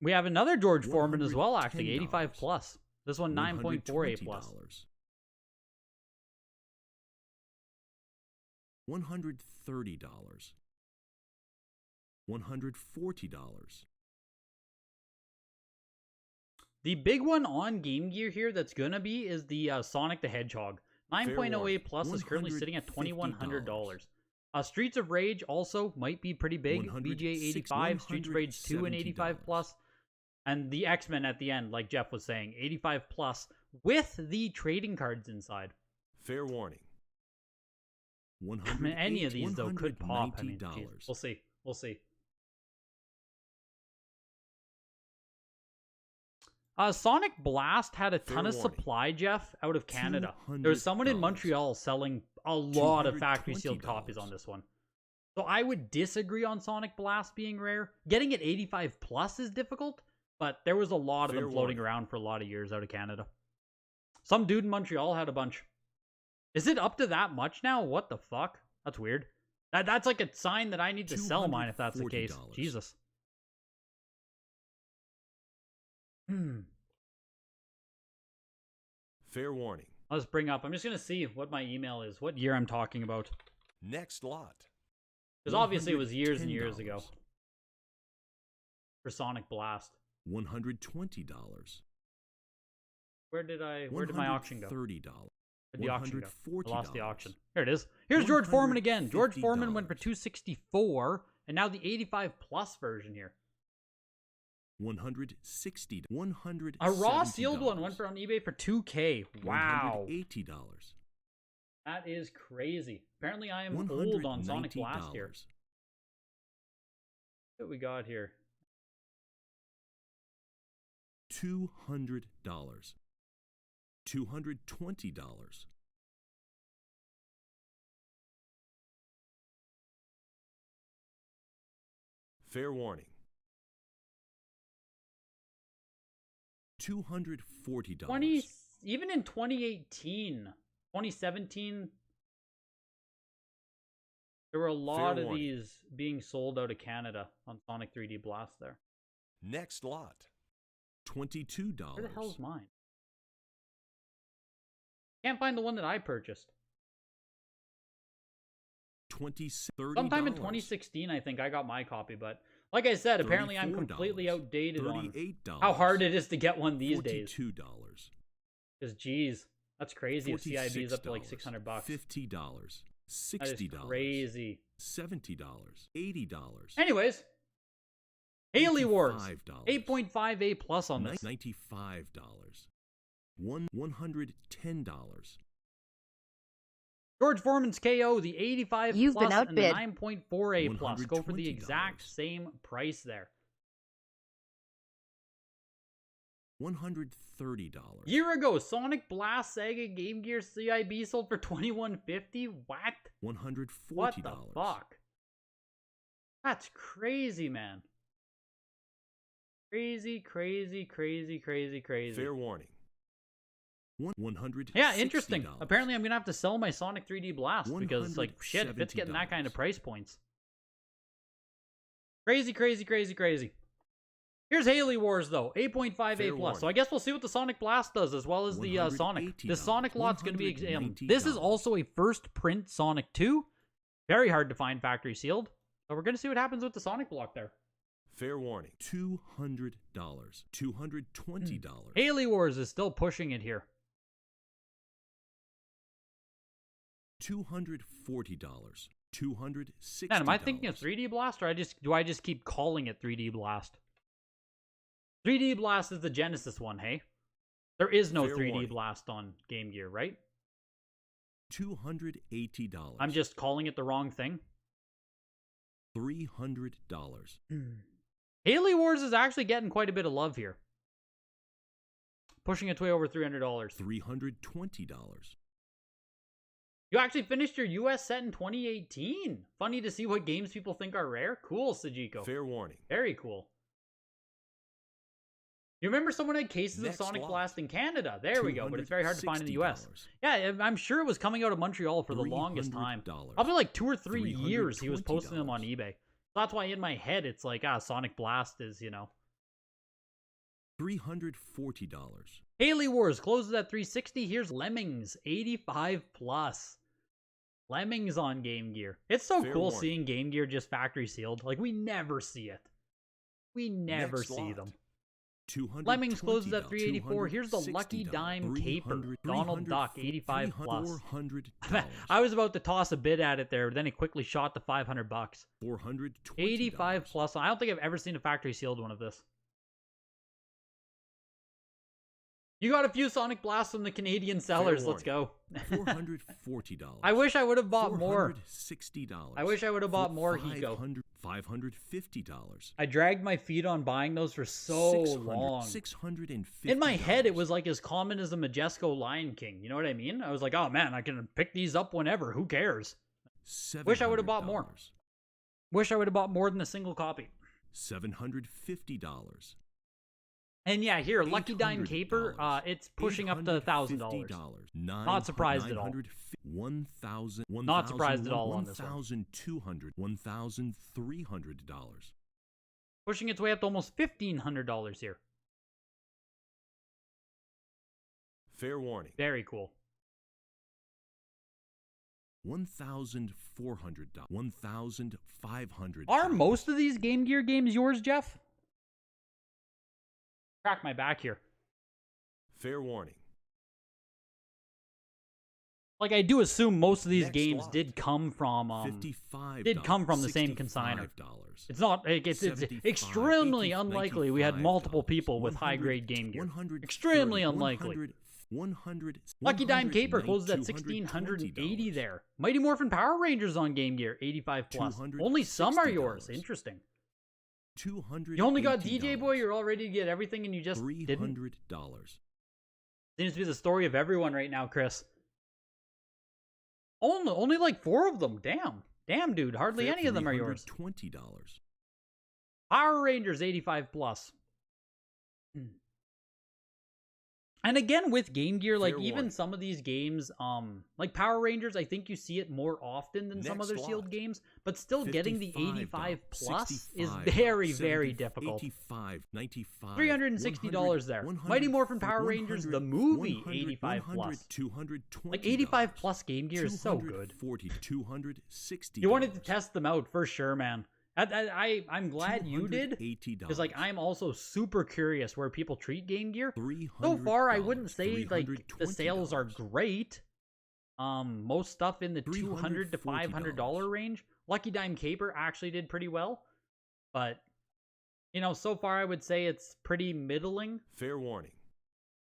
We have another George Foreman as well, actually, 85 plus. This one 9.4A plus. $130. $140. The big one on Game Gear here that's gonna be is the Sonic the Hedgehog. 9.0A plus is currently sitting at $2,100. Streets of Rage also might be pretty big. BJ 85, Streets of Rage 2 and 85 plus. And the X-Men at the end, like Jeff was saying, 85 plus with the trading cards inside. Fair warning. I mean, any of these though could pop. I mean, geez, we'll see. We'll see. Sonic Blast had a ton of supply, Jeff, out of Canada. There was someone in Montreal selling a lot of factory sealed copies on this one. So I would disagree on Sonic Blast being rare. Getting it 85 plus is difficult, but there was a lot of them floating around for a lot of years out of Canada. Some dude in Montreal had a bunch. Is it up to that much now? What the fuck? That's weird. That's like a sign that I need to sell mine if that's the case. Jesus. Fair warning. Let's bring up. I'm just going to see what my email is, what year I'm talking about. Next lot. Because obviously it was years and years ago. For Sonic Blast. $120. Where did my auction go? $30. Where'd the auction go? I lost the $140. auction. Here it is. Here's George Foreman again. George Foreman went for $264, and now the 85 plus version here. $160. $170. A raw sealed one went on eBay for $2K. Wow. $180. That is crazy. Apparently I am old on Sonic Blast here. What we got here? $200. $220. Fair warning. $240. Even in 2018, 2017, there were a lot of these being sold out of Canada on Sonic 3D Blast there. Next lot. $22. Where the hell's mine? Can't find the one that I purchased. $30. Sometime in 2016, I think I got my copy, but like I said, apparently I'm completely outdated on how hard it is to get one these days. $42. Because, geez, that's crazy if CIB is up to like $600. $50. $60. That is crazy. $70. $80. Anyways, Haley Wars, 8.5A plus on this. $95. $110. George Foreman's KO, the 85 You've plus been and the outbid. 9.4A plus go for the $120. exact same price there. $130. Year ago, Sonic Blast Sega Game Gear CIB sold for $21.50. What? $140. What the fuck? That's crazy, man. Crazy, crazy, crazy, crazy, crazy. Fair warning. $160. Yeah, interesting. Apparently, I'm gonna have to sell my Sonic 3D Blast because, like, shit, if it's getting that kind of price points. Crazy, crazy, crazy, crazy. Here's Haley Wars, though. 8.5A plus. So I guess we'll see what the Sonic Blast does, as well as the Sonic. The Sonic lot's going to be... this is also a first print Sonic 2. Very hard to find factory sealed. So we're going to see what happens with the Sonic block there. Fair warning. $200. $220. Haley Wars is still pushing it here. $240. $260. Man, am I thinking of 3D Blast, or do I just keep calling it 3D Blast? 3D Blast is the Genesis one, hey? There is no Fair 3D warning. Blast on Game Gear, right? $280. I'm just calling it the wrong thing. $300. Haley Wars is actually getting quite a bit of love here. Pushing its way over $300. $320. You actually finished your US set in 2018. Funny to see what games people think are rare. Cool, Sajiko. Fair warning. Very cool. You remember someone had cases Next of Sonic lot. Blast in Canada? There we go, but it's very hard to find in the US. Yeah, I'm sure it was coming out of Montreal for the longest time. Probably like 2 or 3 years he was posting them on eBay. So that's why in my head it's like, Sonic Blast is, you know. $340. Haley Wars closes at 360. Here's Lemmings, 85 plus. Lemmings on Game Gear. It's so Fair cool warning. seeing Game Gear just factory sealed. Like, we never see it. We never Next see lot. them. $220. Lemmings closes at 384. Here's the Lucky $260. Dime Caper. Donald Duck, 85 plus. $400. I was about to toss a bid at it there, but then it quickly shot to $500. $420. 85 plus. I don't think I've ever seen a factory sealed one of this. You got a few Sonic Blasts from the Canadian sellers. Let's go. $440. I wish I would have bought more. $460. I wish I would have bought more, Hiko. $550. I dragged my feet on buying those for so long. $650. In my head, it was like as common as a Majesco Lion King. You know what I mean? I was like, oh man, I can pick these up whenever. Who cares? Wish I would have bought more. Wish I would have bought more than a single copy. $750. And yeah, here, Lucky Dime Caper, it's pushing up to $1,000. Not surprised at all. Not surprised at all on this one. $1,200. $1,300. Pushing its way up to almost $1,500 here. Fair warning. Very cool. $1,400. $1,500. Are most of these Game Gear games yours, Jeff? Crack my back here. Fair warning. Like, I do assume most of these Next games lot. did come from $55. the same consignor. $65. It's not. It's extremely unlikely we had multiple people with high grade Game Gear. Extremely unlikely. 100. Lucky Dime Caper closes at 1,680 there. Mighty Morphin Power Rangers on Game Gear, 85 plus. Only some are yours. Interesting. $200. You only got DJ Boy, you're all ready to get everything and you just didn't? $300. Seems to be the story of everyone right now, Chris. Only like 4 of them. Damn, dude. Hardly any of them are yours. $20. Power Rangers, 85 plus. And again, with Game Gear, like even some of these games, like Power Rangers, I think you see it more often than some other sealed games, but still getting the 85 plus is very, very difficult. $360 there. Mighty Morphin Power Rangers, the movie, 85 plus. Like 85 plus Game Gear is so good. You wanted to test them out for sure, man. I'm glad you did, because like I'm also super curious where people treat Game Gear. So far, I wouldn't say like the sales are great. Most stuff in the $200 to $500 range. Lucky Dime Caper actually did pretty well, but you know, so far I would say it's pretty middling. Fair warning.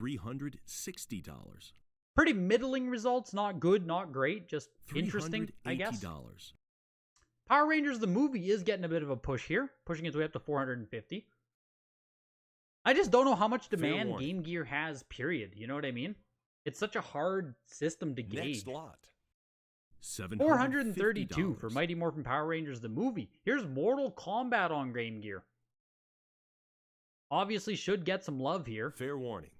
$360. Pretty middling results, not good, not great, just interesting, I guess. Power Rangers the movie is getting a bit of a push here, pushing its way up to 450. I just don't know how much demand Game Gear has, period. You know what I mean? It's such a hard system to gauge. Next lot. $432 for Mighty Morphin Power Rangers the movie. Here's Mortal Kombat on Game Gear. Obviously should get some love here. Fair warning.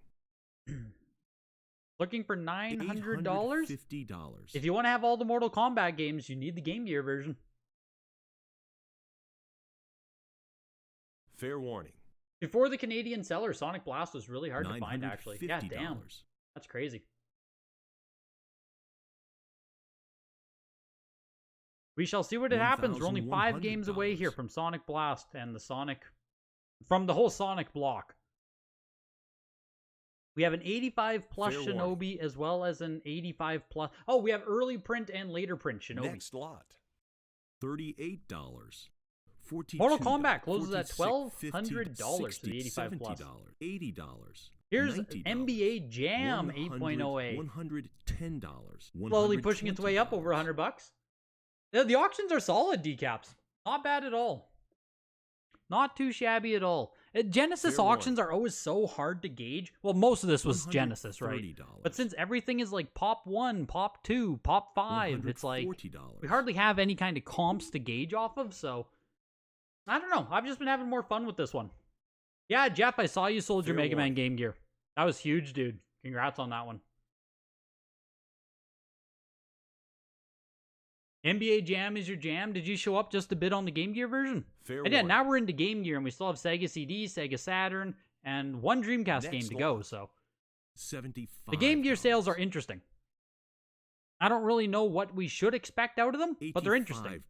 Looking for $900? $50. If you want to have all the Mortal Kombat games, you need the Game Gear version. Fair warning. Before the Canadian seller, Sonic Blast was really hard to find, actually. God damn. That's crazy. We shall see what it happens. We're only 5 games away here from Sonic Blast and from the whole Sonic block. We have an 85 plus Shinobi as well as an 85 plus. Oh, we have early print and later print Shinobi. Next lot. $38. Mortal Kombat closes at $1,200 for the 85 plus. $80. Here's NBA Jam 8.0A. $110. Slowly pushing its way up over $100. The auctions are solid, decaps. Not bad at all. Not too shabby at all. Genesis auctions are always so hard to gauge. Well, most of this was Genesis, right? But since everything is like Pop 1, Pop 2, Pop 5, it's like we hardly have any kind of comps to gauge off of, so I don't know. I've just been having more fun with this one. Yeah, Jeff, I saw you sold your Mega Man Game Gear. That was huge, dude. Congrats on that one. NBA Jam is your jam. Did you show up just a bit on the Game Gear version? And yeah, now we're into Game Gear, and we still have Sega CD, Sega Saturn, and one Dreamcast game to go, so. The Game Gear sales are interesting. I don't really know what we should expect out of them, but they're interesting.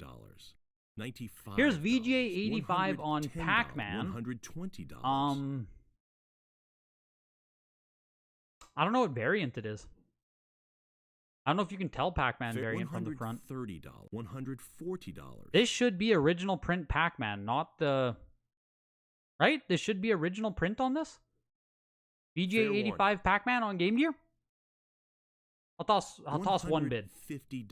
Here's VGA 85 on Pac-Man. $120. I don't know what variant it is. I don't know if you can tell Pac-Man variant from the front. $130. $140. This should be original print Pac-Man, not the... Right? This should be original print on this? VGA 85 Pac-Man on Game Gear? I'll toss one bid. $50.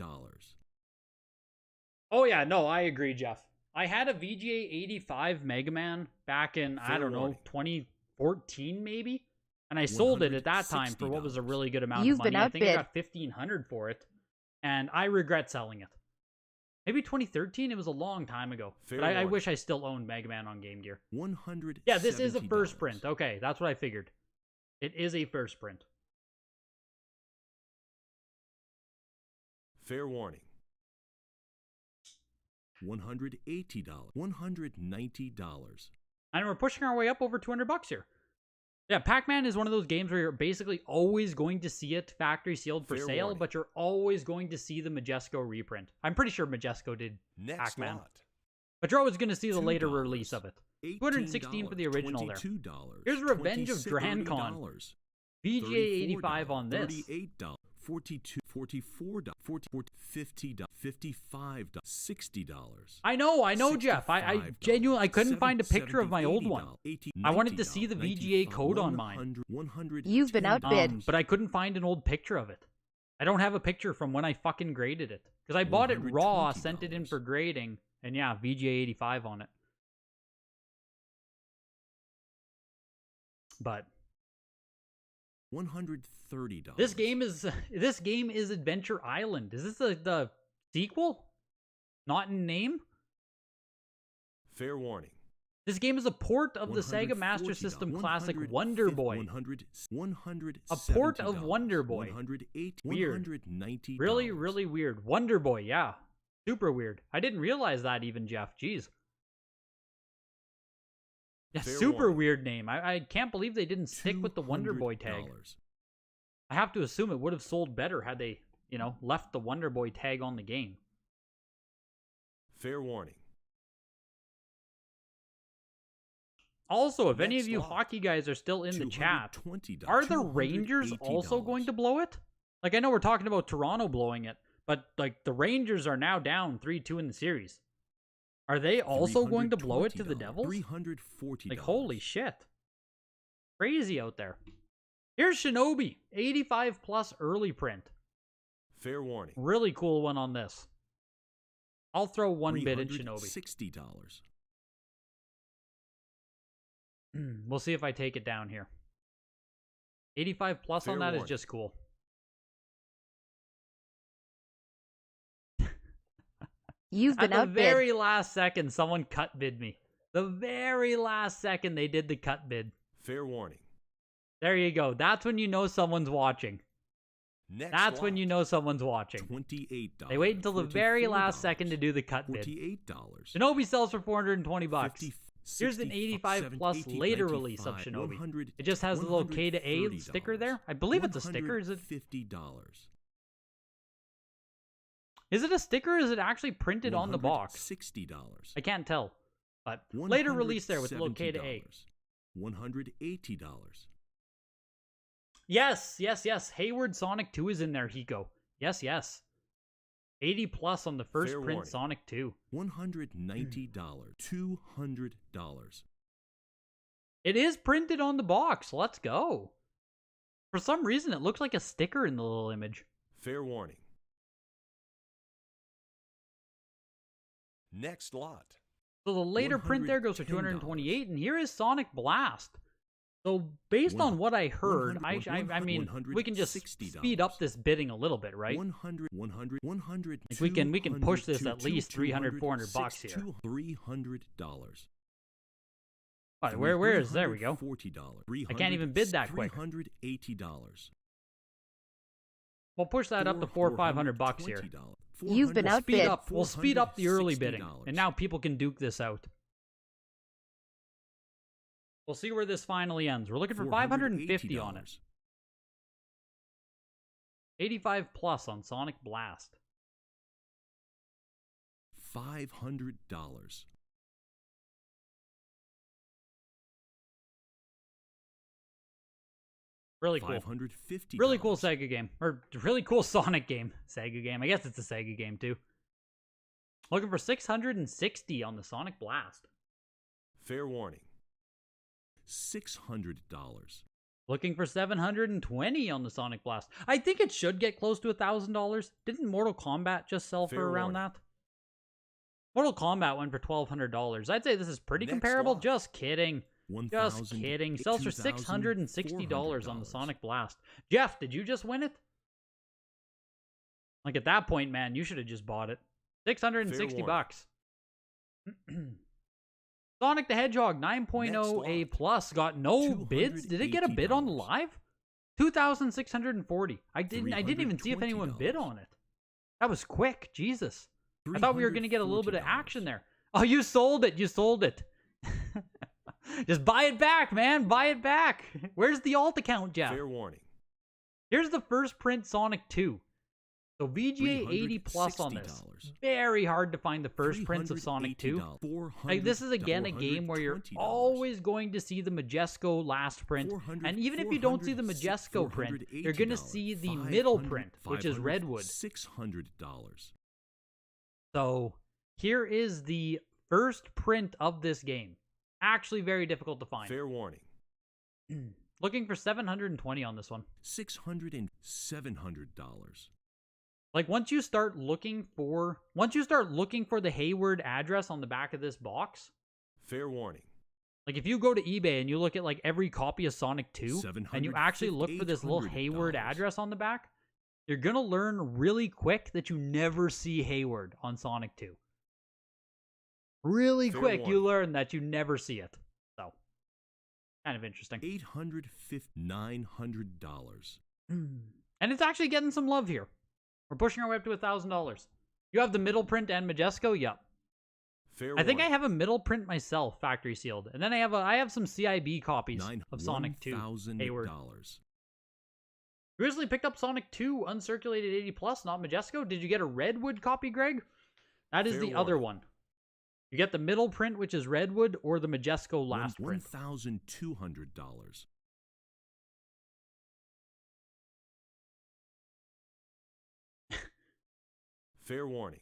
Oh yeah, no, I agree, Jeff. I had a VGA 85 Mega Man back in, I don't know, 2014 maybe? And I sold it at that time for what was a really good amount of money. I think I got $1,500 for it. And I regret selling it. Maybe 2013? It was a long time ago. But I wish I still owned Mega Man on Game Gear. $170. Yeah, this is a first print. Okay, that's what I figured. It is a first print. Fair warning. $180. $190. And we're pushing our way up over $200 here. Yeah, Pac-Man is one of those games where you're basically always going to see it factory sealed for sale, but you're always going to see the Majesco reprint. I'm pretty sure Majesco did Pac-Man. But you're always going to see the later release of it. $216 for the original there. Here's Revenge of Drancon. VGA 85 on this. $48. $42. $44, $50, $55, $60. I know, Jeff. I genuinely, I couldn't find a picture of my old one. I wanted to see the VGA code on mine. You've been outbid. But I couldn't find an old picture of it. I don't have a picture from when I fucking graded it. Because I bought it raw, sent it in for grading, and yeah, VGA 85 on it. But $130. this game is Adventure Island. Is this the sequel? Not in name? Fair warning. This game is a port of the Sega Master System classic Wonder Boy. A port of Wonder Boy. Weird. Really, really weird. Wonder Boy, yeah. Super weird. I didn't realize that even, Jeff. Jeez. Yeah, super weird name. I can't believe they didn't stick with the Wonder Boy tag. I have to assume it would have sold better had they, left the Wonder Boy tag on the game. Fair warning. Also, if any of you hockey guys are still in the chat, are the Rangers also going to blow it? Like, I know we're talking about Toronto blowing it, but, like, the Rangers are now down 3-2 in the series. Are they also going to blow it to the Devils? $340. Like, holy shit. Crazy out there. Here's Shinobi, 85 plus early print. Fair warning. Really cool one on this. I'll throw one bid in Shinobi. $60. We'll see if I take it down here. 85 plus on that is just cool. You've been At the outbid. very last second, someone cut bid me. The very last second, they did the cut bid. Fair warning. There you go. That's when you know someone's watching. That's when you know someone's watching. $28. They wait until the very last second to do the cut bid. $48. Shinobi sells for $420. 50, Here's an 85 plus 70, later 95, release of Shinobi. 100, It just has the little K to A sticker there. I believe it's a sticker. Is it? $50. Is it a sticker or is it actually printed on the box? $60. I can't tell. But later release there with the little K to A. $180. Yes. Hayward Sonic 2 is in there, Hiko. Yes. 80 plus on the first Fair print warning. Sonic 2. $190. $200. It is printed on the box. Let's go. For some reason, it looks like a sticker in the little image. Fair warning. Next lot. So the later print there goes for $228, and here is Sonic Blast. So based on what I heard, I mean, we can just speed up this bidding a little bit, right? 100, Like we can push this at least $300-400 bucks here. $300. All right, where is there we go. $40. I can't even bid that quick. $380. We'll push that up to $400-500 here. You've been outbid. We'll speed up the early bidding, and now people can duke this out. We'll see where this finally ends. We're looking for $550 on it. 85 plus on Sonic Blast. $500. Really cool. $550. Really cool Sega game. Or really cool Sonic game. Sega game. I guess it's a Sega game too. Looking for $660 on the Sonic Blast. Fair warning. $600. Looking for $720 on the Sonic Blast. I think it should get close to $1,000. Didn't Mortal Kombat just sell for Fair around warning. that? Mortal Kombat went for $1,200. I'd say this is pretty comparable. lot. Just kidding. Just kidding. Sells for $660 on the Sonic Blast. Jeff, did you just win it? Like at that point, man, you should have just bought it. $660. Sonic the Hedgehog 9.0 A plus got no bids. Did it get a bid on the live? 2,640. I didn't even see if anyone bid on it. That was quick. Jesus. I thought we were going to get a little bit of action there. Oh, you sold it. You sold it. Just buy it back, man. Buy it back. Where's the alt account, Jeff? Fair warning. Here's the first print Sonic 2. So VGA 80 plus on this. Very hard to find the first prints of Sonic 2. Like, this is again a game where you're always going to see the Majesco last print. And even if you don't see the Majesco print, you're going to see the middle print, which is Redwood. $600. So here is the first print of this game. Actually very difficult to find. Fair warning. Looking for 720 on this one. $600 and $700. Like, once you start looking for the Hayward address on the back of this box, Fair warning. like if you go to eBay and you look at like every copy of Sonic 2 and you actually look for this little Hayward address on the back, you're going to learn really quick that you never see Hayward on Sonic 2. Really Fair quick, you warning. learn that you never see it. So, kind of interesting. $850, $900. And it's actually getting some love here. We're pushing our way up to $1,000. You have the middle print and Majesco? Yep. Fair I think I warning. have a middle print myself, factory sealed. And then I have some CIB copies of Sonic 2 Hayward. $1,000. You recently picked up Sonic 2 uncirculated 80 plus, not Majesco. Did you get a Redwood copy, Greg? That is Fair the other warning. one. You get the middle print, which is Redwood, or the Majesco last print. $1,200. Fair warning.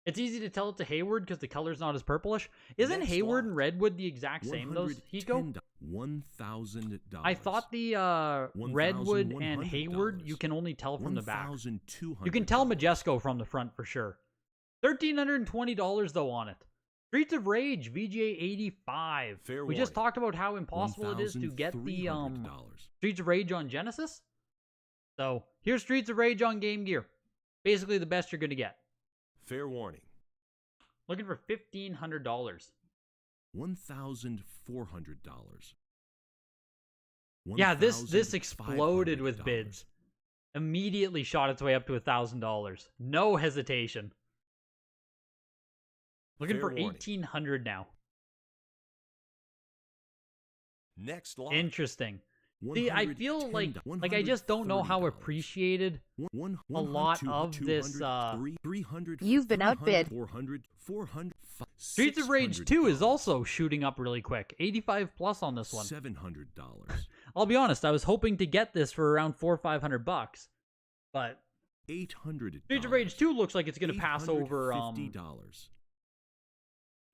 It's easy to tell it's a Hayward because the color's not as purplish. Isn't Next Hayward lot. and Redwood the exact same, those, Hiko? $1,000. I thought the Redwood and Hayward, you can only tell from the back. $1,200. You can tell Majesco from the front for sure. $1,320 though on it. Streets of Rage VGA 85. Fair We just warning. talked about how impossible it is to get the $1,300. Streets of Rage on Genesis. So here's Streets of Rage on Game Gear. Basically the best you're gonna get. Fair warning. Looking for $1,500. $1,400. Yeah, this exploded with bids. Immediately shot its way up to $1,000. No hesitation. Looking Fair for warning. $1,800 now. Next lot. Interesting. See, I feel like I just don't know how appreciated a lot of this, You've been outbid. Streets of Rage 2 is also shooting up really quick. 85 plus on this one. $700. I'll be honest, I was hoping to get this for around $400 or $500, but $800. Streets of Rage 2 looks like it's going to pass over $950.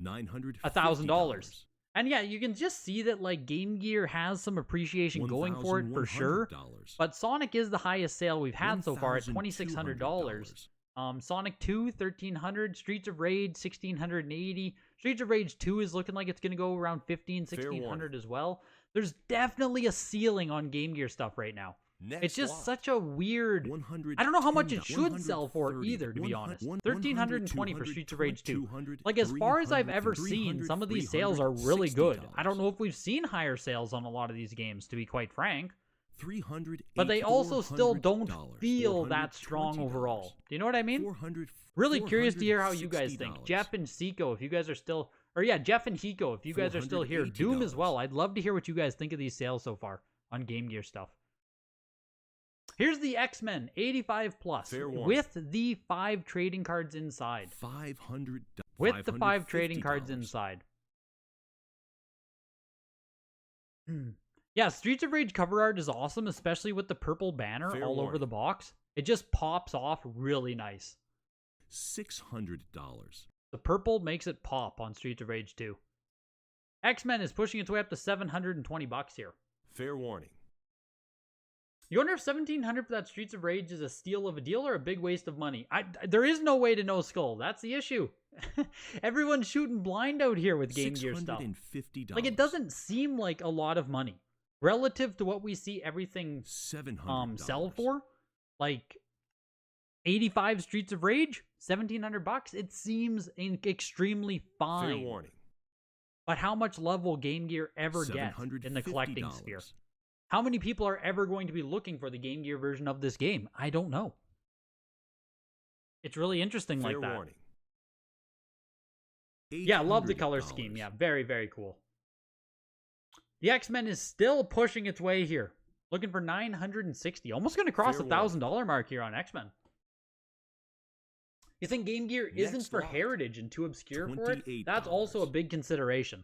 $1,000. And yeah, you can just see that like Game Gear has some appreciation going for it for sure. But Sonic is the highest sale we've had so far at $2,600. Sonic 2 $1,300, Streets of Rage $1,680. Streets of Rage 2 is looking like it's going to go around $1,500-$1,600 as well. There's definitely a ceiling on Game Gear stuff right now. Next It's just lot. such a weird. I don't know how much it should sell for either, to be honest. $1,320 for Streets of Rage 2. Like, as far as I've ever seen, some of these sales are really good. I don't know if we've seen higher sales on a lot of these games, to be quite frank. But they also still don't feel that strong overall. Do you know what I mean? Really curious to hear how you guys think. Jeff and Seiko, if you guys are still... Or yeah, Jeff and Hiko, if you guys are still here. Doom as well. I'd love to hear what you guys think of these sales so far on Game Gear stuff. Here's the X-Men 85 plus Fair warning. with the 5 trading cards inside. $500. With the 5 trading cards inside. Yeah, Streets of Rage cover art is awesome, especially with the purple banner Fair all over warning. the box. It just pops off really nice. $600. The purple makes it pop on Streets of Rage 2. X-Men is pushing its way up to $720 here. Fair warning. You wonder if $1,700 for that Streets of Rage is a steal of a deal or a big waste of money. There is no way to know, Skull. That's the issue. Everyone's shooting blind out here with Game Gear stuff. $650. Like, it doesn't seem like a lot of money relative to what we see everything $700. sell for. Like 85 Streets of Rage, $1,700. It seems extremely fine. Fair warning. But how much love will Game Gear ever get in the collecting $750. sphere? How many people are ever going to be looking for the Game Gear version of this game? I don't know. It's really interesting Fair like that. warning. Yeah, love the color scheme. Yeah, very, very cool. The X-Men is still pushing its way here. Looking for $960. Almost going to cross the Fair warning. $1,000 mark here on X-Men. You think Game Gear isn't Next for lot. heritage and too obscure for it? $28. That's also a big consideration.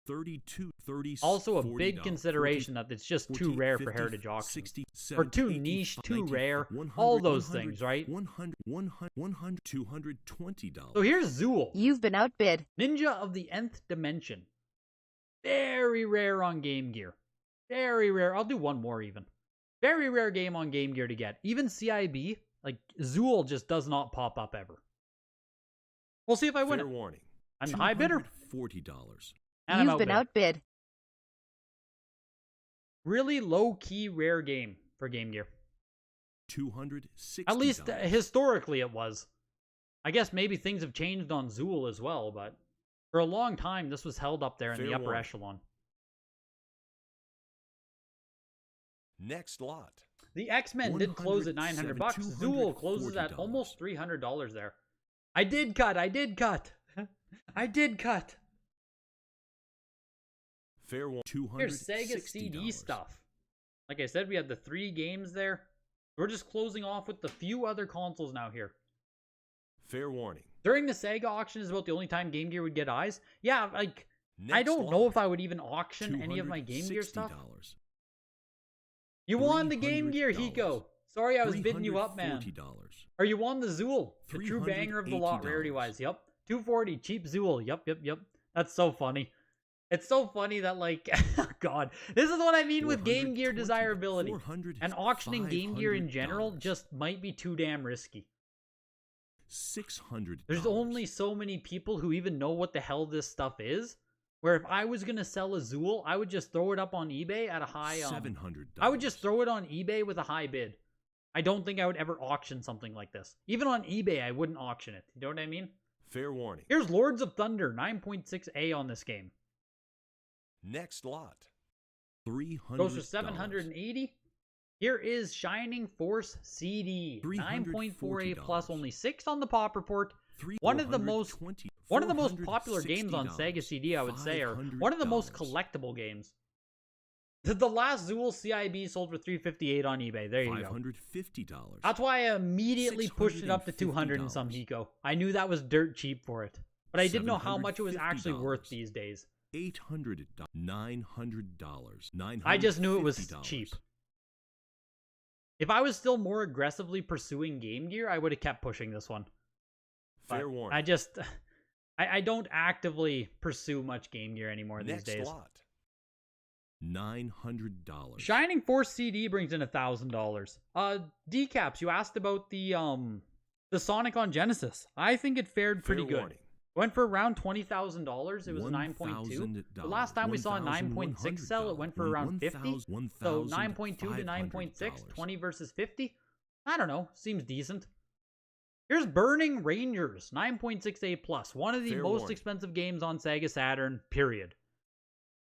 32, 30, Also a $40, big consideration that it's just too rare for heritage auctions. Or too niche, too rare, all those things, right? $100, $220. So here's Zool, You've been outbid. Ninja of the Nth Dimension. Very rare on Game Gear. Very rare. I'll do one more even. Very rare game on Game Gear to get. Even CIB, like Zool just does not pop up ever. We'll see if I win Fair it. warning. I'm the high bidder. $40. And You've I'm been outbid. Really low-key rare game for Game Gear. $260. At least historically it was. I guess maybe things have changed on Zool as well, but for a long time this was held up there in the Fair upper warning. echelon. Next lot. The X-Men did close at $900. Zool closes at almost $300 there. I did cut. I did cut. Fair warning. Here's Sega CD stuff. Like I said, we had the 3 games there. We're just closing off with the few other consoles now here. Fair warning. During the Sega auction is about the only time Game Gear would get eyes. Yeah, like, I Next don't lot. know if I would even auction any of my Game Gear stuff. $260. You won the Game Gear, Hiko. Sorry I was bidding you up, man. $340. Or you won the Zool, the true banger of the lot, $380. rarity-wise. Yep. $240, cheap Zool. Yep. That's so funny. It's so funny that, like, God, this is what I mean with Game Gear desirability. And auctioning Game Gear in general just might be too damn risky. $600. There's only so many people who even know what the hell this stuff is. Where if I was going to sell a Zool, I would just throw it up on eBay at a high... $700. I would just throw it on eBay with a high bid. I don't think I would ever auction something like this. Even on eBay, I wouldn't auction it. You know what I mean? Fair warning. Here's Lords of Thunder, 9.6A on this game. Next lot. $300. Goes for $780. Here is Shining Force CD, 9.4A plus, only 6 on the pop report. One of the most popular games on Sega CD, I would say, or one of the most collectible games. The last Zool CIB sold for $358 on eBay. There you go. $550. That's why I immediately pushed it up to $200 and some, Hiko. I knew that was dirt cheap for it, but I didn't know how much it was actually worth these days. $800. $900. I just knew it was cheap. If I was still more aggressively pursuing Game Gear, I would have kept pushing this one. Fair But warning. I don't actively pursue much Game Gear anymore these Next days. lot. $900. Shining Force CD brings in $1,000. Decaps, you asked about the Sonic on Genesis. I think it fared pretty Fair good. warning. Went for around $20,000. It was 9.2. The last time we saw a 9.6 sell, it went for around 50. So 9.2 to 9.6, 20 versus 50. I don't know. Seems decent. Here's Burning Rangers, 9.6A plus. One of the Fair most warning. expensive games on Sega Saturn, period.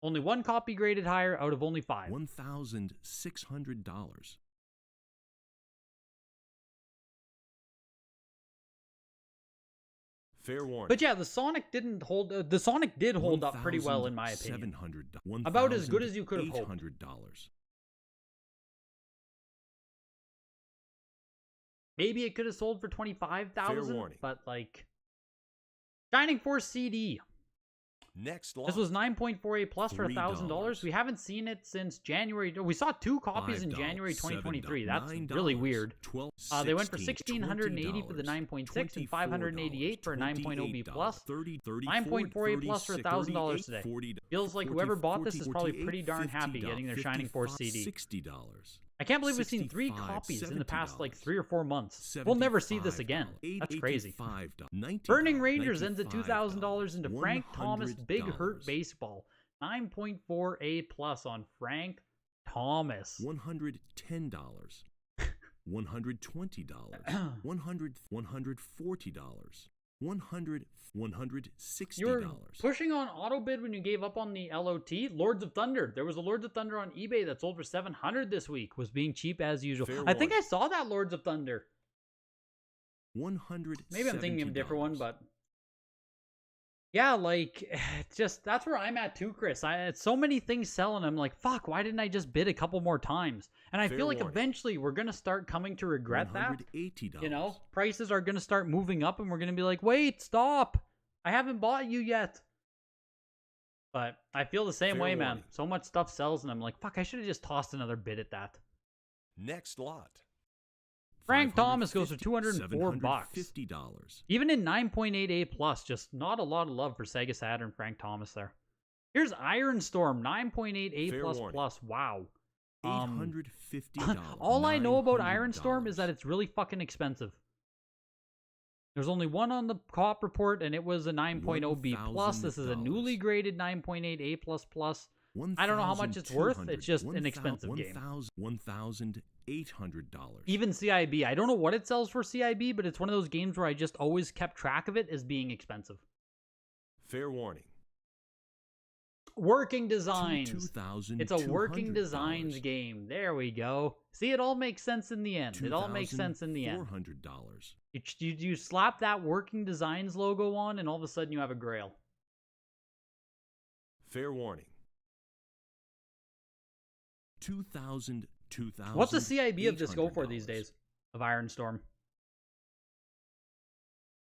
Only one copy graded higher out of only 5. $1,600. Fair warning. But yeah, the Sonic didn't hold. The Sonic did hold up pretty well, in my opinion. About as good as you could have hoped. $800. Maybe it could have sold for Fair $25,000, warning. but like, Shining Force CD. Next lot. This was 9.4A plus for $1,000. $3. We haven't seen it since January. We saw 2 copies in $5, January 2023. $7, That's $9, really weird. $12, They went for $16, $1,680 for the 9.6 and $588 for a 9.0B plus. 30, 9.4A plus for $1,000 $38, today. $40, Feels like whoever bought this is probably pretty darn happy getting their Shining Force CD. $60. I can't believe we've seen 3 copies in the past like 3 or 4 months. We'll never see this again. That's crazy. Burning Rangers ends at $2,000 into Frank Thomas Big Hurt Baseball. 9.4A plus on Frank Thomas. $110. $120. $140. $160. You were pushing on auto bid when you gave up on the LOT. Lords of Thunder. There was a Lords of Thunder on eBay that sold for $700 this week. Was being cheap as usual. Fair I think I warning. saw that Lords of Thunder. $100. Maybe I'm thinking of a different one, but yeah, like, it's just, that's where I'm at too, Chris. It's so many things selling. I'm like, fuck, why didn't I just bid a couple more times? And I Fair feel like warning. eventually we're going to start coming to regret that. $180. You know, prices are going to start moving up and we're going to be like, wait, stop. I haven't bought you yet. But I feel the same Fair way, man. warning. So much stuff sells and I'm like, fuck, I should have just tossed another bid at that. Next lot. Frank Thomas goes for $204. $750. Even in 9.8A plus, just not a lot of love for Sega Saturn Frank Thomas there. Here's Iron Storm, 9.8A Fair plus warning. plus. Wow. $850. All I know about Iron $900. Storm is that it's really fucking expensive. There's only one on the co-op report, and it was a 9.0B plus. This is a newly graded 9.8A plus plus. I don't know how much it's worth. It's just an expensive game. $1,800. Even CIB. I don't know what it sells for CIB, but it's one of those games where I just always kept track of it as being expensive. Fair warning. Working designs. $2,200. It's a working designs game. There we go. See, it all makes sense in the end. It all makes sense in the end. $400. You slap that working designs logo on, and all of a sudden you have a Grail. Fair warning. $2,000. What's the CIB of this go for these days? Of Iron Storm.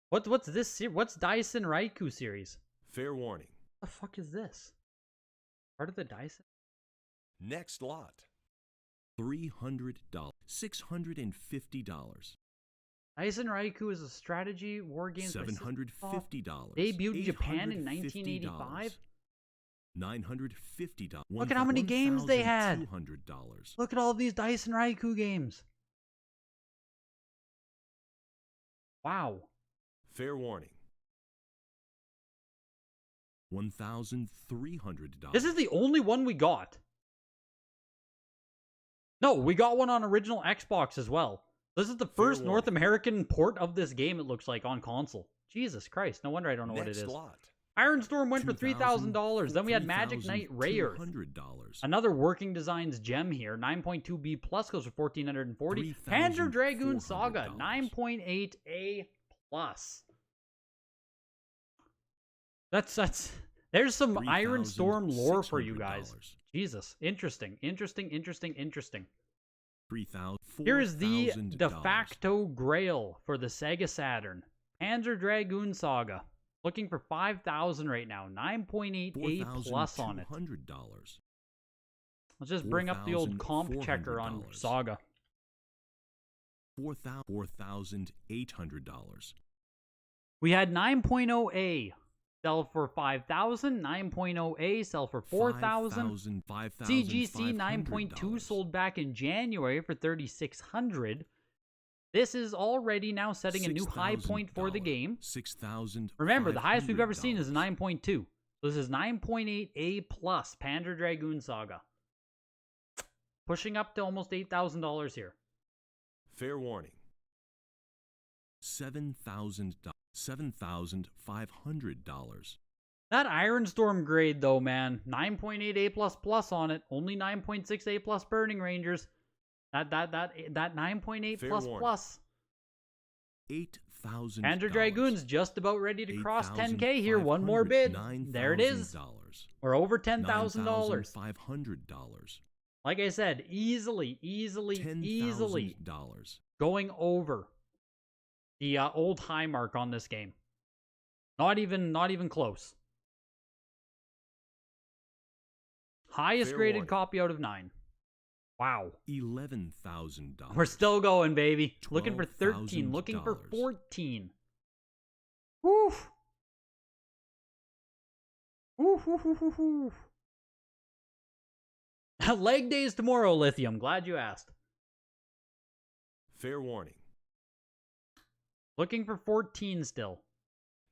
What's this? What's Dyson Raikou series? Fair warning. What the fuck is this? Part of the Dyson? Next lot. $300. $650. Dyson Raikou is a strategy war game. $750. Debuted in Japan in 1985. $950. Look at how many games they had. $200. Look at all these Dyson Raikou games. Wow. Fair warning. $1,300. This is the only one we got. No, we got one on original Xbox as well. This is the first warning. North American port of this game, it looks like, on console. Jesus Christ, no wonder I don't know Next what it is. lot. Iron Storm went for $3,000. Then we had Magic Knight Rayers. $3,200. Another Working Designs gem here. 9.2B plus goes for $1,440. Panzer Dragoon Saga, $3,400. 9.8A plus. There's some Iron Storm lore for you guys. Jesus. Interesting. $3,000. Here is the de facto Grail for the Sega Saturn. Panzer Dragoon Saga. Looking for $5,000 right now. 9.8A plus on it. $4,200. Let's just bring up the old comp checker on Saga. $4,800. We had 9.0A sell for $5,000. 9.0A sell for $4,000. CGC 9.2 sold back in January for $3,600. This is already now setting a new high point for the game. Remember, the highest we've ever seen is 9.2. So this is 9.8A plus Panzer Dragoon Saga. Pushing up to almost $8,000 here. Fair warning. $7,500. That Iron Storm grade though, man. 9.8A plus plus on it. Only 9.6A plus Burning Rangers. That 9.8 Fair plus warning. plus. $8,000. Panzer Dragoon's just about ready to cross 10K here. One more bid. There it is. We're over $10,000. $9,500. Like I said, easily $10,000. going over the old high mark on this game. Not even close. Highest Fair graded warning. copy out of 9. Wow. $11,000. We're still going, baby. Looking for 13. Looking for $12,000. 14. Woof. Woof, woof, woof, woof, woof. Leg days tomorrow, Lithium. Glad you asked. Fair warning. Looking for 14 still.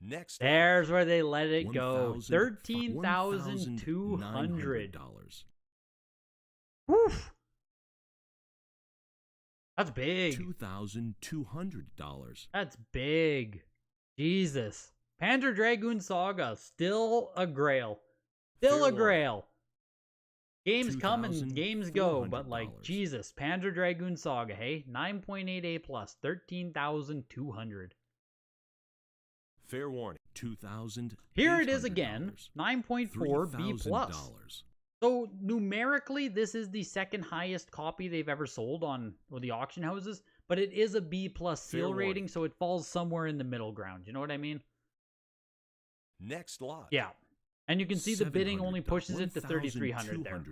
Next There's where they let it go. $13,200. $13,200. Woof. That's big. $2,200. That's big. Jesus. Panzer Dragoon Saga. Still a grail. Still Fair a grail. Games come and $2,400. games go, but like, Jesus. Panzer Dragoon Saga, hey? 9.8A plus. $13,200. Fair warning. $2,000. Here it is again, 9.4 B+. $3,000. So numerically, this is the second highest copy they've ever sold on the auction houses, but it is a B+ seal rating, so it falls somewhere in the middle ground. You know what I mean? Next lot. Yeah. And you can see the bidding only pushes it to $3,300 there.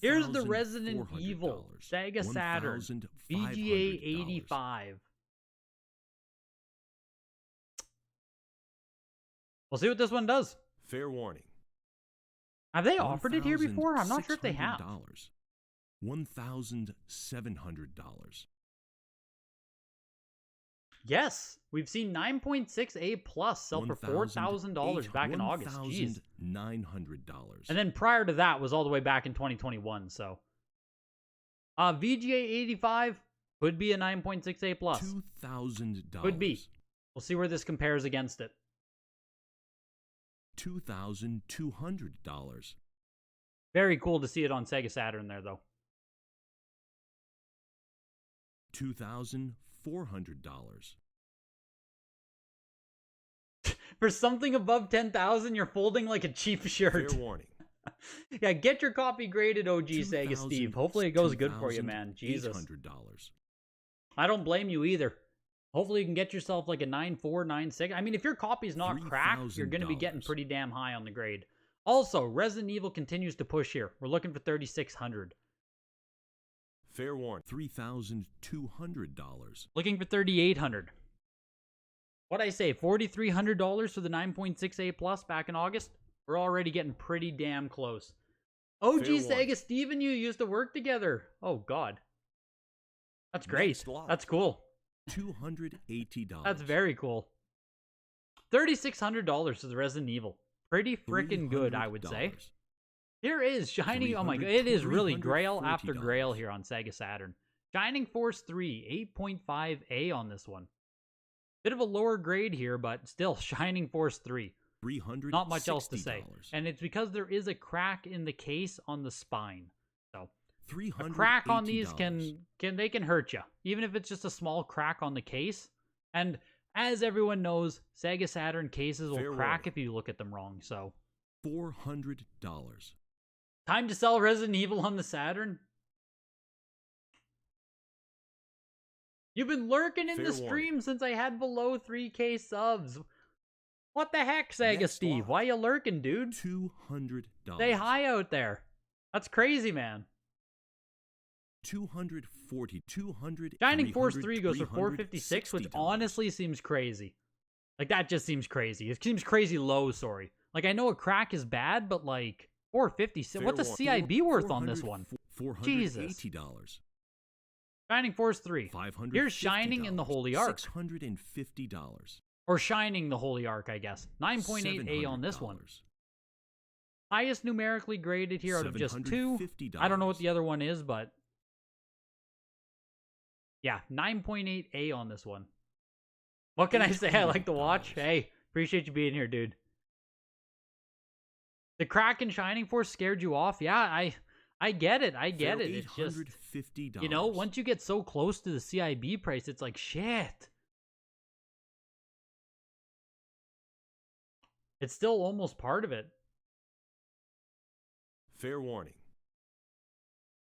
Here's the Resident Evil Sega Saturn VGA 85. We'll see what this one does. Fair warning. Have they offered it here before? I'm not sure if they have. $1,700. Yes, we've seen 9.6 A+ sell for $4,000 back in August. Jeez. $900. And then prior to that was all the way back in 2021. So, VGA 85 could be a 9.6 A+. $2,000. Could be. We'll see where this compares against it. $2,200. Very cool to see it on Sega Saturn there, though. $2,400. For something above 10,000, you're folding like a cheap shirt. Fair warning. Yeah, get your copy graded, OG Sega Steve. Hopefully it goes good for you, man. Jesus. I don't blame you either. Hopefully you can get yourself like a 9.4, 9.6. I mean, if your copy's not cracked, you're going to be getting pretty damn high on the grade. Also, Resident Evil continues to push here. We're looking for 3,600. Fair warning. $3,200. Looking for 3,800. What'd I say? $4,300 for the 9.6 A+ back in August? We're already getting pretty damn close. OG Sega Steve and you used to work together. Oh, God. That's great. That's cool. $280. That's very cool. $3,600 for the Resident Evil. Pretty freaking good, I would say. Here is Shining. Oh my god, it is really Grail after Grail here on Sega Saturn. Shining Force 3, 8.5A on this one. Bit of a lower grade here, but still Shining Force 3. Not much else to say. And it's because there is a crack in the case on the spine. So a crack on these can hurt you, even if it's just a small crack on the case. And as everyone knows, Sega Saturn cases will crack if you look at them wrong. So $400. Time to sell Resident Evil on the Saturn. You've been lurking in the stream since I had below 3K subs. What the heck, Sega Steve? Why you lurking, dude? $200. Stay high out there. That's crazy, man. $240. Shining Force 3 goes for $456, which honestly seems crazy. Like, that just seems crazy. It seems crazy low, sorry. Like, I know a crack is bad, but like, $456. What's a CIB worth on this one? Jesus. Shining Force 3. Here's Shining in the Holy Ark. $650. Or Shining the Holy Ark, I guess. 9.8A on this one. Highest numerically graded here out of just two. I don't know what the other one is, but yeah, 9.8A on this one. What can I say? I like to watch. Hey, appreciate you being here, dude. The crack in Shining Force scared you off? Yeah, I get it. I get it. It's just, you know, once you get so close to the CIB price, it's like, shit. It's still almost part of it. Fair warning.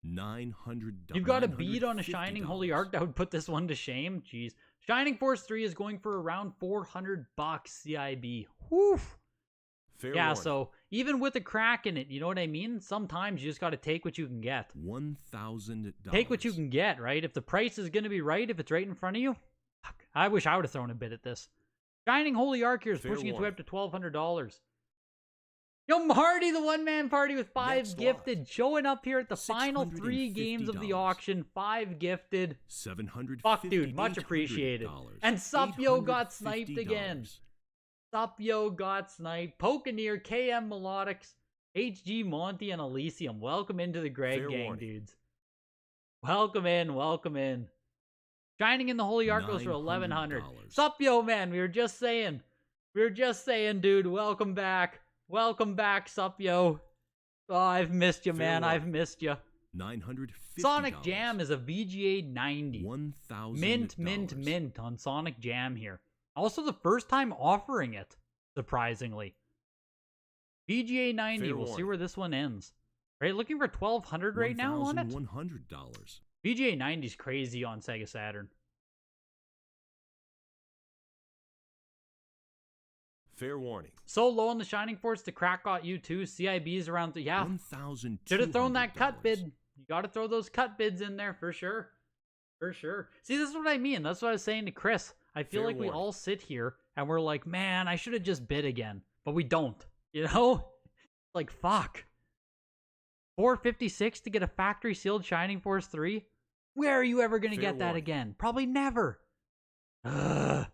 $900. You've got a bead on a Shining Holy Ark that would put this one to shame. Jeez. Shining Force 3 is going for around $400 CIB. Whew. Fair yeah, warning. so even with a crack in it, you know what I mean? Sometimes you just got to take what you can get. $1,000. Take what you can get, right? If the price is going to be right, if it's right in front of you, fuck, I wish I would have thrown a bid at this. Shining Holy Ark here is pushing its way up to $1,200. Yo, Marty, the one-man party with 5 gifted, showing up here at the final 3 games of the auction. 5 gifted. $750. Fuck, dude, much appreciated. And Supyo got sniped again. Supyo got sniped. Pokeneer, KM Melodics, HG Monty, and Elysium. Welcome into the Greg gang, dudes. Welcome in, welcome in. Shining in the Holy Ark goes for $1,100. Supyo, man, we were just saying, dude, welcome back. Welcome back, Supyo. Oh, I've missed you, man. I've missed you. $950. Sonic Jam is a VGA 90. $1,000. Mint on Sonic Jam here. Also the first time offering it, surprisingly. VGA 90, Fair we'll see warning. where this one ends. Right, looking for $1,200 right now on it. $1,100. VGA 90 is crazy on Sega Saturn. Fair warning. So low on the Shining Force, the crack got you too. CIB's around the, yeah. $1,200. Should have thrown that cut bid. You got to throw those cut bids in there for sure. For sure. See, this is what I mean. That's what I was saying to Chris. I feel Fair like we warning. all sit here and we're like, man, I should have just bid again. But we don't. You know? Like, fuck. $456 to get a factory sealed Shining Force 3? Where are you ever going to Fair get that warning. again? Probably never. Next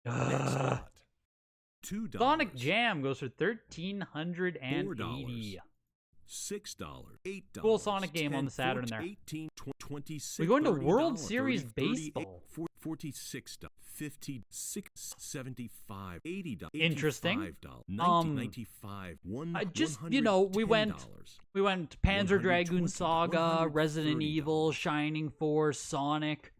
lot. $2. Sonic Jam goes for $1,380. $4. $6. $8. Cool Sonic game on the Saturn there. 18, 26. We go into $30, World Series 30, Baseball. 46. 50. 6. 75. $80. Interesting. $85. 90, 95. Just, you know, we went Panzer Dragoon $120, Saga, Resident $130. Evil, Shining Force, Sonic.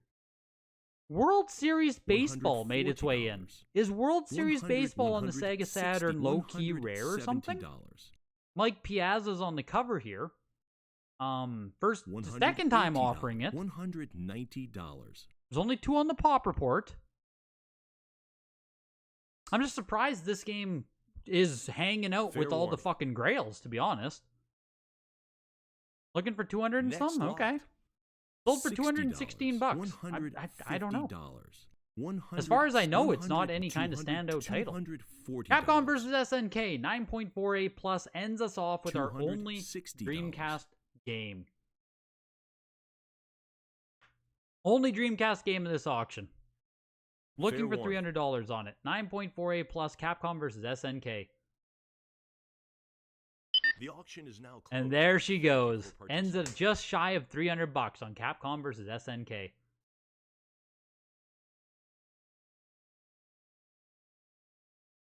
World Series Baseball made its way in. $140. Is World Series Baseball on the Sega Saturn low-key rare or something? $170. Mike Piazza's on the cover here. Second time $180. offering it. $190. There's only 2 on the pop report. I'm just surprised this game is hanging out Fair with all the warning. fucking Grails, to be honest. Looking for 200 and Next something? lot. Okay. Sold for $60. $216. I don't know. $150. As far as I know, it's not any kind of standout title. $240. Capcom vs. SNK 9.4A Plus ends us off with our only $260. Dreamcast game. Only Dreamcast game of this auction. Looking Fair for warning. $300 on it. 9.4A Plus Capcom vs. SNK. The auction is now closed. And there she Thank you goes. for Ends participating. at just shy of $300 on Capcom vs. SNK.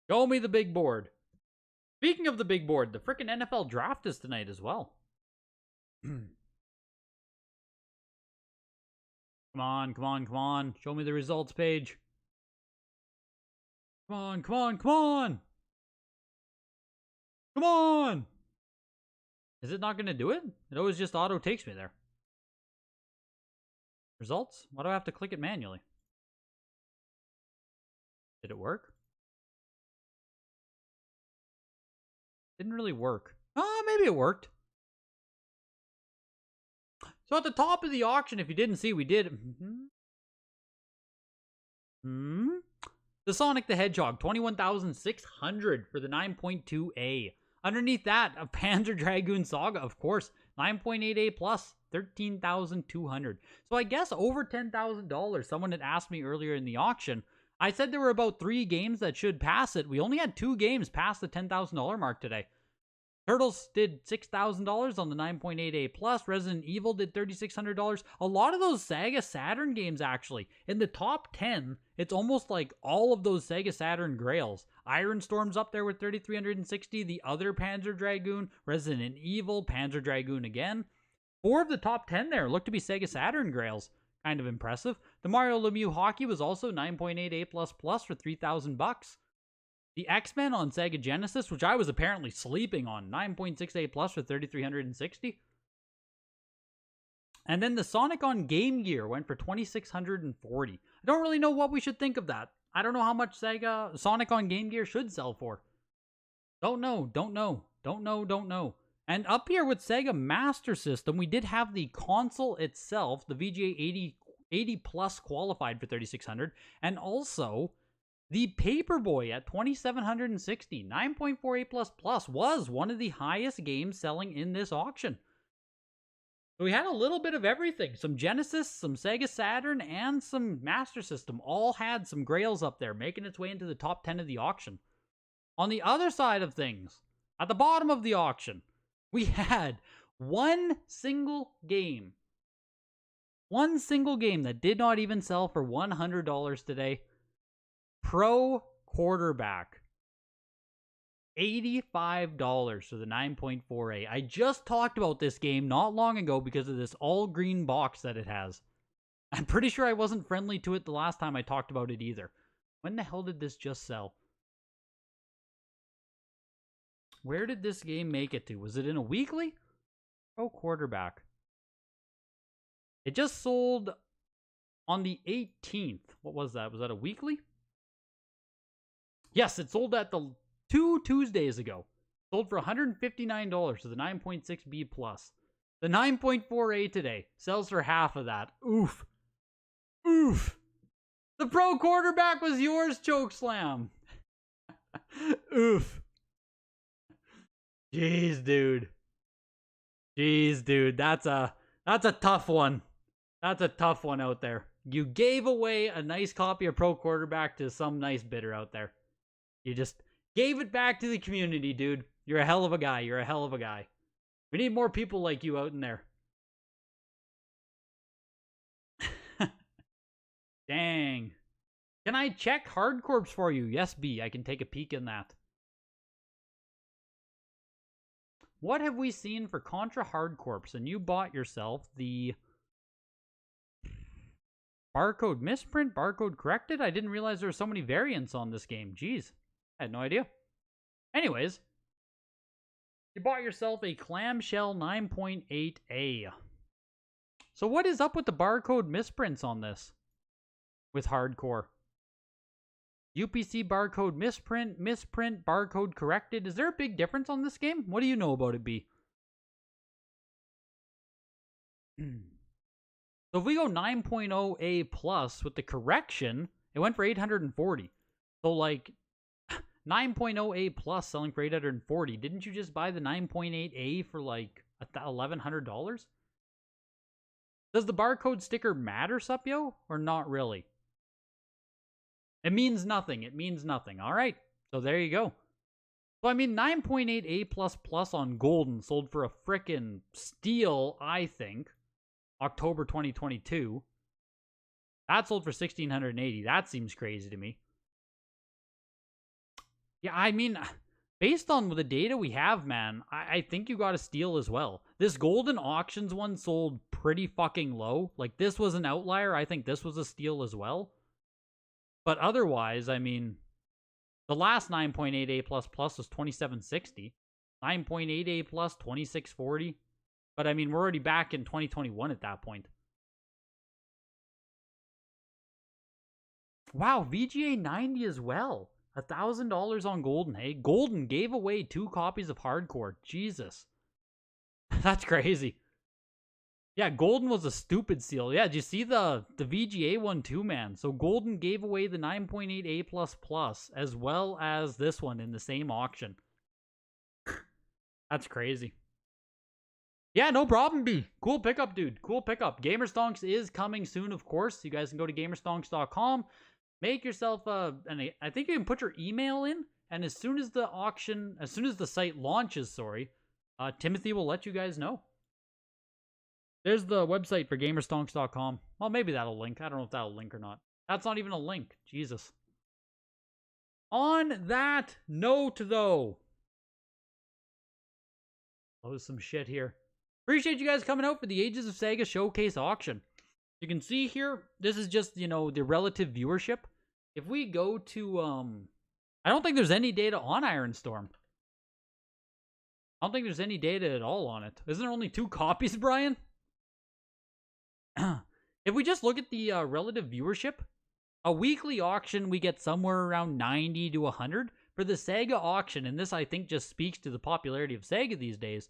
Show me the big board. Speaking of the big board, the frickin' NFL draft is tonight as well. Come on, come on, come on. Show me the results page. Come on, come on, come on. Come on. Is it not going to do it? It always just auto takes me there. Results? Why do I have to click it manually? Did it work? Didn't really work. Oh, maybe it worked. So at the top of the auction, if you didn't see, we did... The Sonic the Hedgehog, 21,600 for the 9.2A. Underneath that, a Panzer Dragoon Saga, of course, 9.8A plus, 13,200. So I guess over $10,000. Someone had asked me earlier in the auction. I said there were about 3 games that should pass it. We only had 2 games pass the $10,000 mark today. Turtles did $6,000 on the 9.8A plus. Resident Evil did $3,600. A lot of those Sega Saturn games, actually. In the top 10, it's almost like all of those Sega Saturn Grails. Iron Storm's up there with $3,360. The other Panzer Dragoon, Resident Evil, Panzer Dragoon again. 4 of the top 10 there look to be Sega Saturn Grails. Kind of impressive. The Mario Lemieux Hockey was also 9.8A++ for $3,000. The X-Men on Sega Genesis, which I was apparently sleeping on, 9.6A+ for $3,360. And then the Sonic on Game Gear went for $2,640. I don't really know what we should think of that. I don't know how much Sonic on Game Gear should sell for. Don't know. And up here with Sega Master System, we did have the console itself, the VGA 80 Plus qualified for $3,600, and also the Paperboy at $2,760. 9.48++ was one of the highest games selling in this auction. So we had a little bit of everything. Some Genesis, some Sega Saturn, and some Master System all had some Grails up there, making its way into the top 10 of the auction. On the other side of things, at the bottom of the auction, we had one single game that did not even sell for $100 today. Pro Quarterback. $85 for the 9.4A. I just talked about this game not long ago because of this all-green box that it has. I'm pretty sure I wasn't friendly to it the last time I talked about it either. When the hell did this just sell? Where did this game make it to? Was it in a weekly? Pro quarterback. It just sold on the 18th. What was that? Was that a weekly? Yes, it sold at the 2 Tuesdays ago. Sold for $159 to the 9.6B plus. The 9.4A today sells for half of that. Oof. Oof. The pro quarterback was yours, Chokeslam. Oof. Jeez, dude. Jeez, dude. That's a tough one. That's a tough one out there. You gave away a nice copy of Pro Quarterback to some nice bidder out there. You just gave it back to the community, dude. You're a hell of a guy. You're a hell of a guy. We need more people like you out in there. Dang. Can I check hardcorps for you? Yes, B. I can take a peek in that. What have we seen for Contra hardcorps? And you bought yourself the barcode misprint, barcode corrected? I didn't realize there were so many variants on this game. Jeez. I had no idea. Anyways, you bought yourself a clamshell 9.8A. So what is up with the barcode misprints on this? With hardcore. UPC barcode misprint, barcode corrected. Is there a big difference on this game? What do you know about it, B? So if we go 9.0A plus with the correction, it went for 840. So like 9.0A plus selling for 840. Didn't you just buy the 9.8A for like $1,100? Does the barcode sticker matter, Supyo? Or not really? It means nothing. It means nothing. All right. So there you go. So I mean, 9.8A++ on Golden sold for a frickin' steal, I think. October 2022. That sold for $1,680. That seems crazy to me. Yeah, I mean, based on the data we have, man, I think you got a steal as well. This Golden Auctions one sold pretty fucking low. Like, this was an outlier. I think this was a steal as well. But otherwise, I mean, the last 9.8A++ was 2760. 9.8A+, 2640. But I mean, we're already back in 2021 at that point. Wow, VGA 90 as well. $1,000 on Golden, hey? Golden gave away 2 copies of Hardcore. Jesus. That's crazy. Yeah, Golden was a stupid steal. Yeah, did you see the VGA one too, man? So Golden gave away the 9.8A++ as well as this one in the same auction. That's crazy. Yeah, no problem, B. Cool pickup, dude. Cool pickup. Gamerstonks is coming soon, of course. You guys can go to gamerstonks.com. Make yourself and I think you can put your email in, and as soon as the auction, as soon as the site launches, Timothy will let you guys know. There's the website for gamerstonks.com. Well, maybe that'll link. I don't know if that'll link or not. That's not even a link. Jesus. On that note, though. Oh, some shit here. Appreciate you guys coming out for the Ages of Sega Showcase auction. You can see here, this is just, you know, the relative viewership. If we go to, I don't think there's any data on Iron Storm. I don't think there's any data at all on it. Isn't there only 2 copies, Brian? If we just look at the relative viewership, a weekly auction, we get somewhere around 90 to 100. For the Sega auction, and this I think just speaks to the popularity of Sega these days,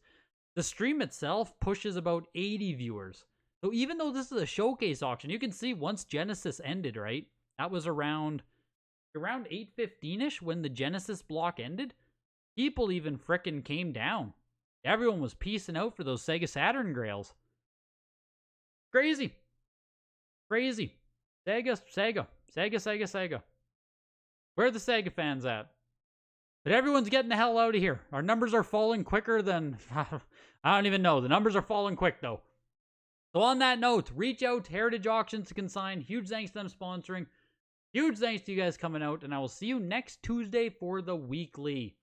the stream itself pushes about 80 viewers. So even though this is a showcase auction, you can see once Genesis ended, right? That was around 8:15-ish when the Genesis block ended. People even frickin' came down. Everyone was peacing out for those Sega Saturn Grails. Crazy. Crazy. Sega. Where are the Sega fans at? But everyone's getting the hell out of here. Our numbers are falling quicker than... I don't even know. The numbers are falling quick, though. So on that note, reach out to Heritage Auctions to consign. Huge thanks to them sponsoring. Huge thanks to you guys coming out. And I will see you next Tuesday for the weekly.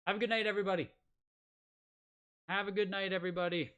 Have a good night, everybody. Have a good night, everybody.